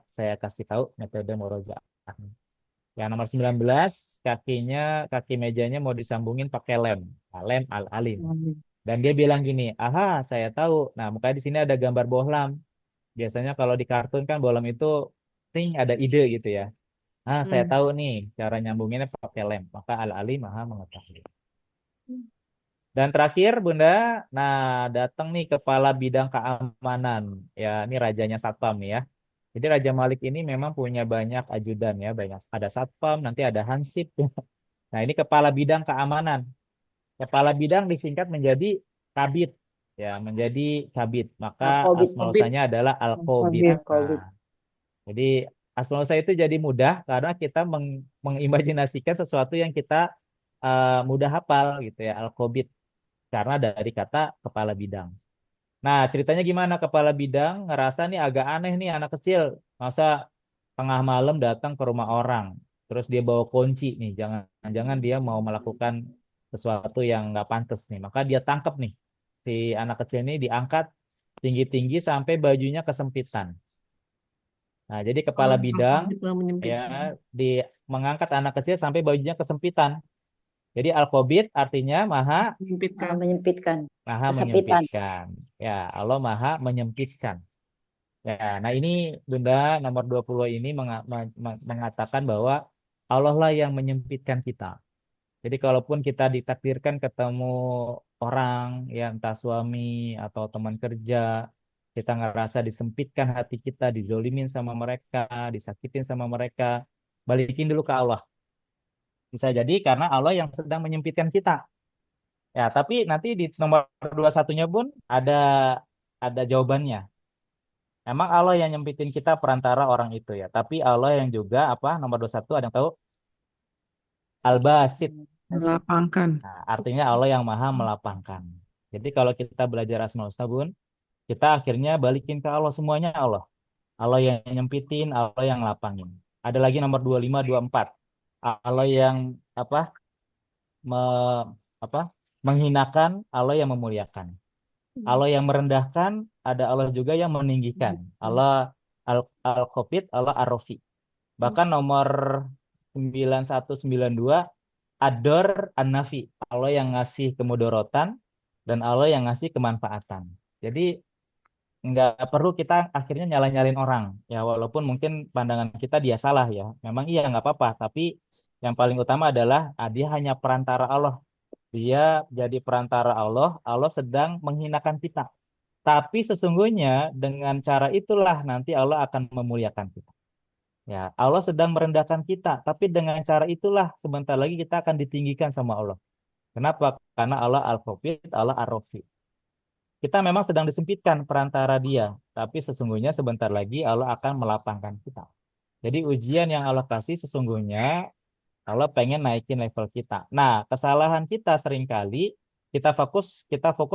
S2: saya kasih tahu metode murojaah. Ya nomor 19, kaki mejanya mau disambungin pakai lem. Nah, lem Al-Alim. Dan dia bilang gini, aha saya tahu. Nah makanya di sini ada gambar bohlam. Biasanya kalau di kartun kan bohlam itu ada ide gitu ya. Saya tahu nih cara nyambunginnya pakai lem. Maka Al-Alim Maha mengetahui. Dan terakhir Bunda, nah datang nih kepala bidang keamanan. Ya ini rajanya Satpam nih ya. Jadi Raja Malik ini memang punya banyak ajudan ya, banyak ada Satpam, nanti ada Hansip. Nah ini kepala bidang keamanan. Kepala bidang disingkat menjadi Kabid, ya menjadi Kabid. Maka
S3: Al-Qabid.
S2: asmaul husnanya adalah Al-Qabid.
S3: Al-Qabid.
S2: Nah, jadi asmaul husna itu jadi mudah karena kita mengimajinasikan sesuatu yang kita mudah hafal gitu ya, Al-Qabid. Karena dari kata kepala bidang. Nah, ceritanya gimana kepala bidang ngerasa nih agak aneh nih anak kecil. Masa tengah malam datang ke rumah orang. Terus dia bawa kunci nih. Jangan-jangan dia mau melakukan sesuatu yang nggak pantas nih. Maka dia tangkap nih. Si anak kecil ini diangkat tinggi-tinggi sampai bajunya kesempitan. Nah, jadi kepala bidang ya mengangkat anak kecil sampai bajunya kesempitan. Jadi al-Qabid artinya maha
S4: Menyempitkan.
S3: Menyempitkan.
S2: maha
S3: Kesempitan.
S2: menyempitkan. Ya, Allah maha menyempitkan. Ya, nah ini Bunda nomor 20 ini mengatakan bahwa Allah lah yang menyempitkan kita. Jadi kalaupun kita ditakdirkan ketemu orang, ya entah suami atau teman kerja, kita ngerasa disempitkan hati kita, dizolimin sama mereka, disakitin sama mereka, balikin dulu ke Allah. Bisa jadi karena Allah yang sedang menyempitkan kita. Ya, tapi nanti di nomor 21-nya pun ada jawabannya. Emang Allah yang nyempitin kita perantara orang itu ya. Tapi Allah yang juga apa? Nomor 21 ada yang tahu? Al-Basit.
S6: Melapangkan.
S2: Nah, artinya Allah yang maha melapangkan. Jadi kalau kita belajar Asmaul Husna, Bun, kita akhirnya balikin ke Allah semuanya Allah. Allah yang nyempitin, Allah yang lapangin. Ada lagi nomor 25, 24. Allah yang apa? Apa? Menghinakan, Allah yang memuliakan. Allah yang merendahkan, ada Allah juga yang meninggikan. Allah Al-Qabid, Allah Ar-Rafi. Bahkan nomor 9192 Ad-Dar An-Nafi, Allah yang ngasih kemudorotan dan Allah yang ngasih kemanfaatan. Jadi nggak perlu kita akhirnya nyala-nyalin orang. Ya walaupun mungkin pandangan kita dia salah ya. Memang iya nggak apa-apa. Tapi yang paling utama adalah dia hanya perantara Allah. Dia jadi perantara Allah. Allah sedang menghinakan kita. Tapi sesungguhnya dengan cara itulah nanti Allah akan memuliakan kita. Ya, Allah sedang merendahkan kita, tapi dengan cara itulah sebentar lagi kita akan ditinggikan sama Allah. Kenapa? Karena Allah Al-Qabid, Allah Ar-Rafi. Kita memang sedang disempitkan perantara dia, tapi sesungguhnya sebentar lagi Allah akan melapangkan kita. Jadi ujian yang Allah kasih sesungguhnya Allah pengen naikin level kita. Nah, kesalahan kita seringkali kita fokus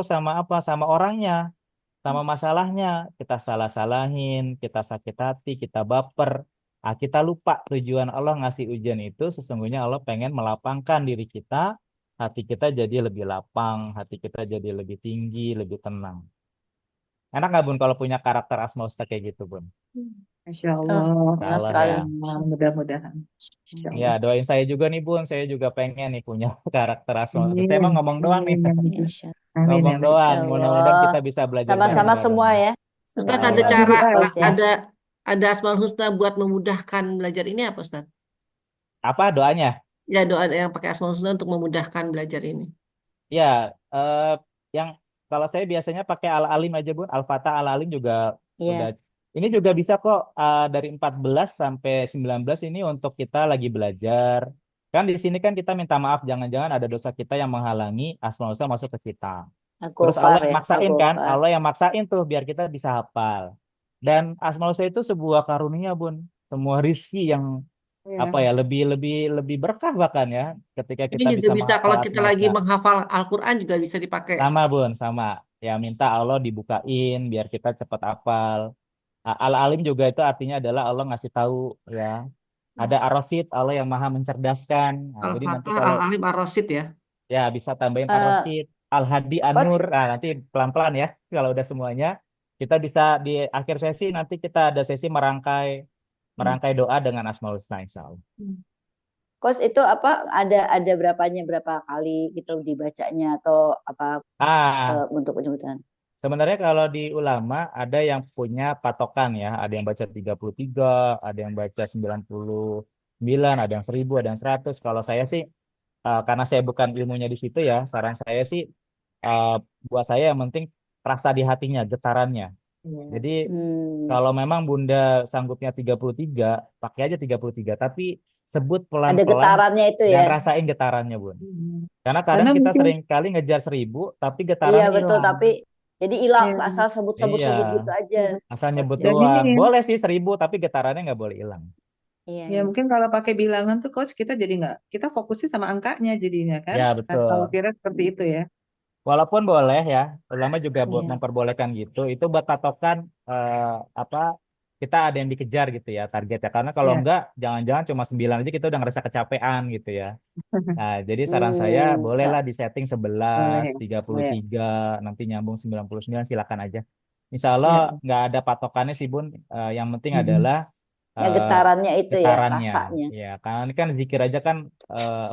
S2: sama apa? Sama orangnya, sama masalahnya. Kita salah-salahin, kita sakit hati, kita baper. Nah, kita lupa tujuan Allah ngasih ujian itu sesungguhnya Allah pengen melapangkan diri kita, hati kita jadi lebih lapang, hati kita jadi lebih tinggi, lebih tenang. Enak nggak Bun kalau punya karakter Asma Husna kayak gitu Bun?
S1: Masya
S3: Ah,
S1: Allah.
S3: enak
S2: Allah
S3: sekali.
S2: ya.
S1: Mudah-mudahan. Insya
S2: Ya
S1: Allah.
S2: doain saya juga nih Bun, saya juga pengen nih punya karakter Asma Husna. Saya
S1: Amin.
S2: emang ngomong doang nih,
S1: Amin. Amin.
S3: Insya
S1: Amin.
S2: ngomong
S1: Amin.
S2: doang. Mudah-mudahan
S3: Allah.
S2: kita bisa belajar
S3: Sama-sama
S2: bareng-bareng.
S3: semua ya.
S4: Ustaz,
S2: Ya
S4: ada
S2: Allah.
S4: cara,
S3: Terus ya.
S4: ada Asmaul Husna buat memudahkan belajar ini apa, Ustaz?
S2: Apa doanya?
S4: Ya, doa yang pakai Asmaul Husna untuk memudahkan belajar ini.
S2: Ya, yang kalau saya biasanya pakai Al-Alim aja Bun, Al-Fatah Al-Alim juga
S3: Iya.
S2: udah. Ini juga bisa kok dari 14 sampai 19 ini untuk kita lagi belajar. Kan di sini kan kita minta maaf, jangan-jangan ada dosa kita yang menghalangi Asmaul Husna masuk ke kita. Terus Allah
S3: Al-Ghafar
S2: yang
S3: ya.
S2: maksain kan,
S3: Al-Ghafar.
S2: Allah yang maksain tuh biar kita bisa hafal. Dan Asmaul Husna itu sebuah karunia Bun, semua rizki yang
S1: Ya.
S2: apa ya lebih berkah bahkan ya ketika
S4: Ini
S2: kita
S4: juga
S2: bisa
S4: bisa kalau
S2: menghafal
S4: kita
S2: Asmaul
S4: lagi
S2: Husna.
S4: menghafal Al-Quran juga bisa dipakai.
S2: Sama Bun, sama. Ya minta Allah dibukain biar kita cepat hafal. Al-Alim juga itu artinya adalah Allah ngasih tahu ya. Ada Ar-Rasyid, Allah yang maha mencerdaskan. Nah, jadi nanti
S4: Al-Fatah,
S2: kalau
S4: Al-Alim, Ar-Rasyid ya.
S2: ya bisa tambahin
S3: Eh,
S2: Ar-Rasyid, Al-Hadi,
S3: Coach,
S2: An-Nur. Nah, nanti pelan-pelan ya kalau udah semuanya. Kita bisa di akhir sesi nanti kita ada sesi merangkai doa dengan Asmaul Husna insya Allah.
S3: Coach itu apa ada berapa kali gitu dibacanya atau apa untuk penyebutan?
S2: Sebenarnya kalau di ulama ada yang punya patokan ya, ada yang baca 33, ada yang baca 99, ada yang 1000, ada yang 100. Kalau saya sih karena saya bukan ilmunya di situ ya, saran saya sih buat saya yang penting rasa di hatinya, getarannya. Jadi kalau memang Bunda sanggupnya 33, pakai aja 33, tapi sebut
S3: Ada
S2: pelan-pelan
S3: getarannya itu
S2: dan
S3: ya.
S2: rasain getarannya, Bun. Karena
S1: Karena
S2: kadang kita
S1: mungkin
S2: sering kali ngejar 1000, tapi
S3: Iya
S2: getarannya
S3: betul,
S2: hilang.
S3: tapi jadi hilang
S1: ya,
S3: asal sebut-sebut
S2: Iya,
S3: gitu aja.
S2: asal nyebut
S1: dan
S2: doang.
S1: ini
S2: Boleh sih 1000, tapi getarannya nggak boleh hilang.
S3: Iya.
S1: ya mungkin kalau pakai bilangan tuh coach kita jadi nggak, kita fokusnya sama angkanya jadinya kan.
S2: Ya,
S1: Nah,
S2: betul.
S1: kalau kira seperti itu ya.
S2: Walaupun boleh ya, ulama juga
S3: Iya.
S2: memperbolehkan gitu. Itu buat patokan kita ada yang dikejar gitu ya targetnya. Karena kalau
S1: Ya.
S2: enggak, jangan-jangan cuma 9 aja kita udah ngerasa kecapean gitu ya. Nah, jadi saran saya bolehlah disetting 11,
S1: Boleh.
S2: 33, nanti nyambung 99, silakan aja. Insya
S1: Ya.
S2: Allah nggak ada patokannya sih Bun. Yang penting adalah
S3: Ya getarannya itu ya,
S2: getarannya.
S3: rasanya.
S2: Ya, karena ini kan zikir aja kan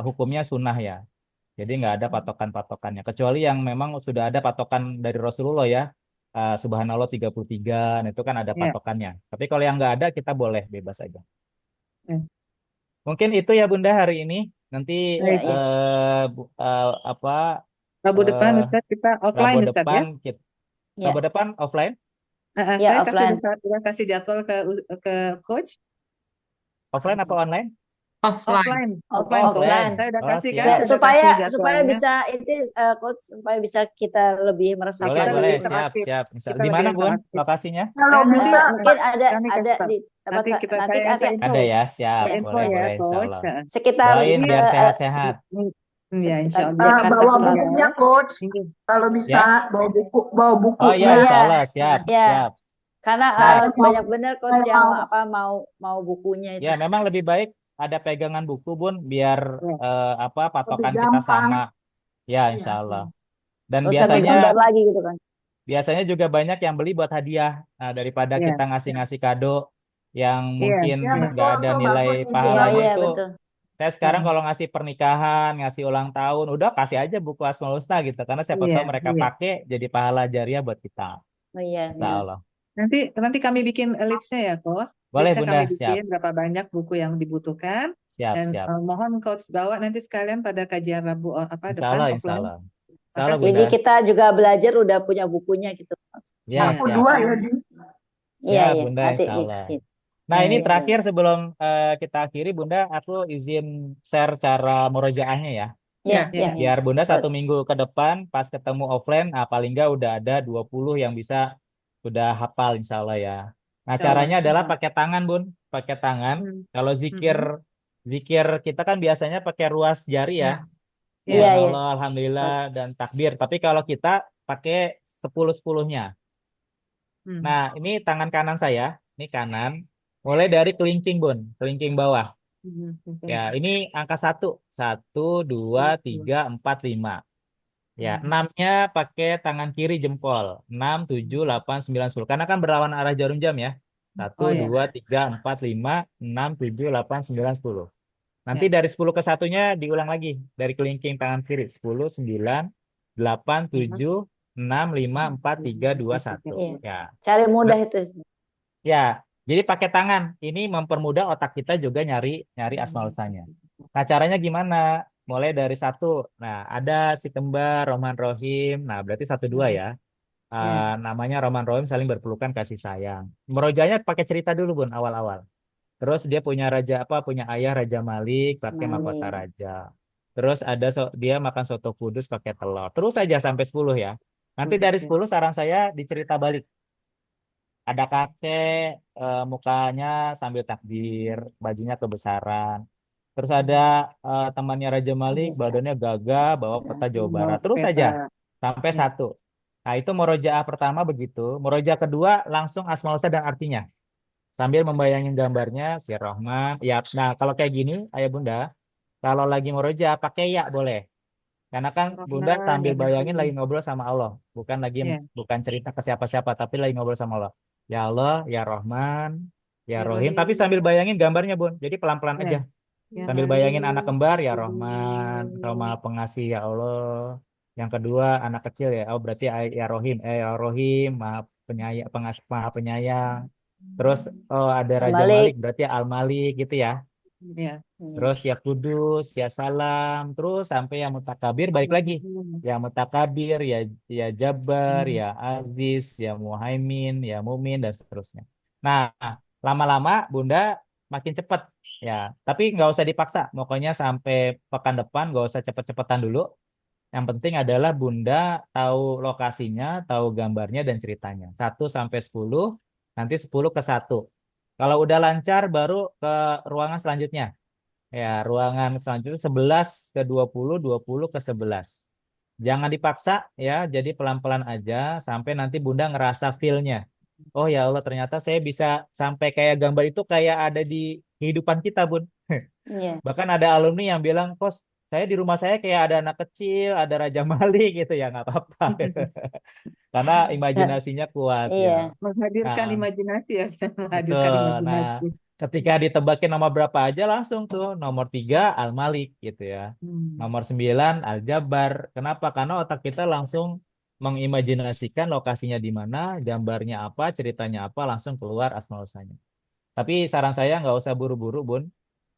S2: hukumnya sunnah ya. Jadi nggak ada patokan-patokannya. Kecuali yang memang sudah ada patokan dari Rasulullah ya. Subhanallah 33, nah itu kan ada
S1: Ya.
S2: patokannya. Tapi kalau yang nggak ada, kita boleh bebas aja.
S1: Ya.
S2: Mungkin itu ya Bunda hari ini. Nanti
S3: Iya, iya.
S1: Rabu depan
S2: eh,
S1: Ustaz kita
S2: Rabu
S1: offline Ustaz ya.
S2: depan kita,
S3: Ya,
S2: Rabu depan offline,
S3: ya
S1: Saya
S3: offline.
S1: udah kasih jadwal ke coach.
S2: offline apa online?
S4: Offline.
S1: Offline coach.
S3: Offline.
S1: Saya udah
S2: Oh,
S1: kasih kan,
S2: siap.
S1: sudah
S3: Supaya
S1: kasih
S3: supaya
S1: jadwalnya.
S3: bisa ini Coach, supaya bisa kita lebih meresap
S2: Boleh,
S1: Kita
S3: lagi
S2: boleh.
S1: lebih
S3: gitu.
S2: Siap,
S1: interaktif.
S2: siap.
S1: Kita
S2: Di
S1: lebih
S2: mana, Bun,
S1: interaktif.
S2: lokasinya?
S6: Kalau bisa
S3: Mungkin ada
S1: Kami
S3: ada
S1: kasih tahu.
S3: di tempat
S1: Nanti kita
S3: nanti
S1: saya
S3: nanti
S1: info.
S2: Ada ya, siap.
S3: ya,
S1: Info
S2: Boleh,
S1: ya
S2: boleh, insya
S1: coach.
S2: Allah.
S3: sekitar
S2: Doain biar sehat-sehat.
S1: Ya, insya Allah.
S3: Jakarta
S6: bawa
S3: sini.
S6: bukunya coach.
S1: Iya.
S6: Kalau
S2: Ya?
S6: bisa bawa
S2: Oh
S6: bukunya.
S2: iya, insya
S3: Iya,
S2: Allah. Siap,
S3: ya.
S2: siap.
S3: Karena
S2: Nah,
S3: banyak benar Coach
S6: Saya
S3: yang
S6: mau.
S3: mau bukunya itu.
S2: ya memang lebih baik ada pegangan buku, Bun, biar
S1: Ya.
S6: Lebih
S2: patokan kita
S6: gampang.
S2: sama. Ya,
S6: Iya.
S2: insya Allah. Dan
S3: Nggak usah digambar lagi gitu kan.
S2: biasanya juga banyak yang beli buat hadiah. Nah, daripada
S1: Ya.
S2: kita ngasih-ngasih kado yang
S1: Iya.
S2: mungkin
S6: Ya
S2: nggak
S6: betul
S2: ada
S6: tuh,
S2: nilai
S6: bagus ide.
S2: pahalanya
S3: Iya,
S2: itu.
S3: betul.
S2: Saya sekarang kalau ngasih pernikahan, ngasih ulang tahun, udah kasih aja buku Asmaul Husna gitu. Karena siapa
S1: Iya,
S2: tahu mereka
S1: iya.
S2: pakai jadi pahala jariah buat kita.
S3: Oh iya,
S2: Insya
S3: benar.
S2: Allah.
S1: Nanti kami bikin listnya ya, Coach.
S2: Boleh,
S1: Listnya
S2: Bunda.
S1: kami bikin berapa banyak buku yang dibutuhkan.
S2: Siap,
S1: Dan
S2: siap.
S1: mohon Coach bawa nanti sekalian pada kajian Rabu
S2: Insya
S1: depan
S2: Allah, insya
S1: offline.
S2: Allah. Insya Allah,
S3: Jadi
S2: Bunda.
S3: kita juga belajar udah punya bukunya gitu.
S2: Ya,
S6: Aku
S2: siap.
S6: 2 ya, Di.
S3: Iya,
S2: Siap,
S3: iya.
S2: Bunda,
S3: Nanti
S2: insya Allah.
S3: di
S2: Nah, ini
S1: Baik.
S2: terakhir sebelum kita akhiri, Bunda, aku izin share cara murojaahnya ya.
S3: Iya,
S1: Ya.
S3: iya.
S2: Biar Bunda satu
S3: Coach.
S2: minggu ke depan pas ketemu offline, paling nggak udah ada 20 yang bisa sudah hafal insya Allah ya. Nah,
S1: Insya Allah.
S2: caranya adalah pakai tangan, Bun. Pakai tangan. Kalau zikir kita kan biasanya pakai ruas jari ya.
S3: Iya, iya.
S2: Subhanallah, alhamdulillah, dan takbir. Tapi kalau kita pakai 10-10-nya. Nah, ini tangan kanan saya. Ini kanan. Mulai dari kelingking, Bun. Kelingking bawah. Ya, ini angka 1. 1, 2, 3, 4, 5. Ya, 6-nya pakai tangan kiri jempol. 6, 7, 8, 9, 10. Karena kan berlawan arah jarum jam ya. 1,
S1: Oh, ya.
S2: 2, 3, 4, 5, 6, 7, 8, 9, 10. Nanti dari 10 ke 1-nya diulang lagi. Dari kelingking tangan kiri. 10, 9, 8, 7, 6, 5, 4, 3, 2, 1.
S3: Iya.
S2: Ya.
S3: Cari mudah itu.
S2: Ya, jadi pakai tangan. Ini mempermudah otak kita juga nyari Asmaul Husnanya. Nah, caranya gimana? Mulai dari 1. Nah, ada si kembar Rahman Rohim. Nah, berarti 1, 2 ya. Namanya Rahman Rohim, saling berpelukan kasih sayang. Merojanya pakai cerita dulu, Bun, awal-awal. Terus dia punya punya ayah Raja Malik pakai mahkota raja. Terus ada dia makan soto kudus pakai telur. Terus aja sampai 10 ya. Nanti dari 10 saran saya dicerita balik. Ada kakek mukanya sambil takbir, bajunya kebesaran. Terus ada temannya Raja Malik, badannya gagah, bawa peta Jawa Barat. Terus saja sampai 1. Nah, itu murojaah pertama begitu. Murojaah kedua langsung Asmaul Husna dan artinya. Sambil membayangin gambarnya si Rahman. Ya, nah kalau kayak gini, ayah Bunda, kalau lagi murojaah pakai ya boleh. Karena kan Bunda sambil bayangin lagi ngobrol sama Allah, bukan cerita ke siapa-siapa, tapi lagi ngobrol sama Allah. Ya Allah, ya Rahman, ya Rohim, tapi sambil bayangin gambarnya, Bun. Jadi pelan-pelan aja. Sambil bayangin anak kembar, ya Rahman, Kau Maha Pengasih, ya Allah. Yang kedua anak kecil ya, oh berarti ya Rohim, ya Rohim, Maha Penyayang, Maha Penyayang. Terus ada Raja Malik, berarti Al-Malik gitu ya. Terus ya Kudus, ya Salam, terus sampai yang Mutakabir balik lagi. Ya Mutakabir, ya Jabbar, ya Aziz, ya Muhaimin, ya Mumin dan seterusnya. Nah, lama-lama Bunda makin cepat ya. Tapi nggak usah dipaksa. Pokoknya sampai pekan depan nggak usah cepet-cepetan dulu. Yang penting adalah Bunda tahu lokasinya, tahu gambarnya dan ceritanya. 1 sampai 10, nanti 10 ke 1. Kalau udah lancar baru ke ruangan selanjutnya. Ya, ruangan selanjutnya 11 ke 20, 20 ke 11. Jangan dipaksa ya, jadi pelan-pelan aja sampai nanti Bunda ngerasa feel-nya. Oh ya Allah, ternyata saya bisa sampai kayak gambar itu kayak ada di kehidupan kita, Bun. Bahkan ada alumni yang bilang, Kos, saya di rumah saya kayak ada anak kecil, ada Raja Malik gitu ya, nggak apa-apa. Karena imajinasinya kuat ya.
S1: Menghadirkan imajinasi ya,
S2: Betul. Nah, ketika ditebakin nomor berapa aja langsung tuh nomor 3 Al-Malik gitu ya. Nomor 9 Al-Jabbar. Kenapa? Karena otak kita langsung mengimajinasikan lokasinya di mana, gambarnya apa, ceritanya apa, langsung keluar Asmaul Husnanya. Tapi saran saya nggak usah buru-buru, Bun.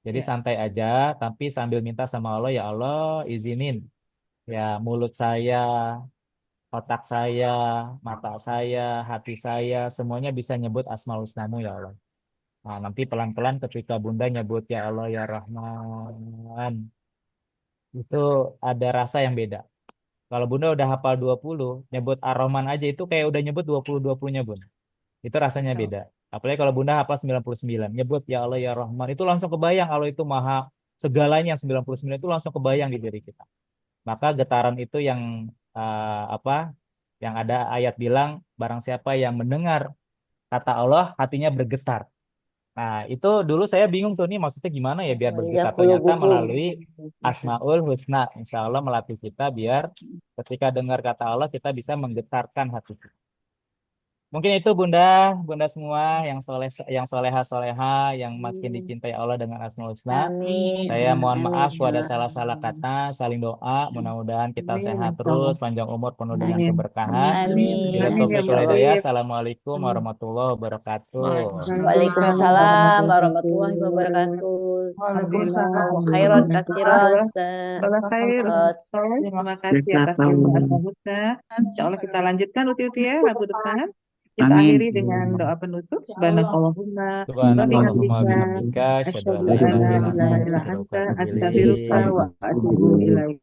S2: Jadi santai aja, tapi sambil minta sama Allah, ya Allah izinin ya mulut saya, otak saya, mata saya, hati saya, semuanya bisa nyebut Asmaul Husnamu ya Allah. Nah, nanti pelan-pelan ketika Bunda nyebut ya Allah ya Rahman, itu ada rasa yang beda. Kalau Bunda udah hafal 20, nyebut Ar-Rahman aja itu kayak udah nyebut 20-20-nya, Bun. Itu rasanya beda. Apalagi kalau Bunda hafal 99, nyebut ya Allah ya Rahman, itu langsung kebayang Allah itu maha segalanya, 99 itu langsung kebayang di diri kita. Maka getaran itu yang yang ada ayat bilang barang siapa yang mendengar kata Allah hatinya bergetar. Nah, itu dulu saya bingung tuh nih maksudnya gimana ya biar bergetar. Ternyata melalui Asmaul Husna. Insya Allah melatih kita biar ketika dengar kata Allah kita bisa menggetarkan hati kita. Mungkin itu Bunda semua yang soleha, yang makin dicintai Allah dengan Asmaul Husna.
S3: Amin.
S2: Saya mohon maaf
S3: Amin.
S2: kalau ada salah-salah kata, saling doa. Mudah-mudahan kita sehat terus, panjang umur penuh dengan keberkahan.
S3: Amin.
S2: Bila
S3: Amin.
S2: taufik wal hidayah. Assalamualaikum warahmatullahi wabarakatuh.
S3: Waalaikumsalam warahmatullahi wabarakatuh. Khairan katsiran.
S1: Terima kasih atas ilmu Asmaul Husna. Insya Allah kita lanjutkan uti-uti ya Rabu depan. Kita akhiri dengan doa penutup. Subhanakallahumma
S2: Subhanakallahumma bihamdika asyhadu an la ilaha illa anta astaghfiruka wa atubu ilaik.